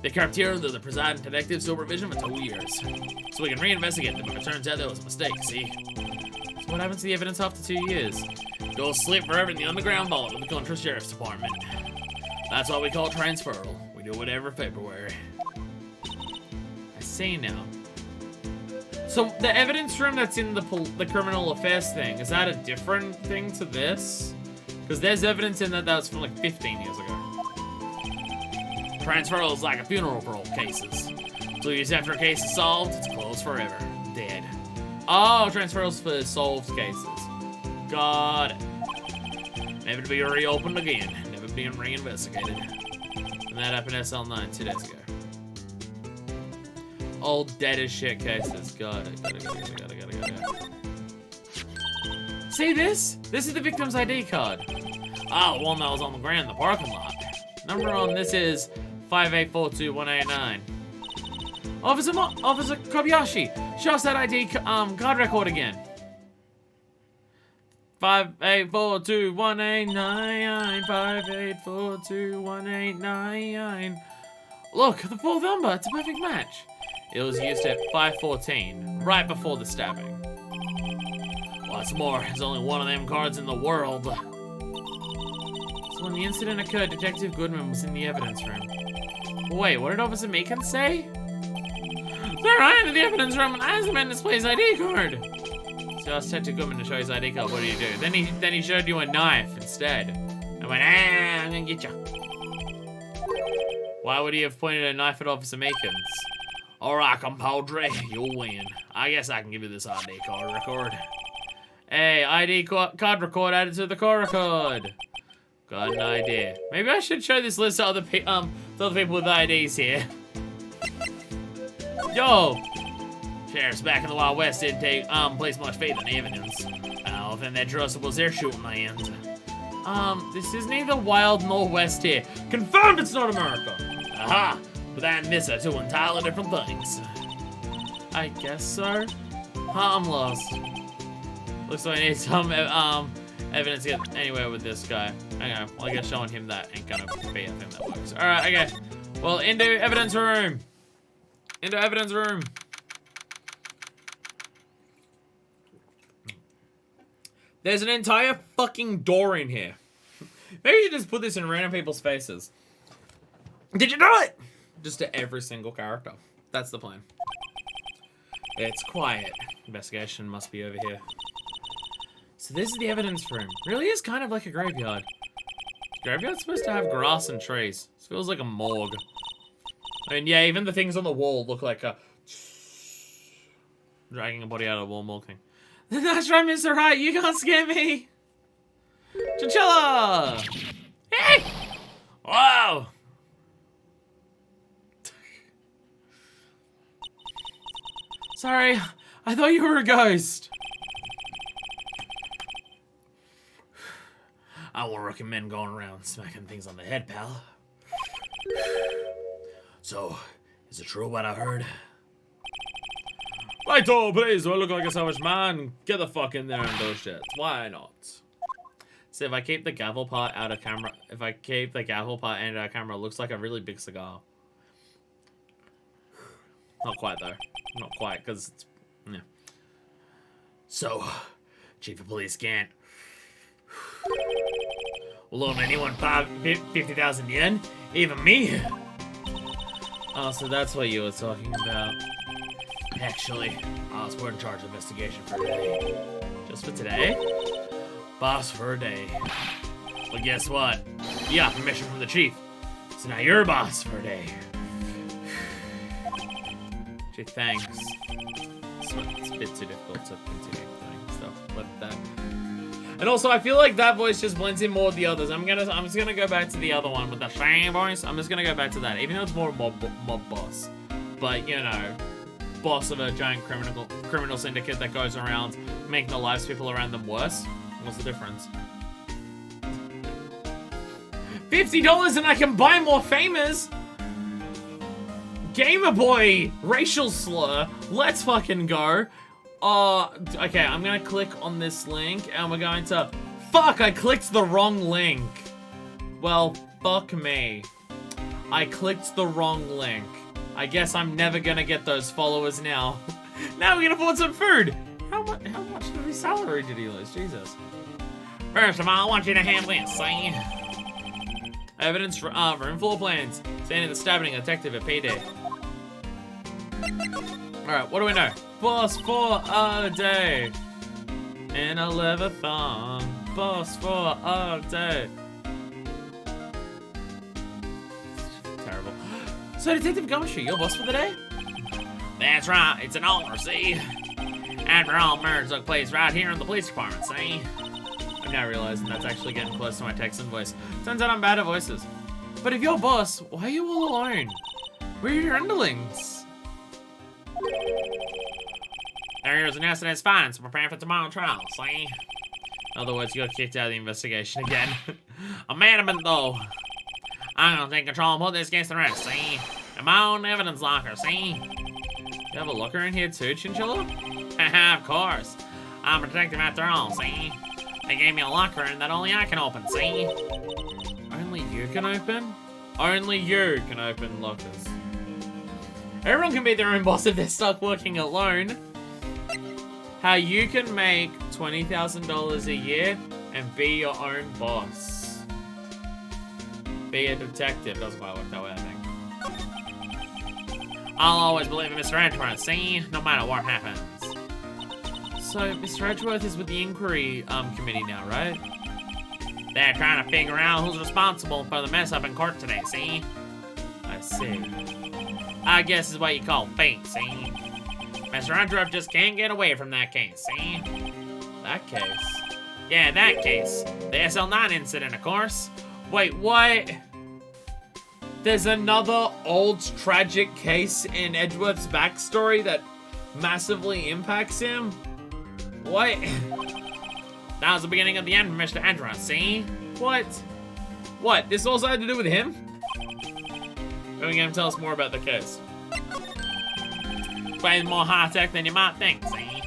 They kept here under the presiding detective supervision for 2 years, so we can reinvestigate them if it turns out there was a mistake. See? So what happens to the evidence after 2 years? Go slip forever in the underground vault of the country sheriff's department. That's what we call transferal. We do whatever February. I see now. So the evidence room that's in the criminal affairs thing, is that a different thing to this? Because there's evidence in that was from like 15 years ago. Transferal is like a funeral for old cases. 2 years after a case is solved, it's closed forever. Dead. Oh, transferals for solved cases. Got it. Never to be reopened again. Never being reinvestigated. And that happened at SL9 2 days ago. Old dead as shit cases. Got it. See this? This is the victim's ID card. Ah, the one that was on the ground in the parking lot. Number on this is 5842189. Officer Kobayashi, show us that ID card record again. 5842189, 5842189. Look, the fourth number, it's a perfect match. It was used at 514, right before the stabbing. What's more, there's only one of them cards in the world. So when the incident occurred, Detective Goodman was in the evidence room. Wait, what did Officer Meekin say? Sir, I entered the evidence room and asked the man to display his ID card. So I asked Detective Goodman to show his ID card. What do you do? Then he showed you a knife instead. I went, I'm gonna get you. Why would he have pointed a knife at Officer Meekin's? Alright, compadre, you'll win. I guess I can give you this ID card record. Hey, ID card record added to the call record. Got an idea. Maybe I should show this list to other people with IDs here. Yo! Sheriff's back in the Wild West didn't place much faith in the evidence. I don't think that trust was their shooting hands. This is neither Wild nor West here. Confirmed it's not America! Aha! But that and this are two entirely different things. I guess so. I'm lost. Looks like I need some evidence to get anywhere with this guy. Okay, well, I guess showing him that ain't gonna be a thing that works. Alright, okay. Well, into evidence room. Into evidence room. There's an entire fucking door in here. Maybe you should just put this in random people's faces. Did you do it? Just to every single character. That's the plan. It's quiet. Investigation must be over here. So this is the evidence room. Really is kind of like a graveyard. Graveyard's supposed to have grass and trees. This feels like a morgue. I mean, yeah, even the things on the wall look like a... dragging a body out of a wall morgue thing. That's right, Mr. Wright. You can't scare me. Chinchilla! Hey! Wow! Sorry, I thought you were a ghost. I won't recommend going around smacking things on the head, pal. So, is it true what I heard? Righto, please, do I look like a savage man? Get the fuck in there and do shit. Why not? So if I keep the gavel part out of camera, if I keep the gavel part out of camera, it looks like a really big cigar. Not quite though. Not quite, because it's, yeah. So, Chief of Police Gant. Will loan anyone 50,000 yen? Even me? Oh, so that's what you were talking about. Actually, we're in charge of investigation for today. Just for today? Boss for a day. But guess what? You got permission from the chief. So now you're boss for a day. Gee, thanks. It's a bit too difficult to continue doing stuff like that. And also, I feel like that voice just blends in more with the others. I'm just gonna go back to the other one with the same voice. I'm just gonna go back to that, even though it's more mob boss. But you know, boss of a giant criminal syndicate that goes around making the lives of people around them worse. What's the difference? $50 and I can buy more famous. Gamer Boy racial slur. Let's fucking go. Okay, I'm gonna click on this link and we're going to... Fuck, I clicked the wrong link. Well, fuck me. I clicked the wrong link. I guess I'm never gonna get those followers now. Now we can afford some food. How much of his salary did he lose? Jesus. First of all, I want you to handle this, see? Evidence for room floor plans. Standing the stabbing detective at PD. Alright, what do we know? Boss for a day. In a leather thong. Boss for a day. Terrible. So, Detective Gumshoe, you're boss for the day? That's right, it's an honor, see? After all, murders took place right here in the police department, see? I'm now realizing that's actually getting close to my Texan voice. Turns out I'm bad at voices. But if you're boss, why are you all alone? Where are your underlings? There is an yesterday's findings to prepare for tomorrow's trial, see? In other words, you got kicked out of the investigation again. I'm adamant, though. I'm gonna take control and put this case to rest, see? In my own evidence locker, see? You have a locker in here too, Chinchilla? Haha, of course. I'm a detective after all, see? They gave me a locker that only I can open, see? Only you can open? Only you can open lockers. Everyone can be their own boss if they're stuck working alone. How you can make $20,000 a year and be your own boss. Be a detective. Doesn't quite work that way, I think. I'll always believe in Mr. Edgeworth, see? No matter what happens. So, Mr. Edgeworth is with the inquiry committee now, right? They're trying to figure out who's responsible for the mess up in court today, see? I see. I guess is what you call fate, see? Mr. Edgeworth just can't get away from that case, see? That case? Yeah, that case. The SL9 incident, of course. Wait, what? There's another old tragic case in Edgeworth's backstory that massively impacts him? What? That was the beginning of the end for Mr. Edgeworth, see? What? What? This also had to do with him? Go again, tell us more about the case. Plays more high-tech than you might think, see?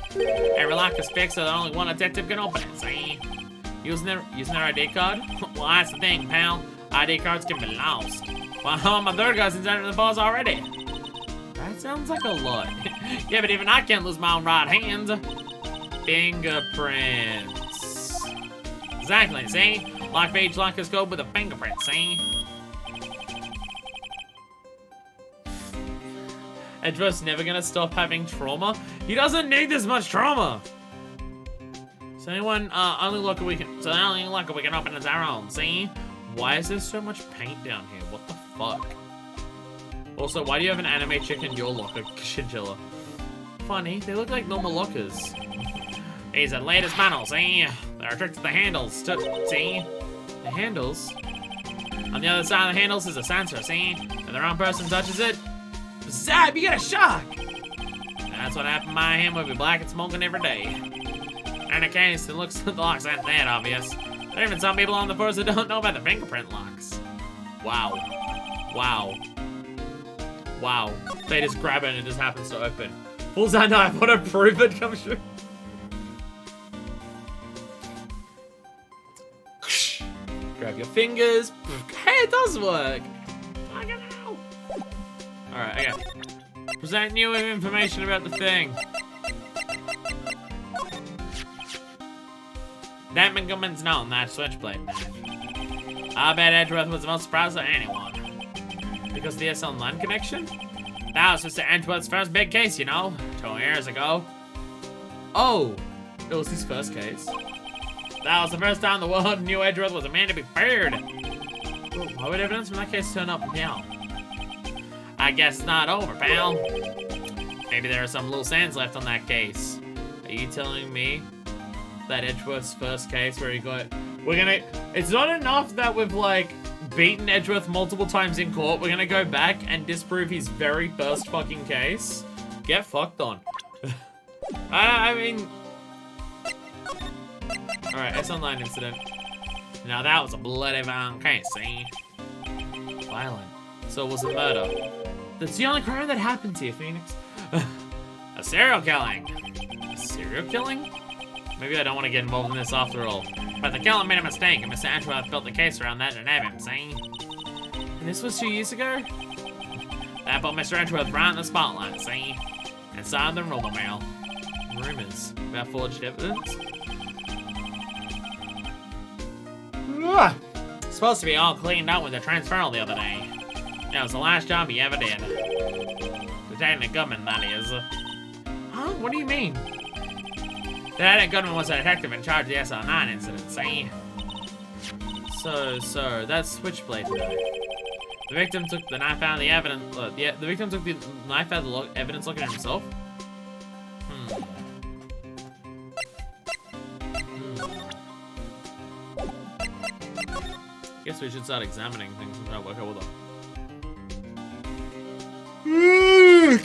Every lock is fixed so that only one detective can open it, see? Using their ID card? Well, that's the thing, pal. ID cards can be lost. Well, my third cousin's entered the buzz already. That sounds like a lot. Yeah, but even I can't lose my own right hand. Fingerprints. Exactly, see? Lock for each lock is code with a fingerprint, see? Edgeworth's never gonna stop having trauma. He doesn't need this much trauma. So the only locker we can open is our own, see? Why is there so much paint down here? What the fuck? Also, why do you have an anime chick in your locker, Chinchilla? Funny, they look like normal lockers. These are the latest models, see? They're tricked to the handles, too, see? The handles? On the other side of the handles is a sensor, see? If the wrong person touches it, zap, you get a shock! That's what happened to my hand would be black and smoking every day. In a case, it looks the locks aren't that obvious. There are even some people on the force that don't know about the fingerprint locks. Wow. Wow. Wow. They just grab it and it just happens to open. Pulls out knife. What a proof it comes through. Grab your fingers. Hey, it does work. Fucking hell. Alright, okay. Present new information about the thing. Dan Montgomery's known that Switchblade Knife. I bet Edgeworth was the most surprised of anyone. Because of the S Online connection? That was Mr. Edgeworth's first big case, you know, 2 years ago. Oh, it was his first case. That was the first time the world knew Edgeworth was a man to be feared. Ooh, why would evidence from that case turn up now? I guess it's not over, pal. Maybe there are some loose ends left on that case. Are you telling me that Edgeworth's first case where he got... It's not enough that we've, like, beaten Edgeworth multiple times in court. We're gonna go back and disprove his very first fucking case. Get fucked on. I mean... Alright, S Online incident. Now that was a bloody violent case, see? Violent. So it was a murder. That's the only crime that happened here, Phoenix. A serial killing. A serial killing? Maybe I don't want to get involved in this after all. But the killer made a mistake, and Mr. Edgeworth built the case around that and have him, see? And this was 2 years ago? That put Mr. Edgeworth right in the spotlight, see? Inside the rumor mill. Rumors about forged evidence? Supposed to be all cleaned up with the transferal the other day. That was the last job he ever did. Lieutenant Goodman, that is. Huh? What do you mean? Lieutenant Goodman was a detective in charge of the SR9 incident, see? So, that's Switchblade Knife. The victim took the knife out of the evidence. The victim took the knife out of the evidence looking at himself. Guess we should start examining things and try to work out what the...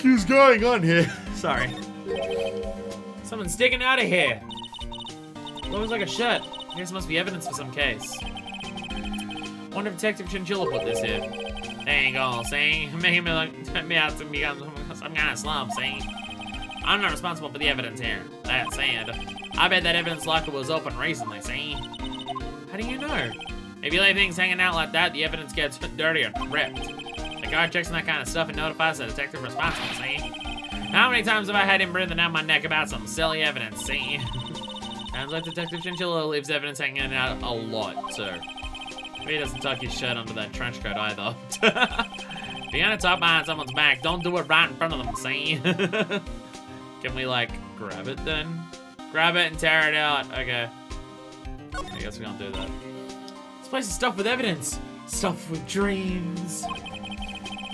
What's going on here? Sorry. Someone's digging out of here. What was like a shirt? I guess it must be evidence for some case. Wonder if Detective Chinchilla put this here. There you go, see? Making me look me out to be some kind of slump, see? I'm not responsible for the evidence here. That said, I bet that evidence locker was open recently, see? How do you know? If you leave things hanging out like that, the evidence gets dirty or ripped. The guard checks on that kind of stuff and notifies the detective responsible, see? How many times have I had him breathing down my neck about some silly evidence, see? Sounds like Detective Chinchilla leaves evidence hanging out a lot, too. He doesn't tuck his shirt under that trench coat either. If you're gonna talk behind someone's back, don't do it right in front of them, see? Can we, like, grab it then? Grab it and tear it out. Okay. I guess we don't do that. This place is stuffed with evidence. Stuffed with dreams.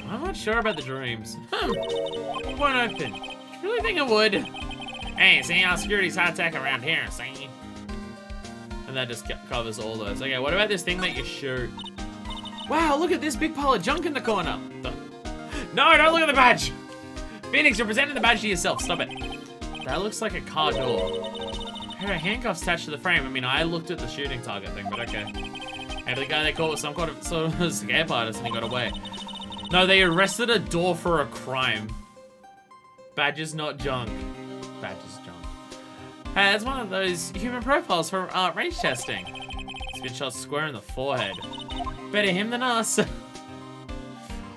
I'm not sure about the dreams. It won't open. You really think it would? Hey, see how security's high-tech around here, see? And that just covers all those. Okay, what about this thing that you shoot? Wow, look at this big pile of junk in the corner. No, don't look at the badge. Phoenix, you're presenting the badge to yourself. Stop it. That looks like a car door. There are handcuffs attached to the frame. I mean, I looked at the shooting target thing, but okay. Maybe the guy they caught was some kind of sort of escape artist and he got away. No, they arrested a door for a crime. Badges, not junk. Badges, junk. Hey, that's one of those human profiles for range testing. He's been shot square in the forehead. Better him than us.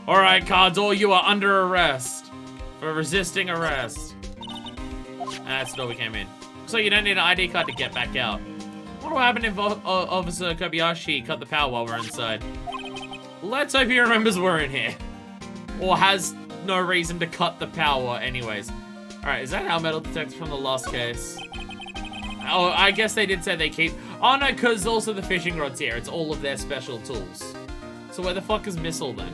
Alright, Cardor, you are under arrest. For resisting arrest. That's the door we came in. So you don't need an ID card to get back out. What will happen if Officer Kobayashi cut the power while we're inside? Let's hope he remembers we're in here. Or has no reason to cut the power anyways. Alright, is that our metal detector from the last case? Oh, I guess they did say they keep... Oh no, because also the fishing rod's here. It's all of their special tools. So where the fuck is Missile then?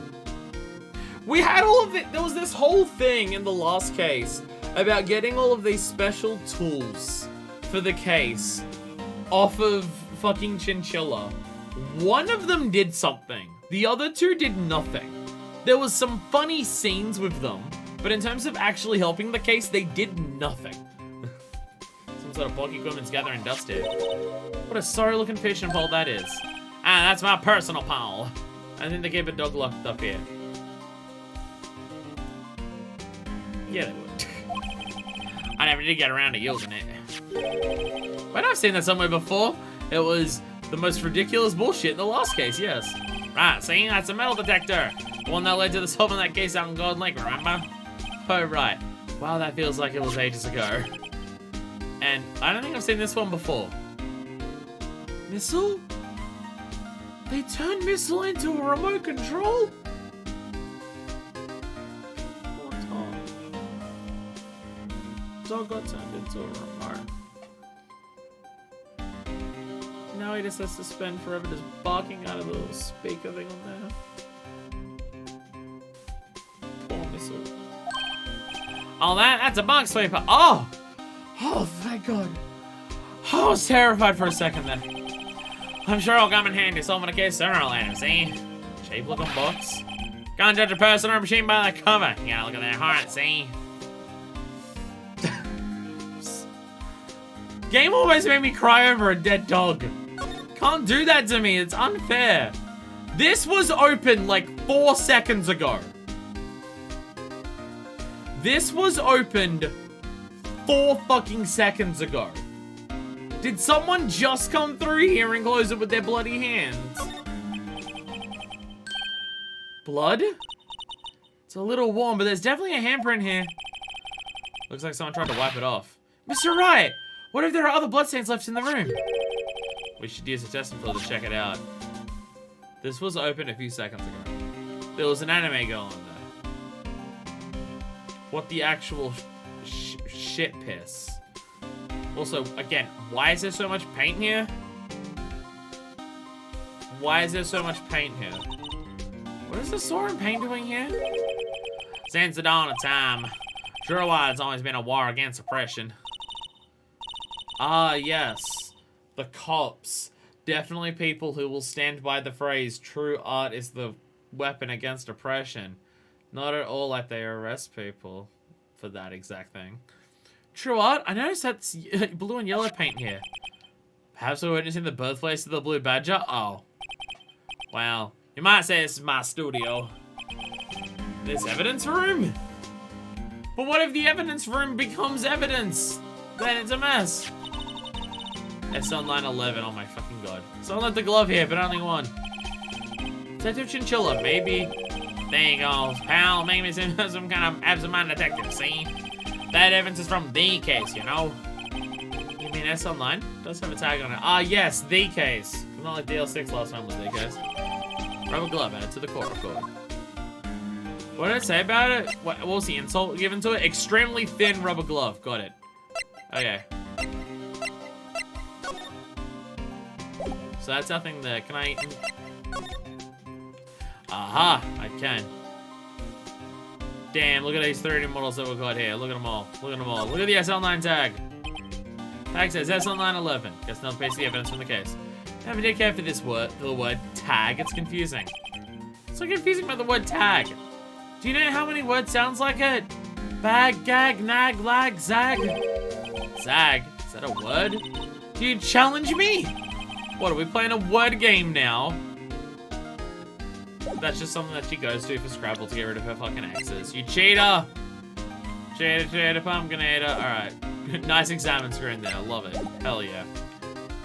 We had all of it. There was this whole thing in the last case about getting all of these special tools for the case off of fucking Chinchilla. One of them did something. The other two did nothing. There was some funny scenes with them, but in terms of actually helping the case, they did nothing. Some sort of bulky equipment's gathering dust here. What a sorry-looking fishing pole that is. Ah, that's my personal pole. I think they keep a dog locked up here. Yeah, they would. I never did get around to using it. But I've seen that somewhere before. It was the most ridiculous bullshit in the last case, yes. Right, see, that's a metal detector. The one that led to the solving that case out in Golden Lake, remember? Oh, right. Wow, that feels like it was ages ago. And I don't think I've seen this one before. Missile? They turned Missile into a remote control? Poor Tom. Dog got turned into a remote. Now he just has to spend forever just barking out of the little speaker thing on there. Poor Missile. Oh, that's a bug sweeper. Oh! Oh, thank God. Oh, I was terrified for a second there. I'm sure it'll come in handy solving a case sooner or later, see? Cheap looking box. Can't judge a person or a machine by their cover. You gotta look at their heart, see? Game almost made me cry over a dead dog. Can't do that to me, it's unfair. This was open like 4 seconds ago. This was opened 4 fucking seconds ago. Did someone just come through here and close it with their bloody hands? Blood? It's a little warm, but there's definitely a handprint here. Looks like someone tried to wipe it off. Mr. Wright, what if there are other bloodstains left in the room? We should use a testing field to check it out. This was open a few seconds ago. There was an anime girl in there. What the actual shit piss? Also, again, why is there so much paint here? Why is there so much paint here? What is the sword and paint doing here? Since the dawn of time, sure why it's always been a war against oppression. Ah, yes. The cops. Definitely people who will stand by the phrase, true art is the weapon against oppression. Not at all like they arrest people for that exact thing. True art? I noticed that's blue and yellow paint here. Perhaps we're witnessing the birthplace of the Blue Badger? Oh. Well, you might say this is my studio. This evidence room? But what if the evidence room becomes evidence? Then it's a mess. SL911, oh my fucking god. Someone left the glove here, but only one. Detective Chinchilla, maybe. There you go, pal. Maybe it's some kind of absent-minded detective, see? That evidence is from the case, you know? You mean SL9? Does have a tag on it. Ah, yes, the case. Not like DL6 last time was the case. Rubber glove added to the court record. What did it say about it? What was the insult given to it? Extremely thin rubber glove. Got it. Okay. So that's nothing there. Can I... Aha! I can. Damn, look at these 3D models that we've got here. Look at them all. Look at them all. Look at the SL9 tag. Tag says SL911. Guess another piece of the evidence from the case. Never did care for this word, the word tag. It's confusing. It's so confusing about the word tag. Do you know how many words sounds like it? Bag, gag, nag, lag, zag. Zag? Is that a word? Do you challenge me? What, are we playing a word game now? That's just something that she goes to for Scrabble to get rid of her fucking exes. You cheater! Cheater, cheater, pumpkinator. Alright. Nice examine screen there. Love it. Hell yeah.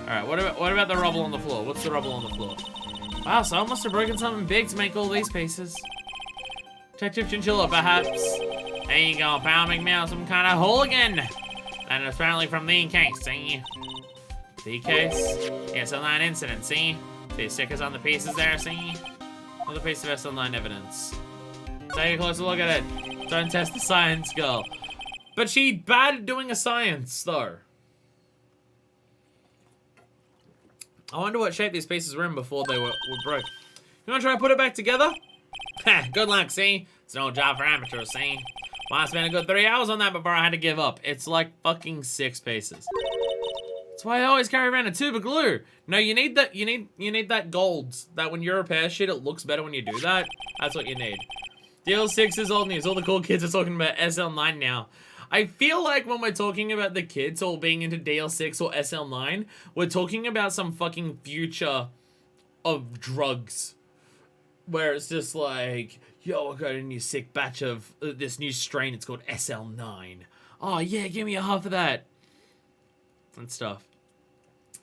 Alright, what about the rubble on the floor? What's the rubble on the floor? Wow, someone must have broken something big to make all these pieces. Detective Chinchilla, perhaps. There you go, pal. Make me out some kind of hooligan. And it's apparently from the case, see? The case? Yeah, SL9 incident, see? See stickers on the pieces there, see? Another piece of SL9 evidence. Take a closer look at it. Don't test the science, girl. But she's bad at doing a science, though. I wonder what shape these pieces were in before they were broke. You wanna try to put it back together? Ha, good luck, see? It's no job for amateurs, see? Well, I spent a good 3 hours on that before I had to give up. It's like fucking 6 pieces. That's why I always carry around a tube of glue. No, you need that. You need that gold. That when you repair shit, it looks better when you do that. That's what you need. DL6 is old news. All the cool kids are talking about SL9 now. I feel like when we're talking about the kids all being into DL6 or SL9, we're talking about some fucking future of drugs. Where it's just like, yo, I got a new sick batch of this new strain. It's called SL9. Oh, yeah, give me a half of that. And stuff.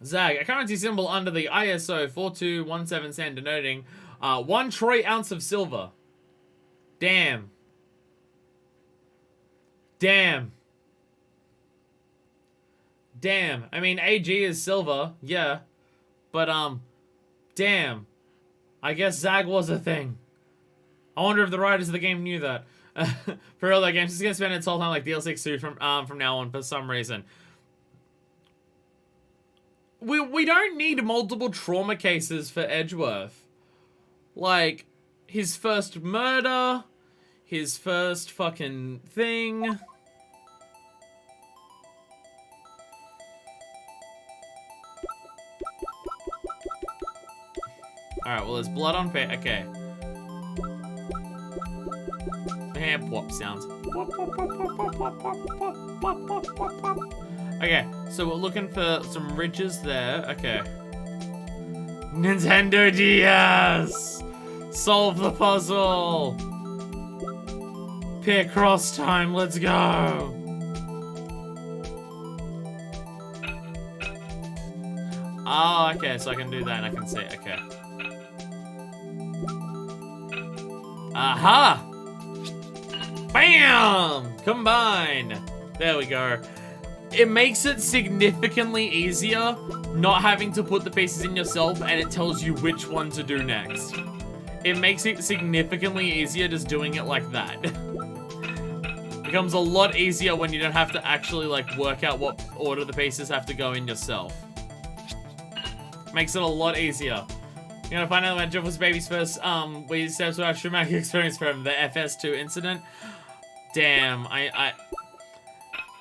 Zag, a currency symbol under the ISO 4217 stand denoting 1 troy ounce of silver. Damn. Damn. Damn. I mean, AG is silver, yeah. But, damn. I guess Zag was a thing. I wonder if the writers of the game knew that. For real, that game's just gonna spend its whole time like DLC2 from now on for some reason. We don't need multiple trauma cases for Edgeworth. Like, his first murder, his first fucking thing. Alright, well, there's blood on paper. Okay. And plop sounds. Okay, so we're looking for some ridges there. Okay. Nintendo DS! Solve the puzzle! Pick cross time, let's go! Oh, okay, so I can do that and I can see. Okay. Aha! Bam! Combine! There we go. It makes it significantly easier not having to put the pieces in yourself and it tells you which one to do next. It makes it significantly easier just doing it like that. Becomes a lot easier when you don't have to actually like work out what order the pieces have to go in yourself. Makes it a lot easier. You're gonna find out when Jeff was baby's first weird steps to our traumatic experience from the FS2 incident. Damn,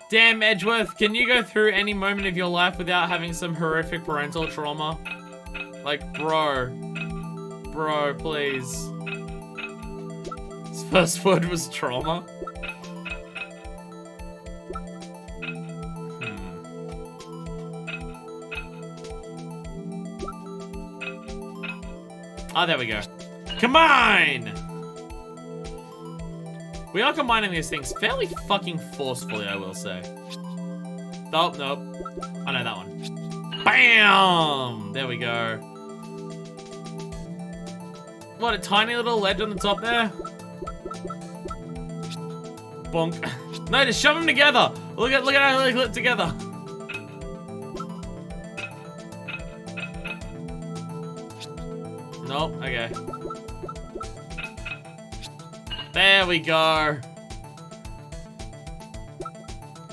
Damn, Edgeworth, can you go through any moment of your life without having some horrific parental trauma? Like, bro. Bro, please. His first word was trauma? Oh, there we go. Combine! We are combining these things fairly fucking forcefully, I will say. Oh, nope. I know that one. Bam! There we go. What, a tiny little ledge on the top there? Bonk. No, just shove them together. Look at how they clip together. Nope, okay. There we go.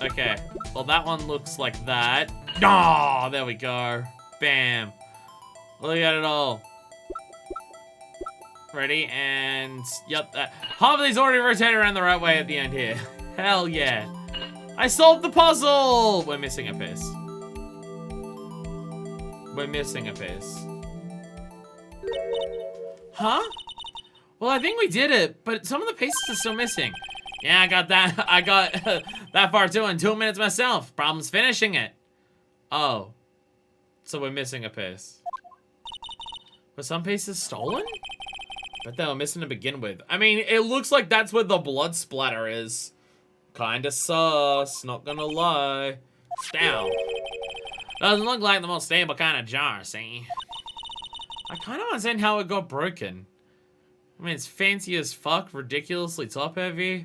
Okay. Well, that one looks like that. Oh, there we go. Bam. Look at it all. Ready? And... Yep. Half of these already rotated around the right way at the end here. Hell yeah. I solved the puzzle! We're missing a piece. We're missing a piece. Huh? Well, I think we did it, but some of the pieces are still missing. Yeah, I got that. I got that far too in 2 minutes myself. Problem's finishing it. Oh. So we're missing a piece. Were some pieces stolen? But they were missing to begin with. I mean, it looks like that's where the blood splatter is. Kinda sus, not gonna lie. Down. Doesn't look like the most stable kind of jar, see? I kind of understand how it got broken. I mean, it's fancy as fuck, ridiculously top-heavy,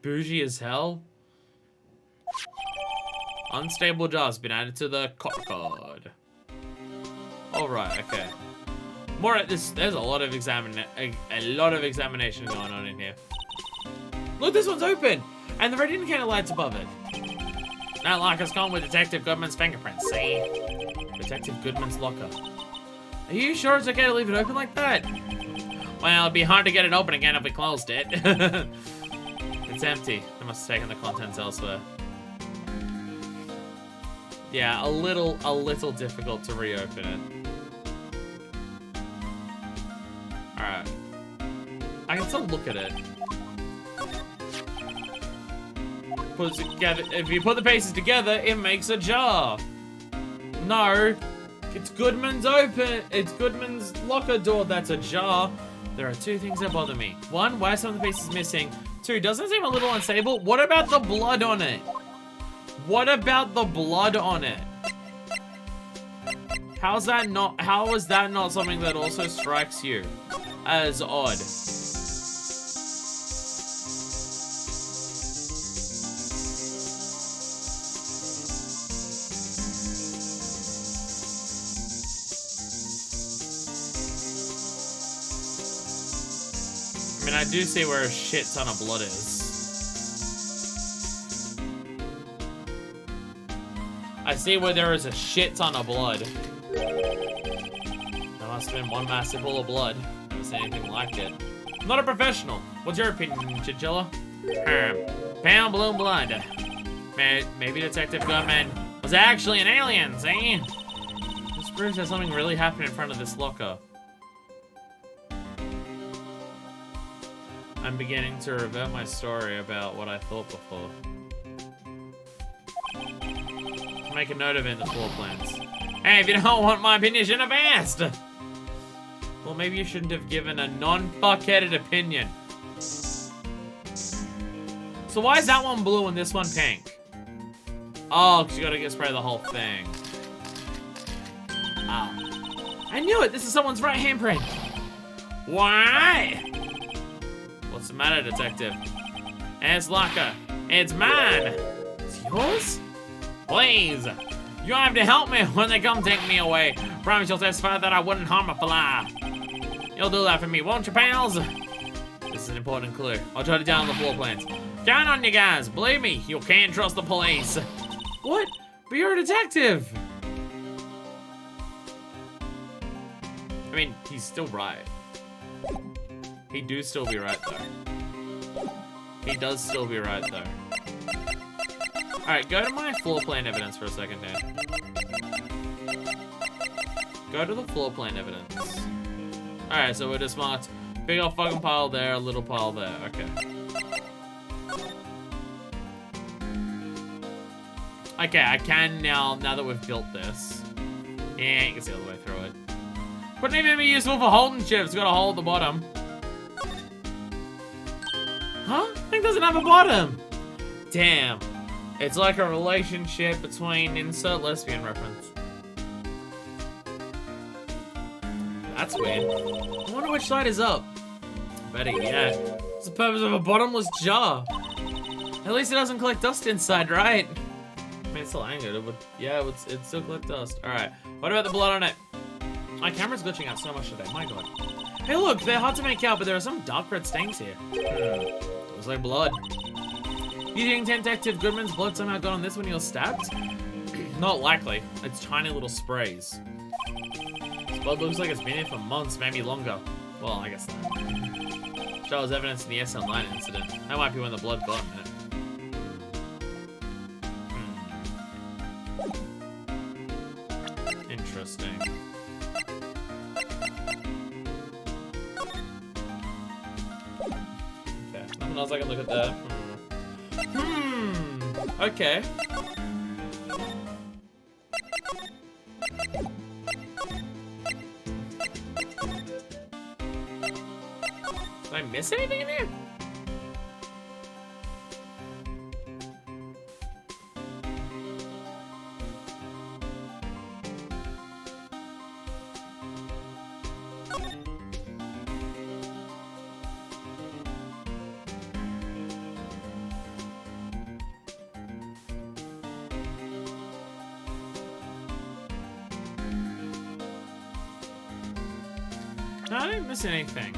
bougie as hell. Unstable jar's been added to the card. Alright, okay. More at this. There's a lot of examination going on in here. Look, this one's open, and the red indicator light's above it. Not like it's gone with Detective Goodman's fingerprints. See, Detective Goodman's locker. Are you sure it's okay to leave it open like that? Well, it'd be hard to get it open again if we closed it. It's empty. They must have taken the contents elsewhere. Yeah, a little difficult to reopen it. Alright. I can still look at it. Put it together. If you put the pieces together, it makes a jar. No. It's Goodman's open. It's Goodman's locker door that's a jar. There are two things that bother me. One, why are some of the pieces missing? 2 doesn't seem a little unstable. What about the blood on it? What about the blood on it? How is that not something that also strikes you as odd? I mean, I do see where a shit ton of blood is. I see where there is a shit ton of blood. There must have been one massive pool of blood. Never seen anything like it. I'm not a professional. What's your opinion, Chinchilla? Pale blue blood. Maybe Detective Goodman was actually an alien, see? This proves that something really happened in front of this locker. I'm beginning to revert my story about what I thought before. Make a note of it in the floor plans. Hey, if you don't want my opinion, you shouldn't have asked! Well, maybe you shouldn't have given a non-fuck-headed opinion. So why is that one blue and this one pink? Oh, because you gotta get spray the whole thing. Ah. I knew it! This is someone's right handprint! Why? What's the matter, Detective? It's locker. It's mine! It's yours? Please! You have to help me when they come take me away. Promise you'll testify that I wouldn't harm a fly. You'll do that for me, won't you, pals? This is an important clue. I'll jot it down on the floor plans. Count on you guys. Believe me, you can't trust the police. What? But you're a detective. I mean, he's still right. He do still be right, though. He does still be right, though. Alright, go to my floor plan evidence for a second, Dan. Go to the floor plan evidence. Alright, so we're just marked big old fucking pile there, a little pile there. Okay. Okay, I can now that we've built this. Yeah, you can see all the way through it. Wouldn't even be useful for holding shit. It's got a hole at the bottom. Huh? Thing doesn't have a bottom. Damn. It's like a relationship between insert lesbian reference. That's weird. I wonder which side is up. Better yet, what's the purpose of a bottomless jar? At least it doesn't collect dust inside, right? I mean, it's still angered. It would, yeah, it'd still collect dust. All right. What about the blood on it? My camera's glitching out so much today. My God. Hey, look, they're hard to make out, but there are some dark red stains here. Looks like blood. You think Detective Goodman's blood somehow got on this when he was stabbed? Not likely. It's tiny little sprays. This blood looks like it's been here for months, maybe longer. Well, I guess that. Shows evidence in the SL9 incident. That might be when the blood got in it. Interesting. Okay, nothing else I can look at there. Okay. Did I miss anything in here? No, I didn't miss anything.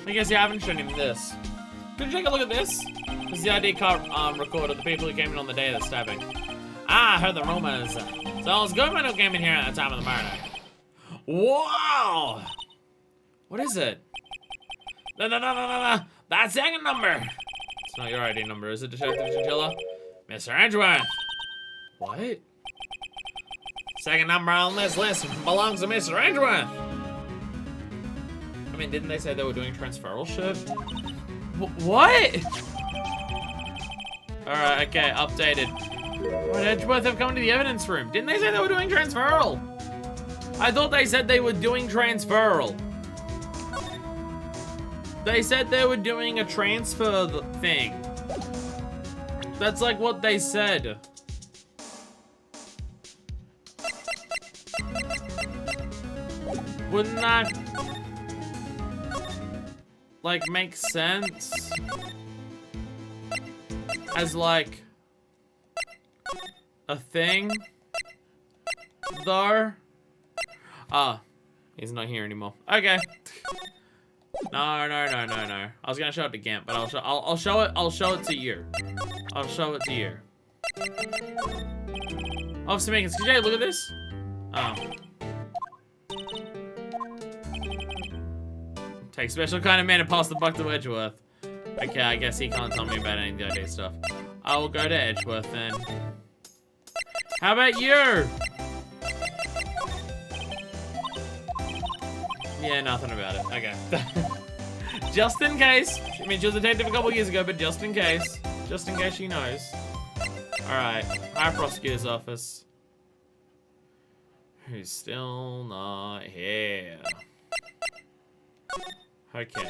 I guess you haven't shown him this. Could you take a look at this? This is the ID card record of the people who came in on the day of the stabbing. Ah, I heard the rumors. So it was Goodman who came in here at the time of the murder. Wow! What is it? No. That second number! It's not your ID number, is it, Detective Chinchilla? Mr. Edgeworth! What? Second number on this list belongs to Mr. Edgeworth! I mean, didn't they say they were doing transferal shit? What? Alright, okay, updated. Would Edgeworth have come to the evidence room? Didn't they say they were doing transferal? I thought they said they were doing transferal. They said they were doing a transfer thing. That's like what they said. Wouldn't that like make sense? As like a thing? Though? Ah, he's not here anymore. Okay. No. I was gonna show it to Gimp, but I'll show it to you. I'll show it to you. Officer Meekins, could you look at this? Oh. Take special kind of man to pass the buck to Edgeworth. Okay, I guess he can't tell me about any of the idea stuff. I will go to Edgeworth then. How about you? Yeah, nothing about it. Okay. Just in case. I mean, she was a detective a couple years ago, but just in case. Just in case she knows. Alright. High Prosecutor's Office. Who's still not here? Okay.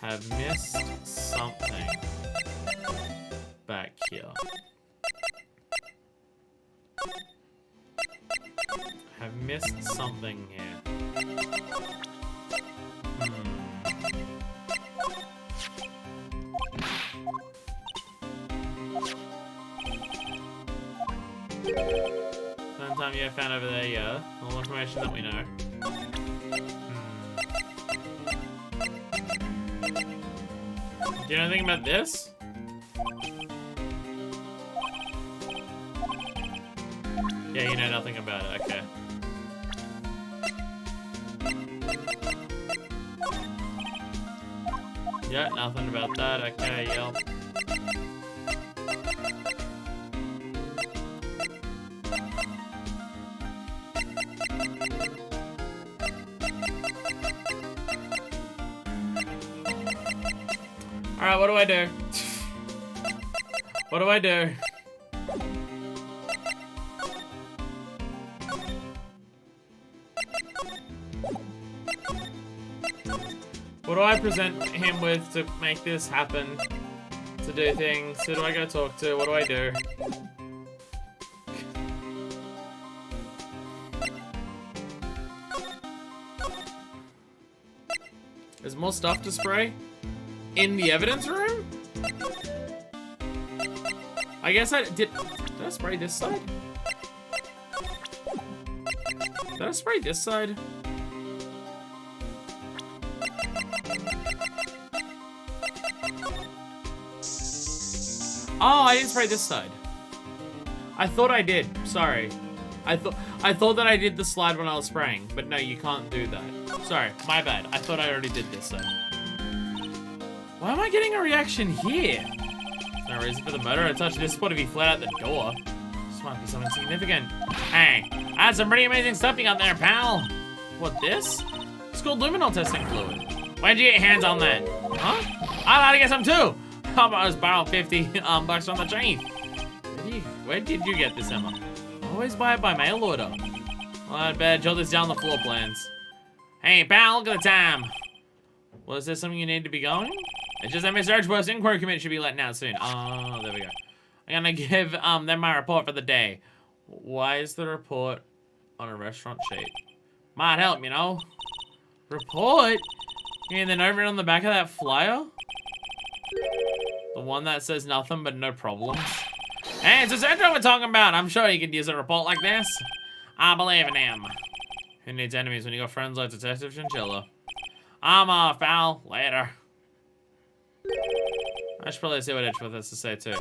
Have missed something back here. Have missed something here. Sometime you found over there, yeah. All information that we know. Do you know anything about this? Yeah, you know nothing about it, okay. Yeah, nothing about that, okay, yep. Alright, what do I do? What do I do? What do I present him with to make this happen? To do things? Who do I go talk to? What do I do? There's more stuff to spray? In the evidence room? I guess did I spray this side? Did I spray this side? Oh, I didn't spray this side. I thought I did. Sorry. I thought that I did the slide when I was spraying, but no, you can't do that. Sorry, my bad. I thought I already did this side. Why am I getting a reaction here? There's no reason for the murderer to touch this spot if he fled out the door. This might be something significant. Hey, I had some pretty amazing stuff you got there, pal. What, this? It's called luminol testing fluid. Where'd you get your hands on that? Huh? I'd like to get some too. How about I just borrow 50 bucks from the train? Where did you get this, Emma? Always buy it by mail order. Well, I'd better jot this down the floor plans. Hey, pal, look at the time. Well, is there something you need to be going? It's just that Mr. Edgeworth's inquiry committee should be letting out soon. Oh, there we go. I'm gonna give them my report for the day. Why is the report on a restaurant sheet? Might help, you know. Report? You mean the note written on the back of that flyer? The one that says nothing but no problems? Hey, it's Sandra we're talking about. I'm sure you could use a report like this. I believe in him. Who needs enemies when you got friends like Detective Chinchilla? I'm off, pal. Later. I should probably see what Edgeworth has to say too.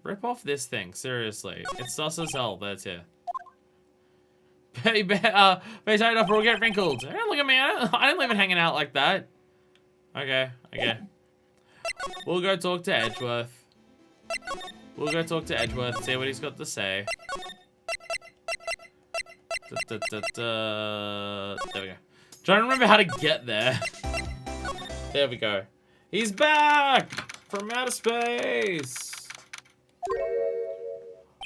Rip off this thing, seriously. It's sus as hell, but it's here. Face out up or we'll get wrinkled. Hey, look at me, I didn't leave it hanging out like that. Okay. We'll go talk to Edgeworth. We'll go talk to Edgeworth, see what he's got to say. There we go. Trying to remember how to get there. There we go. He's back from outer space.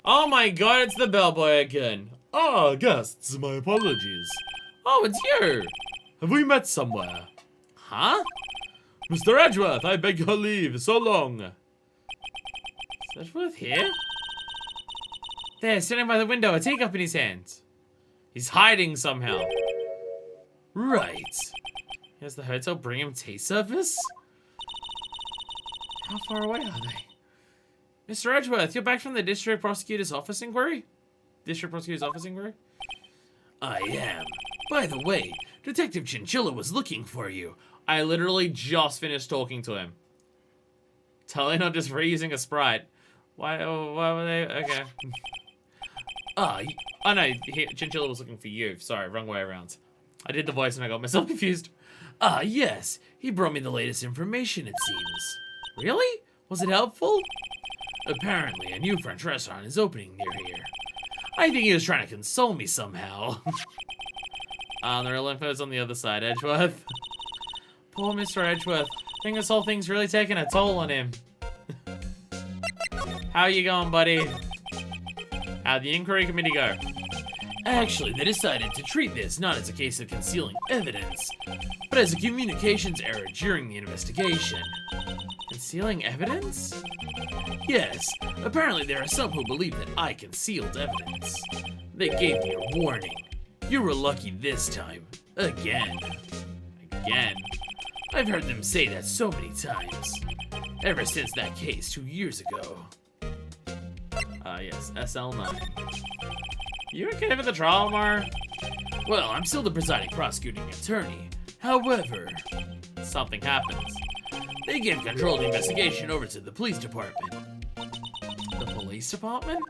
Oh my god, it's the bellboy again. Ah, guests, my apologies. Oh, it's you. Have we met somewhere? Huh? Mr. Edgeworth, I beg your leave. So long. Is Edgeworth here? There, sitting by the window, a teacup in his hands. He's hiding somehow. Right. Has the hotel bring him tea service? How far away are they? Mr. Edgeworth, you're back from the District Prosecutor's Office inquiry? District Prosecutor's Office inquiry? I am. By the way, Detective Chinchilla was looking for you. I literally just finished talking to him. Totally not just reusing a sprite. Why were they? Okay. Oh no, Chinchilla was looking for you. Sorry, wrong way around. I did the voice and I got myself confused. Yes. He brought me the latest information, it seems. Really? Was it helpful? Apparently, a new French restaurant is opening near here. I think he was trying to console me somehow. The real info's on the other side, Edgeworth. Poor Mr. Edgeworth. I think this whole thing's really taking a toll on him. How you going, buddy? How'd the inquiry committee go? Actually, they decided to treat this not as a case of concealing evidence, but as a communications error during the investigation. Concealing evidence? Yes, apparently there are some who believe that I concealed evidence. They gave me a warning. You were lucky this time. Again. Again. I've heard them say that so many times. Ever since that case 2 years ago. Yes, SL9. You okay with the trial, Mar? Well, I'm still the presiding prosecuting attorney. However, something happens. They gave control of the investigation over to the police department. The police department?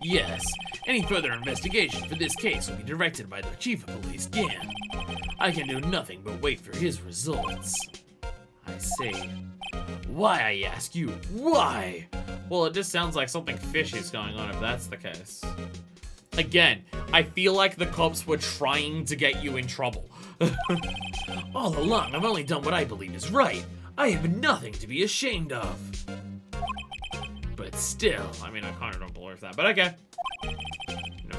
Yes. Any further investigation for this case will be directed by the chief of police, Gan. I can do nothing but wait for his results. I see. Why, I ask you? Why? Well, it just sounds like something fishy is going on if that's the case. Again, I feel like the cops were trying to get you in trouble. All along, I've only done what I believe is right. I have nothing to be ashamed of. But still, I mean, I kind of don't believe that, but okay.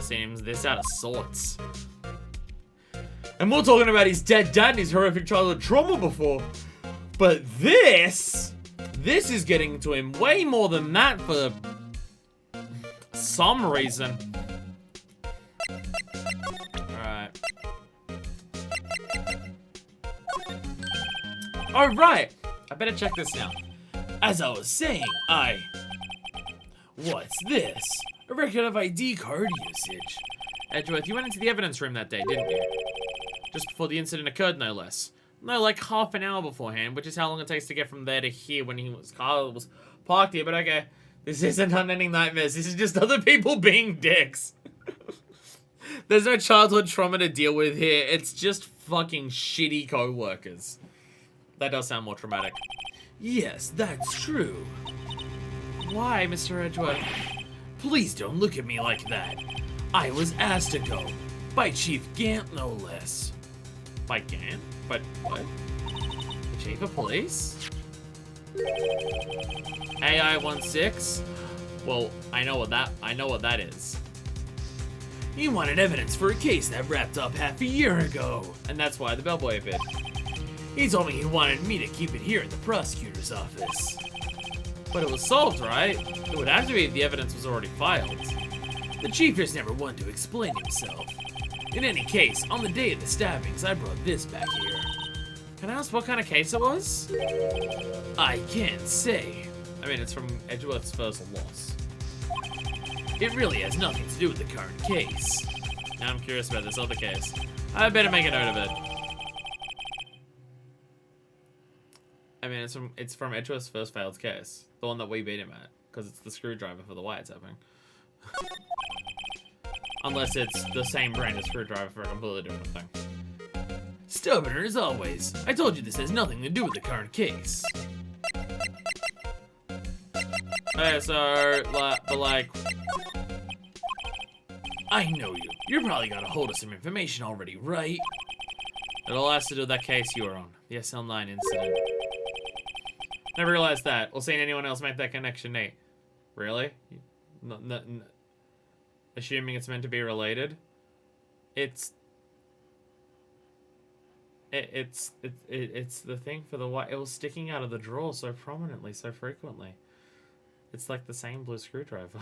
Seems this out of sorts. And we're talking about his dead dad and his horrific childhood trauma before. But this is getting to him way more than that for some reason. Alright. Alright! I better check this now. As I was saying, What's this? A record of ID card usage. Edgeworth, you went into the evidence room that day, didn't you? Just before the incident occurred, no less. No, like half an hour beforehand, which is how long it takes to get from there to here when his car was parked here, but okay. This isn't Unending Nightmares, this is just other people being dicks. There's no childhood trauma to deal with here, it's just fucking shitty co-workers. That does sound more traumatic. Yes, that's true. Why, Mr. Edgeworth? Please don't look at me like that. I was asked to go. By Chief Gant, no less. By Gant? But what? The Chief of Police? AI-16? Well, I know what that is. He wanted evidence for a case that wrapped up half a year ago. And that's why the bellboy appeared. He told me he wanted me to keep it here at the prosecutor's office. But it was solved, right? It would have to be if the evidence was already filed. The chief is never one to explain himself. In any case, on the day of the stabbings, I brought this back here. Can I ask what kind of case it was? I can't say. I mean, it's from Edgeworth's first loss. It really has nothing to do with the current case. Now I'm curious about this other case. I better make a note of it. I mean, it's from Edgeworth's first failed case. The one that we beat him at. Because it's the screwdriver for the wiretapping. Unless it's the same brand of screwdriver for a completely different thing. Stubborn as always. I told you this has nothing to do with the current case. Okay, so, but like... I know you. You're probably got a hold of some information already, right? It all has to do with that case you were on. The SL9 incident. Never realized that. Or seen anyone else make that connection, Nate. Really? Assuming it's meant to be related. It's the thing for the white. It was sticking out of the drawer so prominently, so frequently. It's like the same blue screwdriver.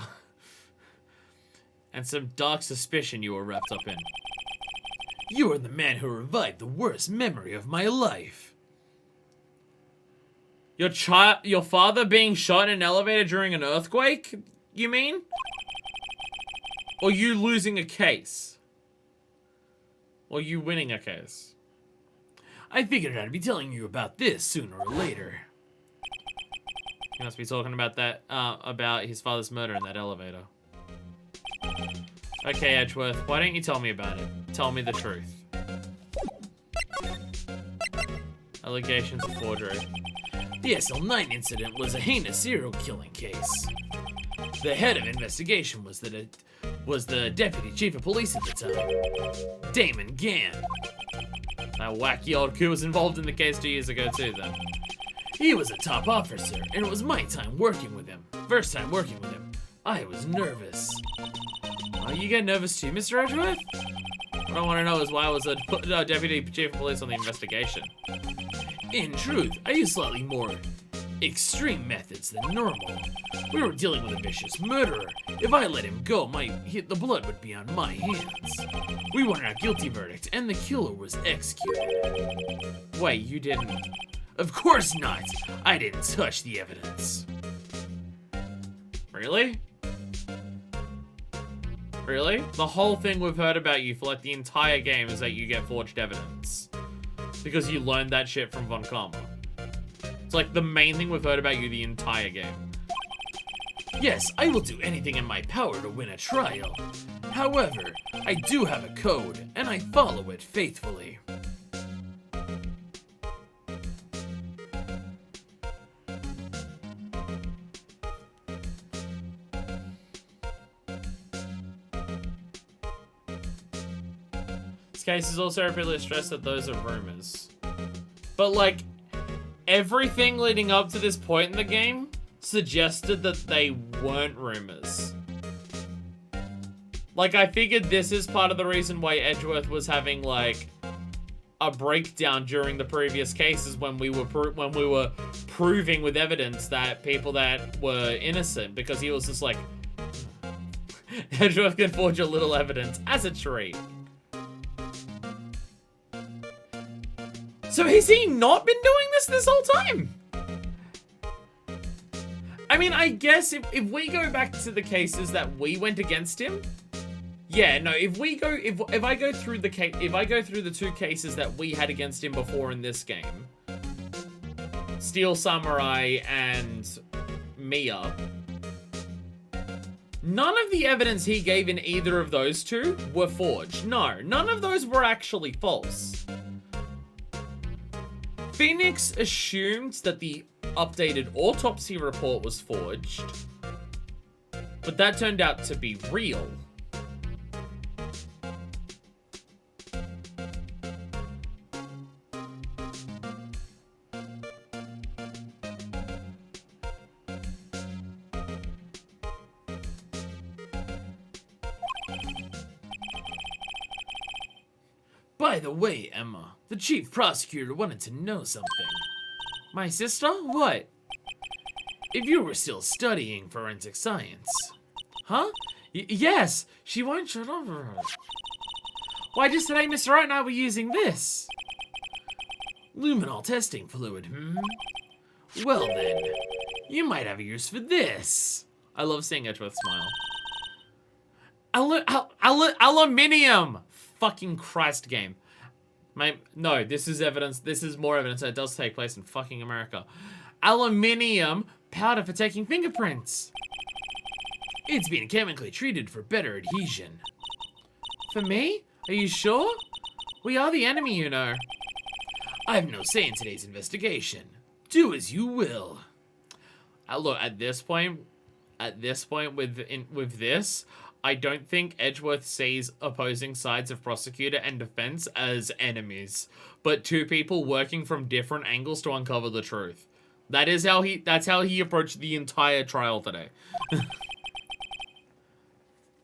And some dark suspicion you were wrapped up in. You are the man who revived the worst memory of my life. Your father being shot in an elevator during an earthquake, you mean? Or you losing a case? Or you winning a case? I figured I'd be telling you about this sooner or later. He must be talking about that, about his father's murder in that elevator. Okay, Edgeworth, why don't you tell me about it? Tell me the truth. Allegations of forgery. The SL9 incident was a heinous serial killing case. The head of investigation was the deputy chief of police at the time, Damon Gann. That wacky old coup was involved in the case 2 years ago too, then. He was a top officer, and it was my time working with him. First time working with him. I was nervous. Oh, you get nervous too, Mr. Edgeworth? What I want to know is why was a deputy chief of police on the investigation? In truth, I used slightly more extreme methods than normal. We were dealing with a vicious murderer. If I let him go, the blood would be on my hands. We wanted a guilty verdict, and the killer was executed. Wait, you didn't? Of course not. I didn't touch the evidence. Really? Really? The whole thing we've heard about you for like the entire game is that you get forged evidence. Because you learned that shit from Von Karma. It's like the main thing we've heard about you the entire game. Yes, I will do anything in my power to win a trial. However, I do have a code, and I follow it faithfully. This case is also repeatedly stressed that those are rumors. But like, everything leading up to this point in the game suggested that they weren't rumors. Like, I figured this is part of the reason why Edgeworth was having like a breakdown during the previous cases when we were proving with evidence that people that were innocent, because he was just like, Edgeworth can forge a little evidence as a treat. So has he not been doing this whole time? I mean, I guess if we go back to the cases that we went against him, yeah, no, if I go through the two cases that we had against him before in this game, Steel Samurai and Mia, none of the evidence he gave in either of those two were forged. No, none of those were actually false. Phoenix assumed that the updated autopsy report was forged, but that turned out to be real. By the way, Emma, the chief prosecutor wanted to know something. My sister? What? If you were still studying forensic science. Huh? Yes, she won't shut up. Why, just today Mr. Wright and I were using this. Luminol testing fluid, Well then, you might have a use for this. I love seeing Edgeworth smile. Aluminium! Fucking Christ game. No, this is evidence. This is more evidence that it does take place in fucking America. Aluminium powder for taking fingerprints. It's been chemically treated for better adhesion. For me? Are you sure? We are the enemy, you know. I have no say in today's investigation. Do as you will. Look, at this point with this, I don't think Edgeworth sees opposing sides of prosecutor and defense as enemies, but two people working from different angles to uncover the truth. That's how he approached the entire trial today.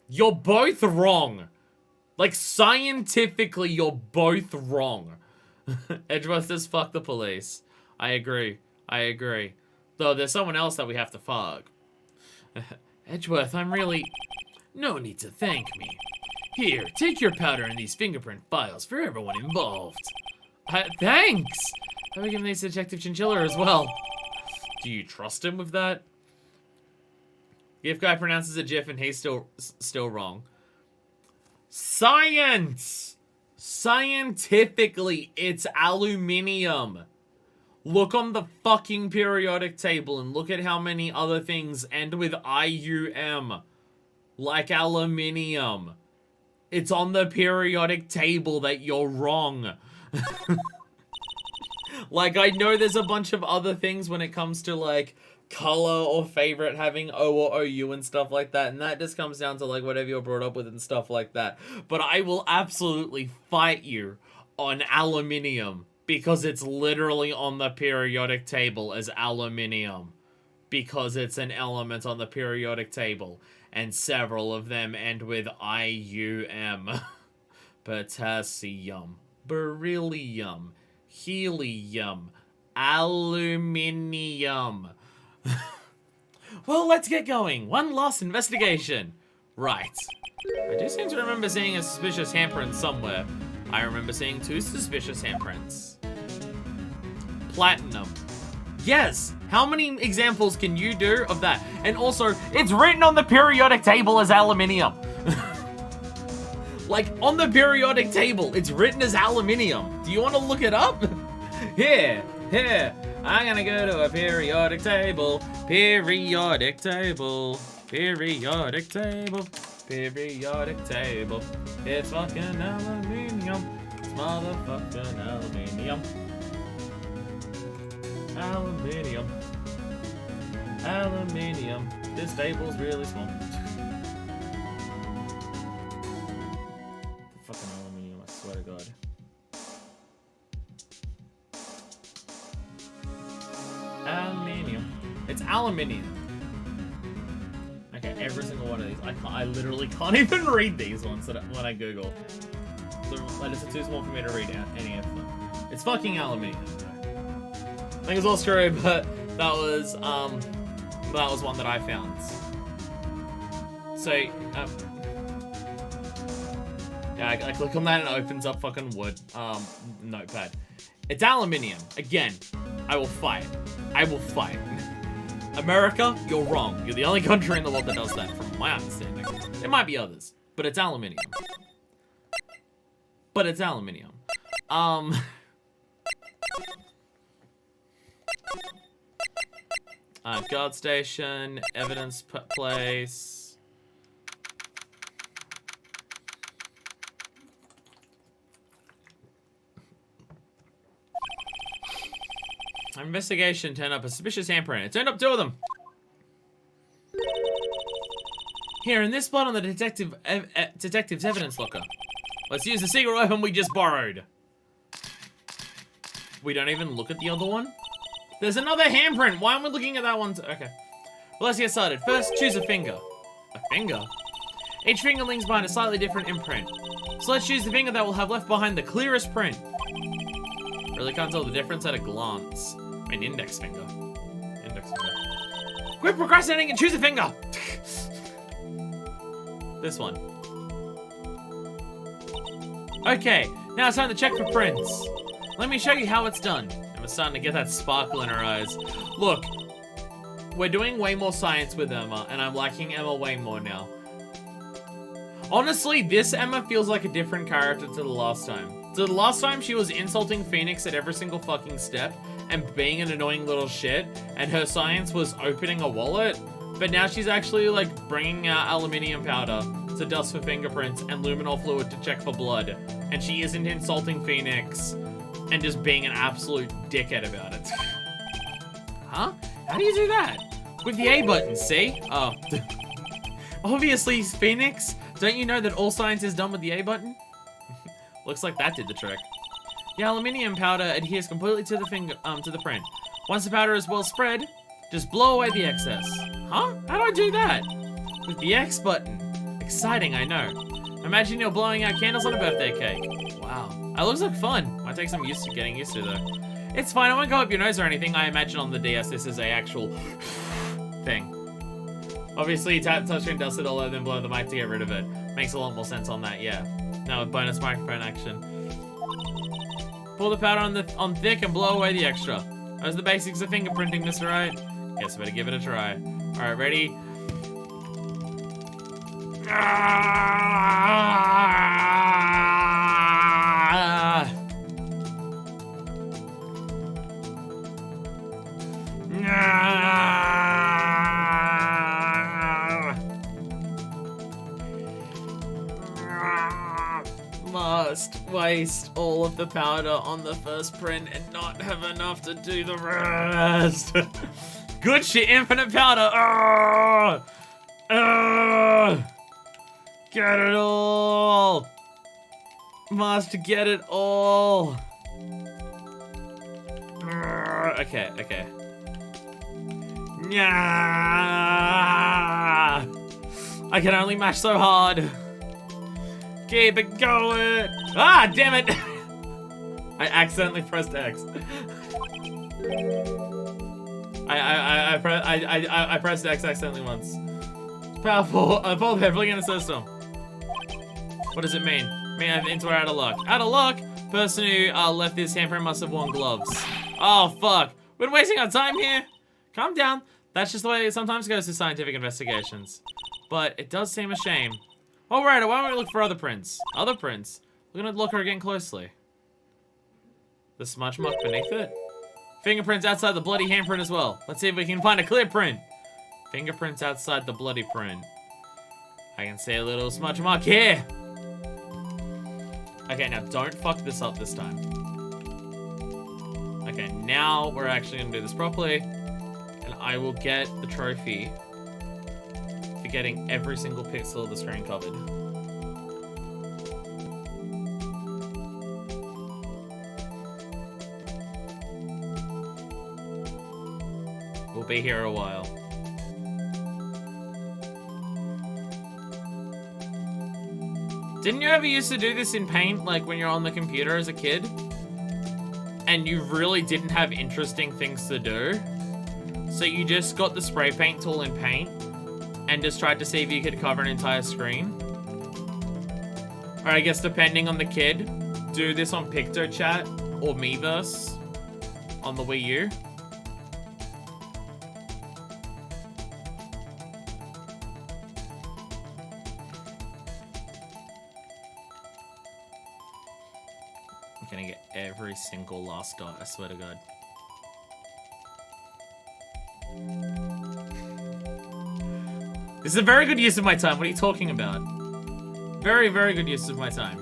You're both wrong. Like, scientifically, you're both wrong. Edgeworth says, fuck the police. I agree. I agree. Though there's someone else that we have to fuck. Edgeworth, I'm really... No need to thank me. Here, take your powder and these fingerprint files for everyone involved. Thanks! How are we giving these to Detective Chinchilla as well? Do you trust him with that? Gift guy pronounces it GIF and he's still wrong. Science! Scientifically, it's aluminium. Look on the fucking periodic table and look at how many other things end with IUM. Like aluminium. It's on the periodic table that you're wrong. Like, I know there's a bunch of other things when it comes to, like, color or favorite having O or OU and stuff like that, and that just comes down to, like, whatever you're brought up with and stuff like that. But I will absolutely fight you on aluminium, because it's literally on the periodic table as aluminium. Because it's an element on the periodic table, and several of them end with IUM. Potassium, beryllium, helium, aluminium. Well, let's get going. One last investigation. Right. I do seem to remember seeing a suspicious handprint somewhere. I remember seeing 2 suspicious handprints. Platinum. Yes! How many examples can you do of that? And also, it's written on the periodic table as aluminium. Like, on the periodic table, it's written as aluminium. Do you want to look it up? Here. I'm gonna go to a periodic table. Periodic table. Periodic table. Periodic table. It's fucking aluminium. It's motherfucking aluminium. Aluminium. Aluminium. This table's really small. Fucking aluminium, I swear to God. Aluminium. It's aluminium. Okay, every single one of these. I literally can't even read these ones when I Google. The letters are too small for me to read out any of them. It's fucking aluminium. I think it's all screwy, but that was one that I found. So, yeah, I click on that and it opens up fucking Word, notepad. It's aluminium. Again, I will fight. I will fight. America, you're wrong. You're the only country in the world that does that, from my understanding. There might be others, but it's aluminium. But it's aluminium. Guard station, evidence place. Investigation turned up a suspicious handprint. It turned up 2 of them. Here, in this spot on the detective's evidence locker. Let's use the secret weapon we just borrowed. We don't even look at the other one? There's another handprint. Why aren't we looking at that one? Okay. Well, let's get started. First, choose a finger. A finger? Each finger links behind a slightly different imprint. So let's choose the finger that will have left behind the clearest print. Really can't tell the difference at a glance. An index finger. Index finger. Quit procrastinating and choose a finger! This one. Okay, now it's time to check for prints. Let me show you how it's done. Emma's starting to get that sparkle in her eyes. Look, we're doing way more science with Emma, and I'm liking Emma way more now. Honestly, this Emma feels like a different character to the last time. So the last time she was insulting Phoenix at every single fucking step and being an annoying little shit, and her science was opening a wallet, but now she's actually like bringing out aluminium powder to dust for fingerprints and luminol fluid to check for blood, and she isn't insulting Phoenix and just being an absolute dickhead about it. Huh? How do you do that? With the A button, see? Oh. Obviously, Phoenix, don't you know that all science is done with the A button? Looks like that did the trick. The aluminium powder adheres completely to the to the print. Once the powder is well spread, just blow away the excess. Huh? How do I do that? With the X button. Exciting, I know. Imagine you're blowing out candles on a birthday cake. Wow. That looks like fun. Might take some getting used to, though. It's fine, I won't go up your nose or anything. I imagine on the DS this is a actual thing. Obviously, you tap touchscreen, dust it all out, then blow the mic to get rid of it. Makes a lot more sense on that, yeah. Now with bonus microphone action. Pour the powder on thick and blow away the extra. Those are the basics of fingerprinting, Mr. Wright. Guess I better give it a try. Alright, ready? Must waste all of the powder on the first print and not have enough to do the rest. Good shit, infinite powder. Get it all. Must get it all. Okay. Yeah. I can only mash so hard. Keep it going. Ah, damn it. I accidentally pressed X. I pressed X accidentally once. Powerful. Pull heavily in the system. What does it mean? Man, we're out of luck. Out of luck? Person who left this handprint must have worn gloves. Oh, fuck. We're wasting our time here. Calm down. That's just the way it sometimes goes to scientific investigations. But it does seem a shame. Alright, why don't we look for other prints? Other prints? We're gonna look her again closely. The smudge mark beneath it? Fingerprints outside the bloody handprint as well. Let's see if we can find a clear print. Fingerprints outside the bloody print. I can see a little smudge mark here. Okay, now don't fuck this up this time. Okay, now we're actually gonna do this properly. And I will get the trophy for getting every single pixel of the screen covered. We'll be here a while. Didn't you ever used to do this in Paint, like when you're on the computer as a kid? And you really didn't have interesting things to do? So you just got the spray paint tool in Paint and just tried to see if you could cover an entire screen? Or I guess depending on the kid, do this on PictoChat or Miiverse on the Wii U. I'm gonna get every single last dot, I swear to God. This is a very good use of my time. What are you talking about? Very, very good use of my time.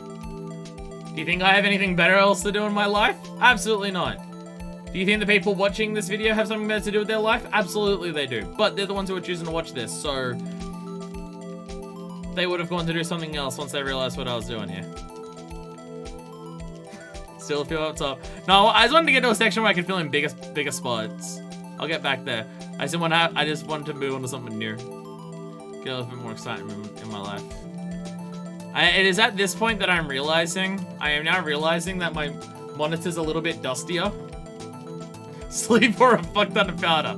Do you think I have anything better else to do in my life? Absolutely not. Do you think the people watching this video have something better to do with their life? Absolutely they do. But they're the ones who are choosing to watch this, so they would have gone to do something else once they realized what I was doing here. Still a few up top. No, I just wanted to get to a section where I could fill in bigger spots. I'll get back there. I just wanted to move on to something new. Get a little bit more excitement in my life. It is at this point that I am now realizing that my monitor's a little bit dustier. Sleep or a fuck ton of powder.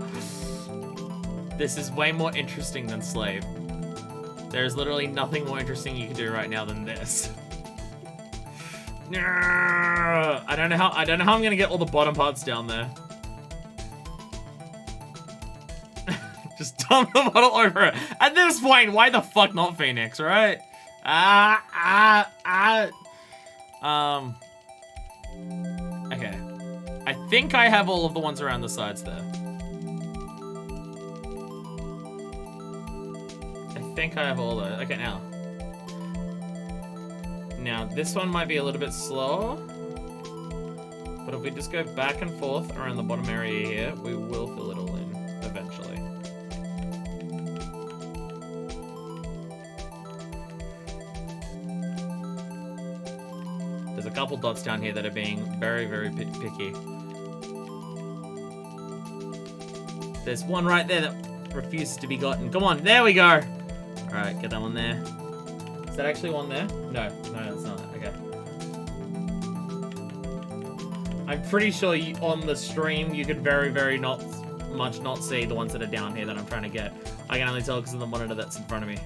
This is way more interesting than Slave. There's literally nothing more interesting you can do right now than this. I don't know how I'm gonna get all the bottom parts down there. Just dump the bottle over it. At this point, why the fuck not Phoenix, right? Okay. I think I have all of the ones around the sides there. I think I have all those. Okay, now. Now, this one might be a little bit slower. But if we just go back and forth around the bottom area here, we will fill it all in eventually. There's a couple dots down here that are being very, very picky. There's one right there that refuses to be gotten. Come on, there we go. Alright, get that one there. Is that actually one there? No, it's not. Okay. I'm pretty sure on the stream you could very not see the ones that are down here that I'm trying to get. I can only tell because of the monitor that's in front of me.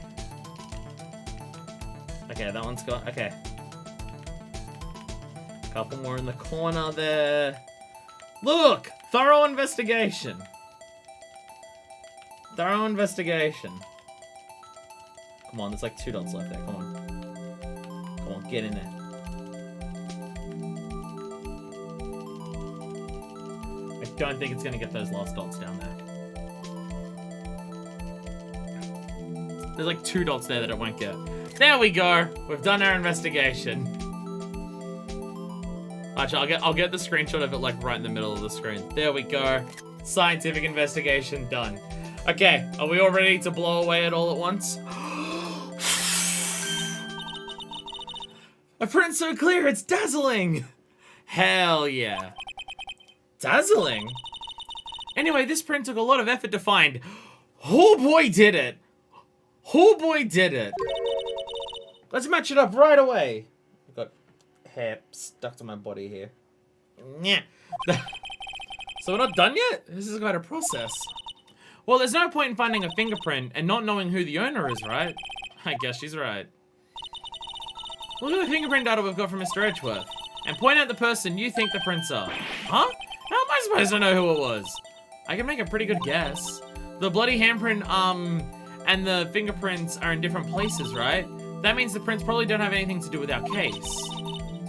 Okay, that one's got... Okay. Couple more in the corner there. Look! Thorough investigation. Thorough investigation. Come on, there's like 2 dots left there. Come on. Come on, get in there. I don't think it's going to get those last dots down there. There's like 2 dots there that it won't get. There we go. We've done our investigation. Actually, I'll get the screenshot of it like right in the middle of the screen. There we go. Scientific investigation done. Okay, are we all ready to blow away it all at once? A print so clear, it's dazzling! Hell yeah. Dazzling? Anyway, this print took a lot of effort to find. Oh boy did it! Oh boy did it! Let's match it up right away. I've got hair stuck to my body here. Yeah. So we're not done yet? This is quite a process. Well, there's no point in finding a fingerprint and not knowing who the owner is, right? I guess she's right. Look at the fingerprint data we've got from Mr. Edgeworth, and point out the person you think the prints are. Huh? How am I supposed to know who it was? I can make a pretty good guess. The bloody handprint, and the fingerprints are in different places, right? That means the prints probably don't have anything to do with our case.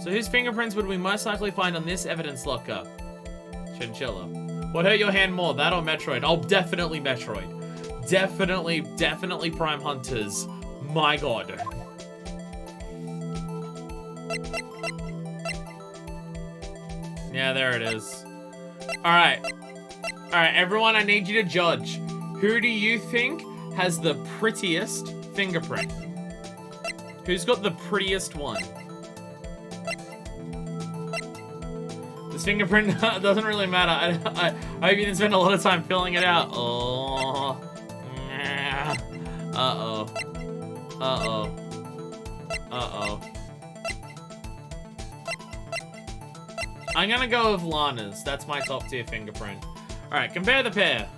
So whose fingerprints would we most likely find on this evidence locker? Chinchilla. What hurt your hand more, that or Metroid? Oh, definitely Metroid. Definitely Prime Hunters. My god. Yeah, there it is. Alright. Alright, everyone, I need you to judge. Who do you think has the prettiest fingerprint? Who's got the prettiest one? This fingerprint doesn't really matter. I hope you didn't spend a lot of time filling it out. Oh. Uh-oh. Uh-oh. Uh-oh. I'm gonna go with Lana's. That's my top tier fingerprint. Alright, compare the pair.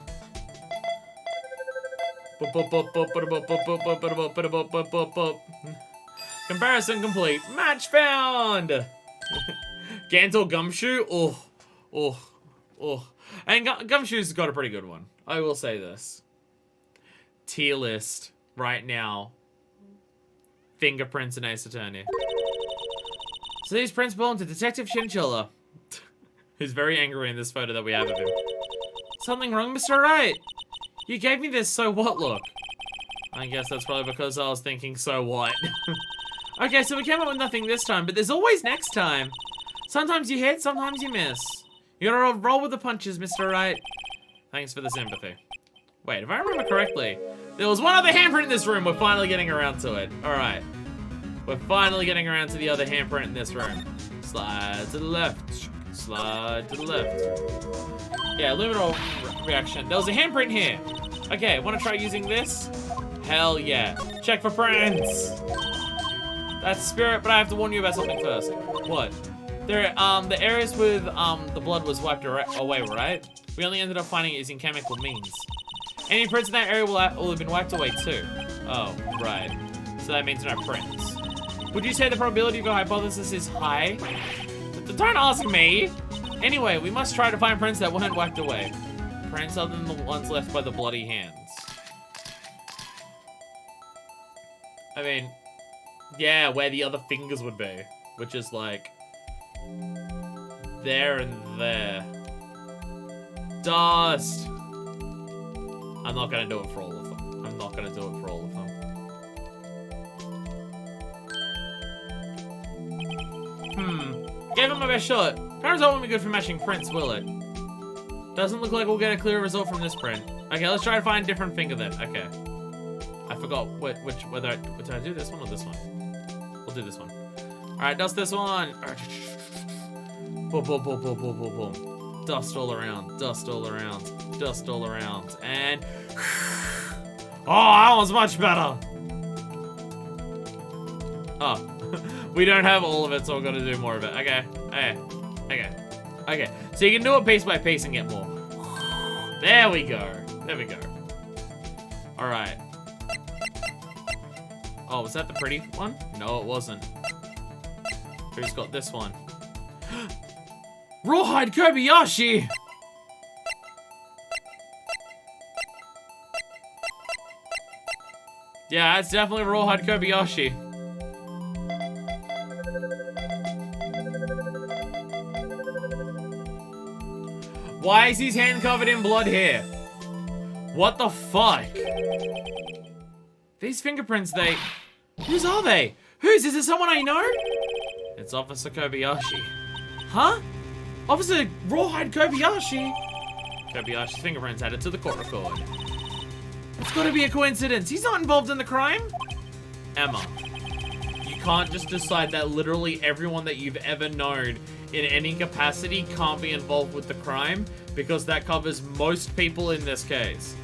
Comparison complete. Match found! Gantel Gumshoe? Oh. And Gumshoe's got a pretty good one. I will say this. Tier list right now. Fingerprints and Ace Attorney. So these prints belong to Detective Chinchilla, who's very angry in this photo that we have of him. Something wrong, Mr. Wright? You gave me this so what look. I guess that's probably because I was thinking so what. Okay, so we came up with nothing this time, but there's always next time. Sometimes you hit, sometimes you miss. You gotta roll with the punches, Mr. Wright. Thanks for the sympathy. Wait, if I remember correctly, there was one other handprint in this room. We're finally getting around to it. Alright. We're finally getting around to the other handprint in this room. Slide to the left. Slide to the left. Yeah, luminal reaction. There was a handprint here. Okay, wanna try using this? Hell yeah. Check for prints. That's spirit, but I have to warn you about something first. What? There, the areas with, the blood was wiped away, right? We only ended up finding it using chemical means. Any prints in that area will have been wiped away too. Oh, right. So that means no prints. Would you say the probability of your hypothesis is high? Don't ask me! Anyway, we must try to find prints that weren't wiped away. Prints other than the ones left by the bloody hands. I mean, yeah, where the other fingers would be. Which is like... there and there. Dust! I'm not gonna do it for all of them. I'm not gonna do it for all of them. Gave it my best shot. Parents won't be good for matching prints, will it? Doesn't look like we'll get a clear result from this print. Okay, let's try to find a different finger then. Okay. I forgot whether did I do this one or this one? We'll do this one. Alright, dust this one. Boom, boom, boom, boom, boom, boom, boom. Dust all around, dust all around, dust all around, and... oh, that was much better! Oh, we don't have all of it, so we're gonna do more of it. Okay, okay. So you can do it piece by piece and get more. There we go. There we go. All right. Oh, was that the pretty one? No, it wasn't. Who's got this one? Rawhide Kobayashi! Yeah, it's definitely Rawhide Kobayashi. Why is his hand covered in blood here? What the fuck? These fingerprints, whose are they? Whose? Is it someone I know? It's Officer Kobayashi. Huh? Officer Rawhide Kobayashi? Kobayashi's fingerprints added to the court record. It's gotta be a coincidence. He's not involved in the crime. Emma, you can't just decide that literally everyone that you've ever known in any capacity can't be involved with the crime, because that covers most people in this case.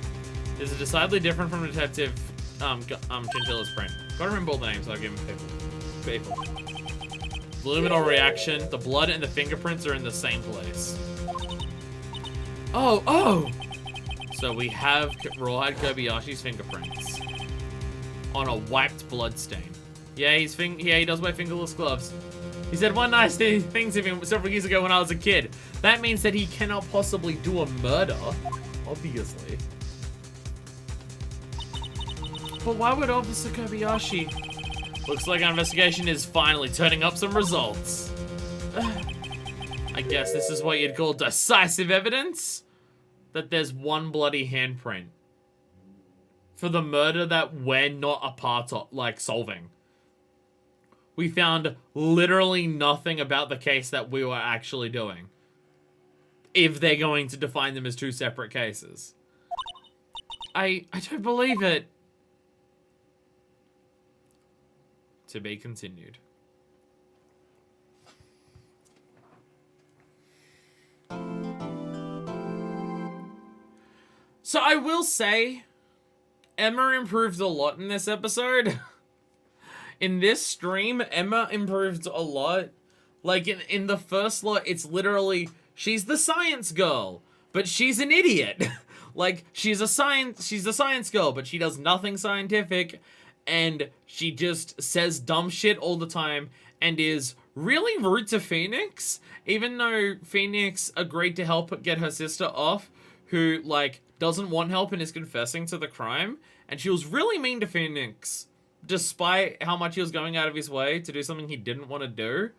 This is decidedly different from Detective Chinchilla's print. Gotta remember all the names I'll give him people. Luminal reaction. The blood and the fingerprints are in the same place. Oh! So we have Rawhide Kobayashi's fingerprints on a wiped blood stain. Yeah, he does wear fingerless gloves. He said one nice thing to me several years ago when I was a kid. That means that he cannot possibly do a murder, obviously. But why would Officer Kobayashi? Looks like our investigation is finally turning up some results. I guess this is what you'd call decisive evidence? That there's one bloody handprint for the murder that we're not a part of, like, solving. We found literally nothing about the case that we were actually doing, if they're going to define them as two separate cases. I don't believe it. To be continued. So I will say, Emma improved a lot in this episode. In this stream, Emma improved a lot. Like, in the first lot, it's literally, she's the science girl, but she's an idiot. Like, she's a science girl, but she does nothing scientific, and she just says dumb shit all the time, and is really rude to Phoenix, even though Phoenix agreed to help get her sister off, who, like, doesn't want help and is confessing to the crime, and she was really mean to Phoenix, despite how much he was going out of his way to do something he didn't want to do.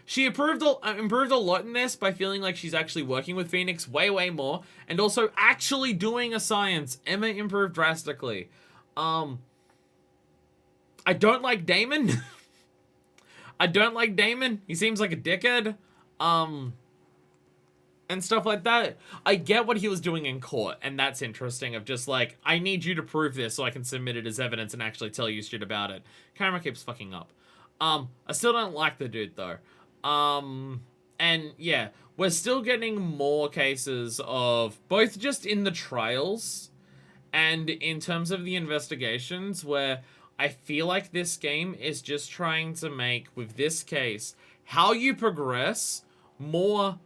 She improved a lot in this by feeling like she's actually working with Phoenix way more, and also actually doing a science. Emma improved drastically. I don't like Damon. I don't like Damon. He seems like a dickhead. And stuff like that. I get what he was doing in court, and that's interesting, of just like, I need you to prove this so I can submit it as evidence and actually tell you shit about it. Camera keeps fucking up. I still don't like the dude, though. And yeah, we're still getting more cases of, both just in the trials and in terms of the investigations, where I feel like this game is just trying to make, with this case, how you progress more,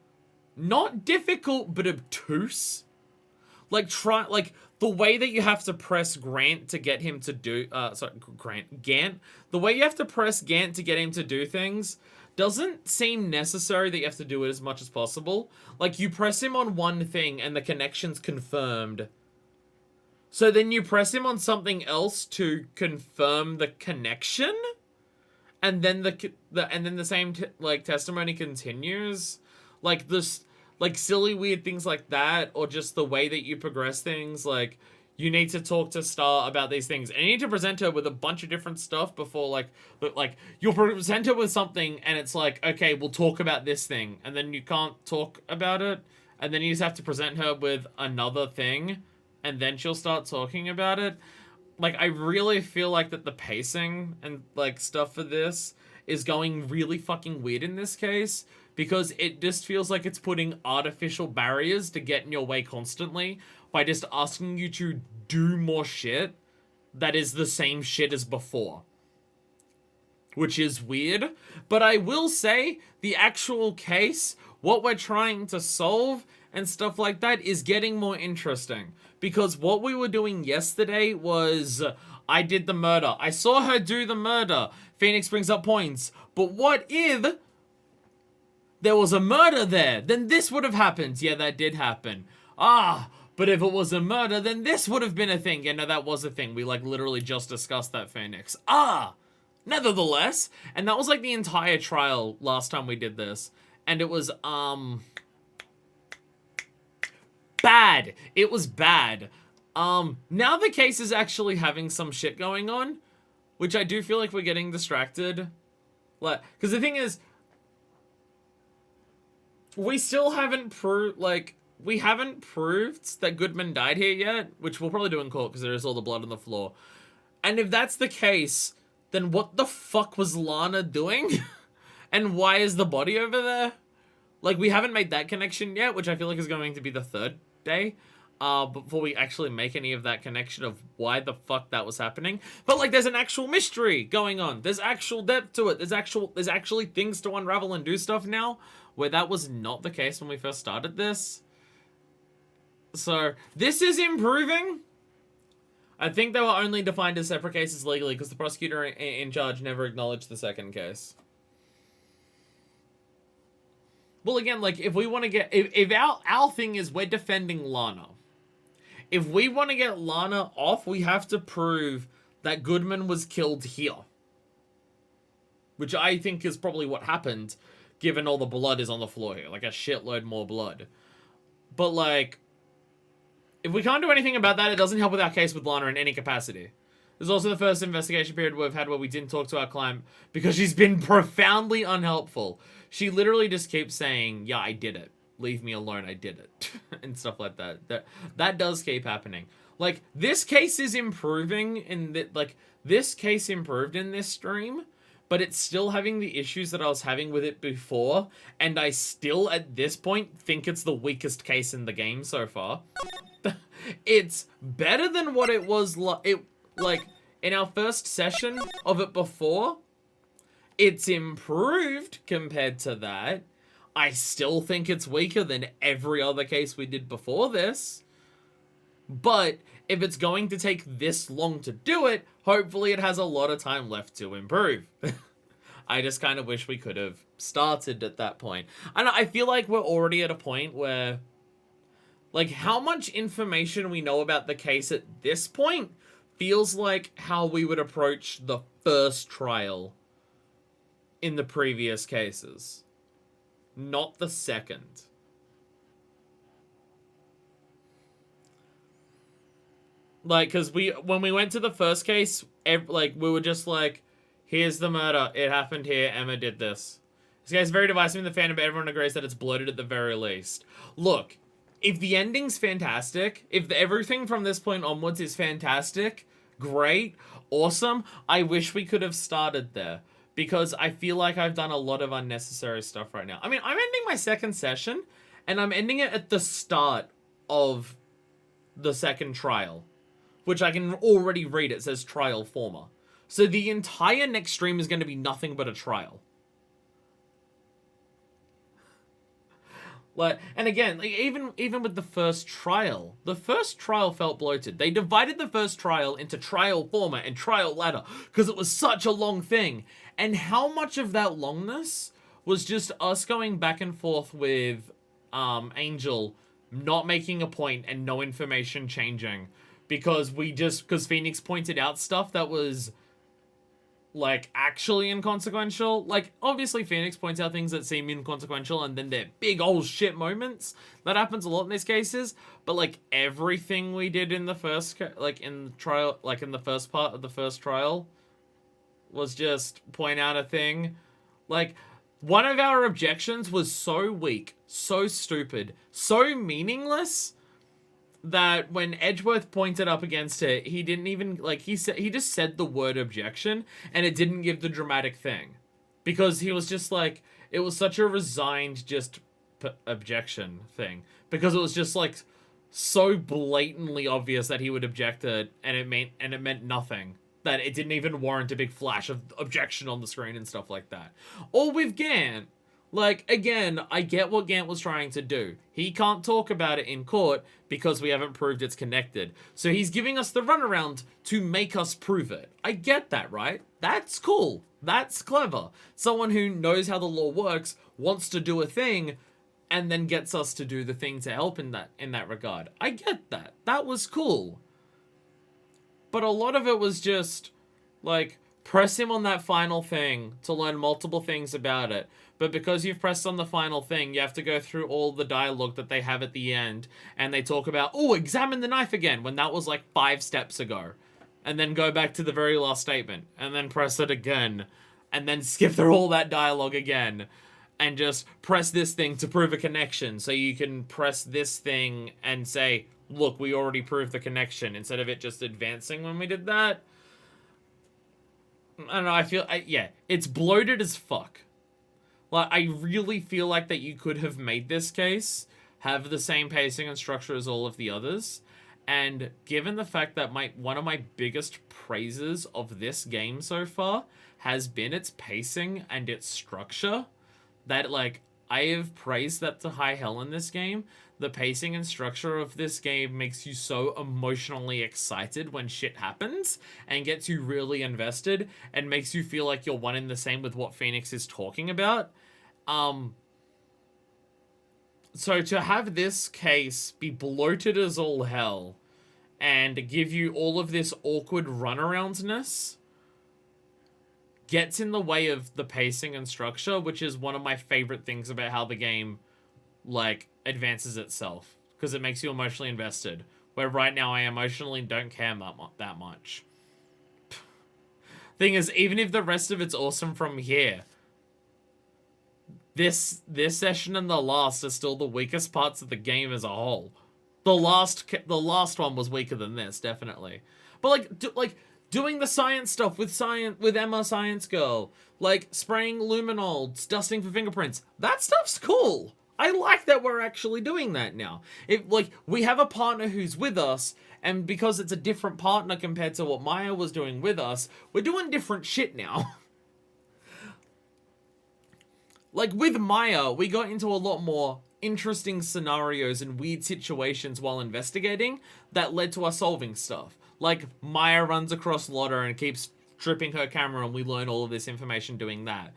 not difficult, but obtuse. Like, the way that you have to press Grant to get him to do, Gant. The way you have to press Gant to get him to do things doesn't seem necessary that you have to do it as much as possible. Like, you press him on one thing and the connection's confirmed. So then you press him on something else to confirm the connection? And then the same, testimony continues? Like, this, like, silly, weird things like that, or just the way that you progress things, like, you need to talk to Star about these things, and you need to present her with a bunch of different stuff before, you'll present her with something, and it's like, okay, we'll talk about this thing, and then you can't talk about it, and then you just have to present her with another thing, and then she'll start talking about it. Like, I really feel like that the pacing and, like, stuff for this is going really fucking weird in this case, because it just feels like it's putting artificial barriers to get in your way constantly by just asking you to do more shit that is the same shit as before. which is weird. But I will say the actual case, what we're trying to solve and stuff like that is getting more interesting. Because what we were doing yesterday was, I did the murder. I saw her do the murder. Phoenix brings up points. But what if there was a murder there? Then this would have happened. Yeah, that did happen. But if it was a murder, then this would have been a thing. Yeah, no, that was a thing. We, like, literally just discussed that, Phoenix. Nevertheless. And that was, like, the entire trial last time we did this. And it was, bad. It was bad. Now the case is actually having some shit going on, which I do feel like we're getting distracted. Like, because the thing is, we still haven't proved, like, we haven't proved that Goodman died here yet, which we'll probably do in court because there is all the blood on the floor. And if that's the case, then what the fuck was Lana doing? And why is the body over there? Like, we haven't made that connection yet, which I feel like is going to be the third day. Before we actually make any of that connection of why the fuck that was happening. But, like, there's an actual mystery going on. There's actual depth to it. There's actually things to unravel and do stuff now, where that was not the case when we first started this. So, this is improving. I think they were only defined as separate cases legally because the prosecutor in charge never acknowledged the second case. Well, again, like, if we want to get... If our thing is we're defending Lana. If we want to get Lana off, we have to prove that Goodman was killed here. Which I think is probably what happened, given all the blood is on the floor here. Like, a shitload more blood. But, like... If we can't do anything about that, it doesn't help with our case with Lana in any capacity. There's also the first investigation period we've had where we didn't talk to our client because she's been profoundly unhelpful. She literally just keeps saying, yeah, I did it. Leave me alone, I did it. And stuff like that. That does keep happening. Like, this case is improving in the, like, this case improved in this stream, but it's still having the issues that I was having with it before, and I still, at this point, think it's the weakest case in the game so far. It's better than what it was, like, in our first session of it before. It's improved compared to that. I still think it's weaker than every other case we did before this. But if it's going to take this long to do it, hopefully it has a lot of time left to improve. I just kind of wish we could have started at that point. And I feel like we're already at a point where, like, how much information we know about the case at this point feels like how we would approach the first trial in the previous cases. Not the second. Like, because when we went to the first case, like, we were just like, here's the murder. It happened here. Emma did this. This guy's very divisive in the fandom, but everyone agrees that it's bloated at the very least. Look, if the ending's fantastic, if everything from this point onwards is fantastic, great, awesome, I wish we could have started there. Because I feel like I've done a lot of unnecessary stuff right now. I mean, I'm ending my second session, and I'm ending it at the start of the second trial. Which I can already read. It says trial former. So the entire next stream is going to be nothing but a trial. Like, and again, like, even with the first trial felt bloated. They divided the first trial into trial former and trial latter because it was such a long thing. And how much of that longness was just us going back and forth with Angel not making a point and no information changing because Phoenix pointed out stuff that was, like, actually inconsequential. Like, obviously Phoenix points out things that seem inconsequential and then they're big old shit moments. That happens a lot in these cases. But, like, everything we did in the first, like, in the trial, like, in the first part of the first trial was just point out a thing. Like, one of our objections was so weak, so stupid, so meaningless that when Edgeworth pointed up against it, he didn't even, like, he just said the word objection, and it didn't give the dramatic thing. Because he was just like, it was such a resigned, just, objection thing. Because it was just, like, so blatantly obvious that he would object it, and it meant nothing. that it didn't even warrant a big flash of objection on the screen and stuff like that. Or with Gant, like, again, I get what Gant was trying to do. He can't talk about it in court because we haven't proved it's connected. So he's giving us the runaround to make us prove it. I get that, right? That's cool. That's clever. Someone who knows how the law works wants to do a thing and then gets us to do the thing to help in that regard. I get that. That was cool. But a lot of it was just, like, press him on that final thing to learn multiple things about it. But because you've pressed on the final thing, you have to go through all the dialogue that they have at the end. And they talk about, oh, examine the knife again, when that was like 5 steps ago. And then go back to the very last statement. And then press it again. And then skip through all that dialogue again. And just press this thing to prove a connection. So you can press this thing and say, look, we already proved the connection. Instead of it just advancing when we did that. I don't know, yeah, it's bloated as fuck. Like, I really feel like that you could have made this case have the same pacing and structure as all of the others. And given the fact that one of my biggest praises of this game so far has been its pacing and its structure, that, like, I have praised that to high hell in this game. The pacing and structure of this game makes you so emotionally excited when shit happens and gets you really invested and makes you feel like you're one in the same with what Phoenix is talking about. So to have this case be bloated as all hell and give you all of this awkward runaroundness gets in the way of the pacing and structure, which is one of my favorite things about how the game, like, advances itself, because it makes you emotionally invested, where right now I emotionally don't care that much. Thing is, even if the rest of it's awesome from here, this session and the last are still the weakest parts of the game as a whole. The last one was weaker than this, definitely. But doing the science stuff with Emma Science Girl, like spraying luminol, dusting for fingerprints, that stuff's cool. I like that we're actually doing that now. We have a partner who's with us, and because it's a different partner compared to what Maya was doing with us, we're doing different shit now. Like, with Maya, we got into a lot more interesting scenarios and weird situations while investigating that led to us solving stuff. Like, Maya runs across Lotta and keeps tripping her camera, and we learn all of this information doing that.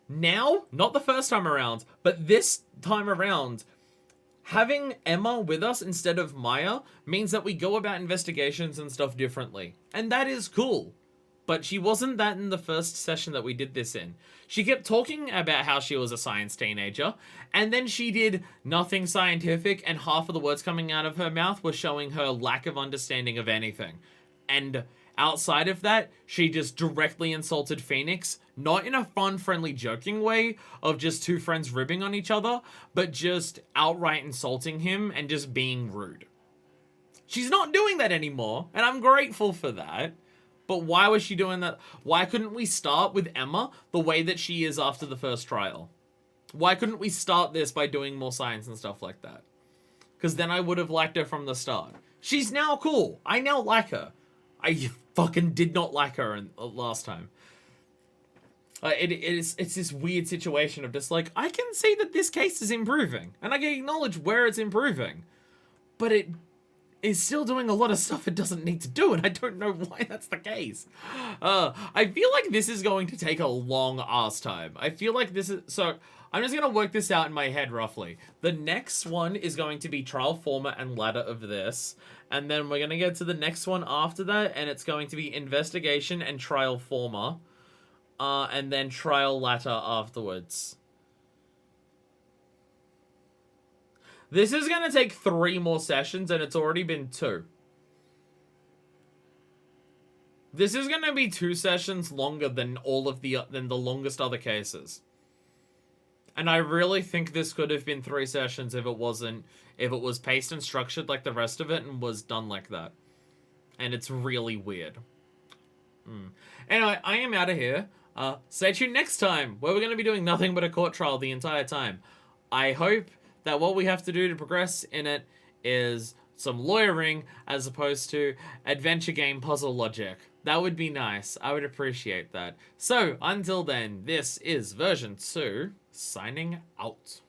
Now, not the first time around, but this time around, having Emma with us instead of Maya means that we go about investigations and stuff differently. And that is cool. But she wasn't that in the first session that we did this in. She kept talking about how she was a science teenager, and then she did nothing scientific, and half of the words coming out of her mouth were showing her lack of understanding of anything. And outside of that, she just directly insulted Phoenix, not in a fun, friendly, joking way of just two friends ribbing on each other, but just outright insulting him and just being rude. She's not doing that anymore, and I'm grateful for that. But why was she doing that? Why couldn't we start with Emma the way that she is after the first trial? Why couldn't we start this by doing more science and stuff like that? Because then I would have liked her from the start. She's now cool. I now like her. I fucking did not like her last time. It's this weird situation of just like, I can see that this case is improving. And I can acknowledge where it's improving. But it is still doing a lot of stuff it doesn't need to do, and I don't know why that's the case. I feel like this is going to take a long ass time. I feel like this is... So, I'm just going to work this out in my head roughly. The next one is going to be trial former and ladder of this. And then we're going to get to the next one after that, and it's going to be investigation and trial former. And then trial ladder afterwards. This is going to take 3 more sessions, and it's already been 2. This is going to be 2 sessions longer than than the longest other cases. And I really think this could have been 3 sessions if it was paced and structured like the rest of it and was done like that. And it's really weird. Anyway, I am out of here. Stay tuned next time, where we're going to be doing nothing but a court trial the entire time. I hope that what we have to do to progress in it is some lawyering as opposed to adventure game puzzle logic. That would be nice. I would appreciate that. So, until then, this is version 2, signing out.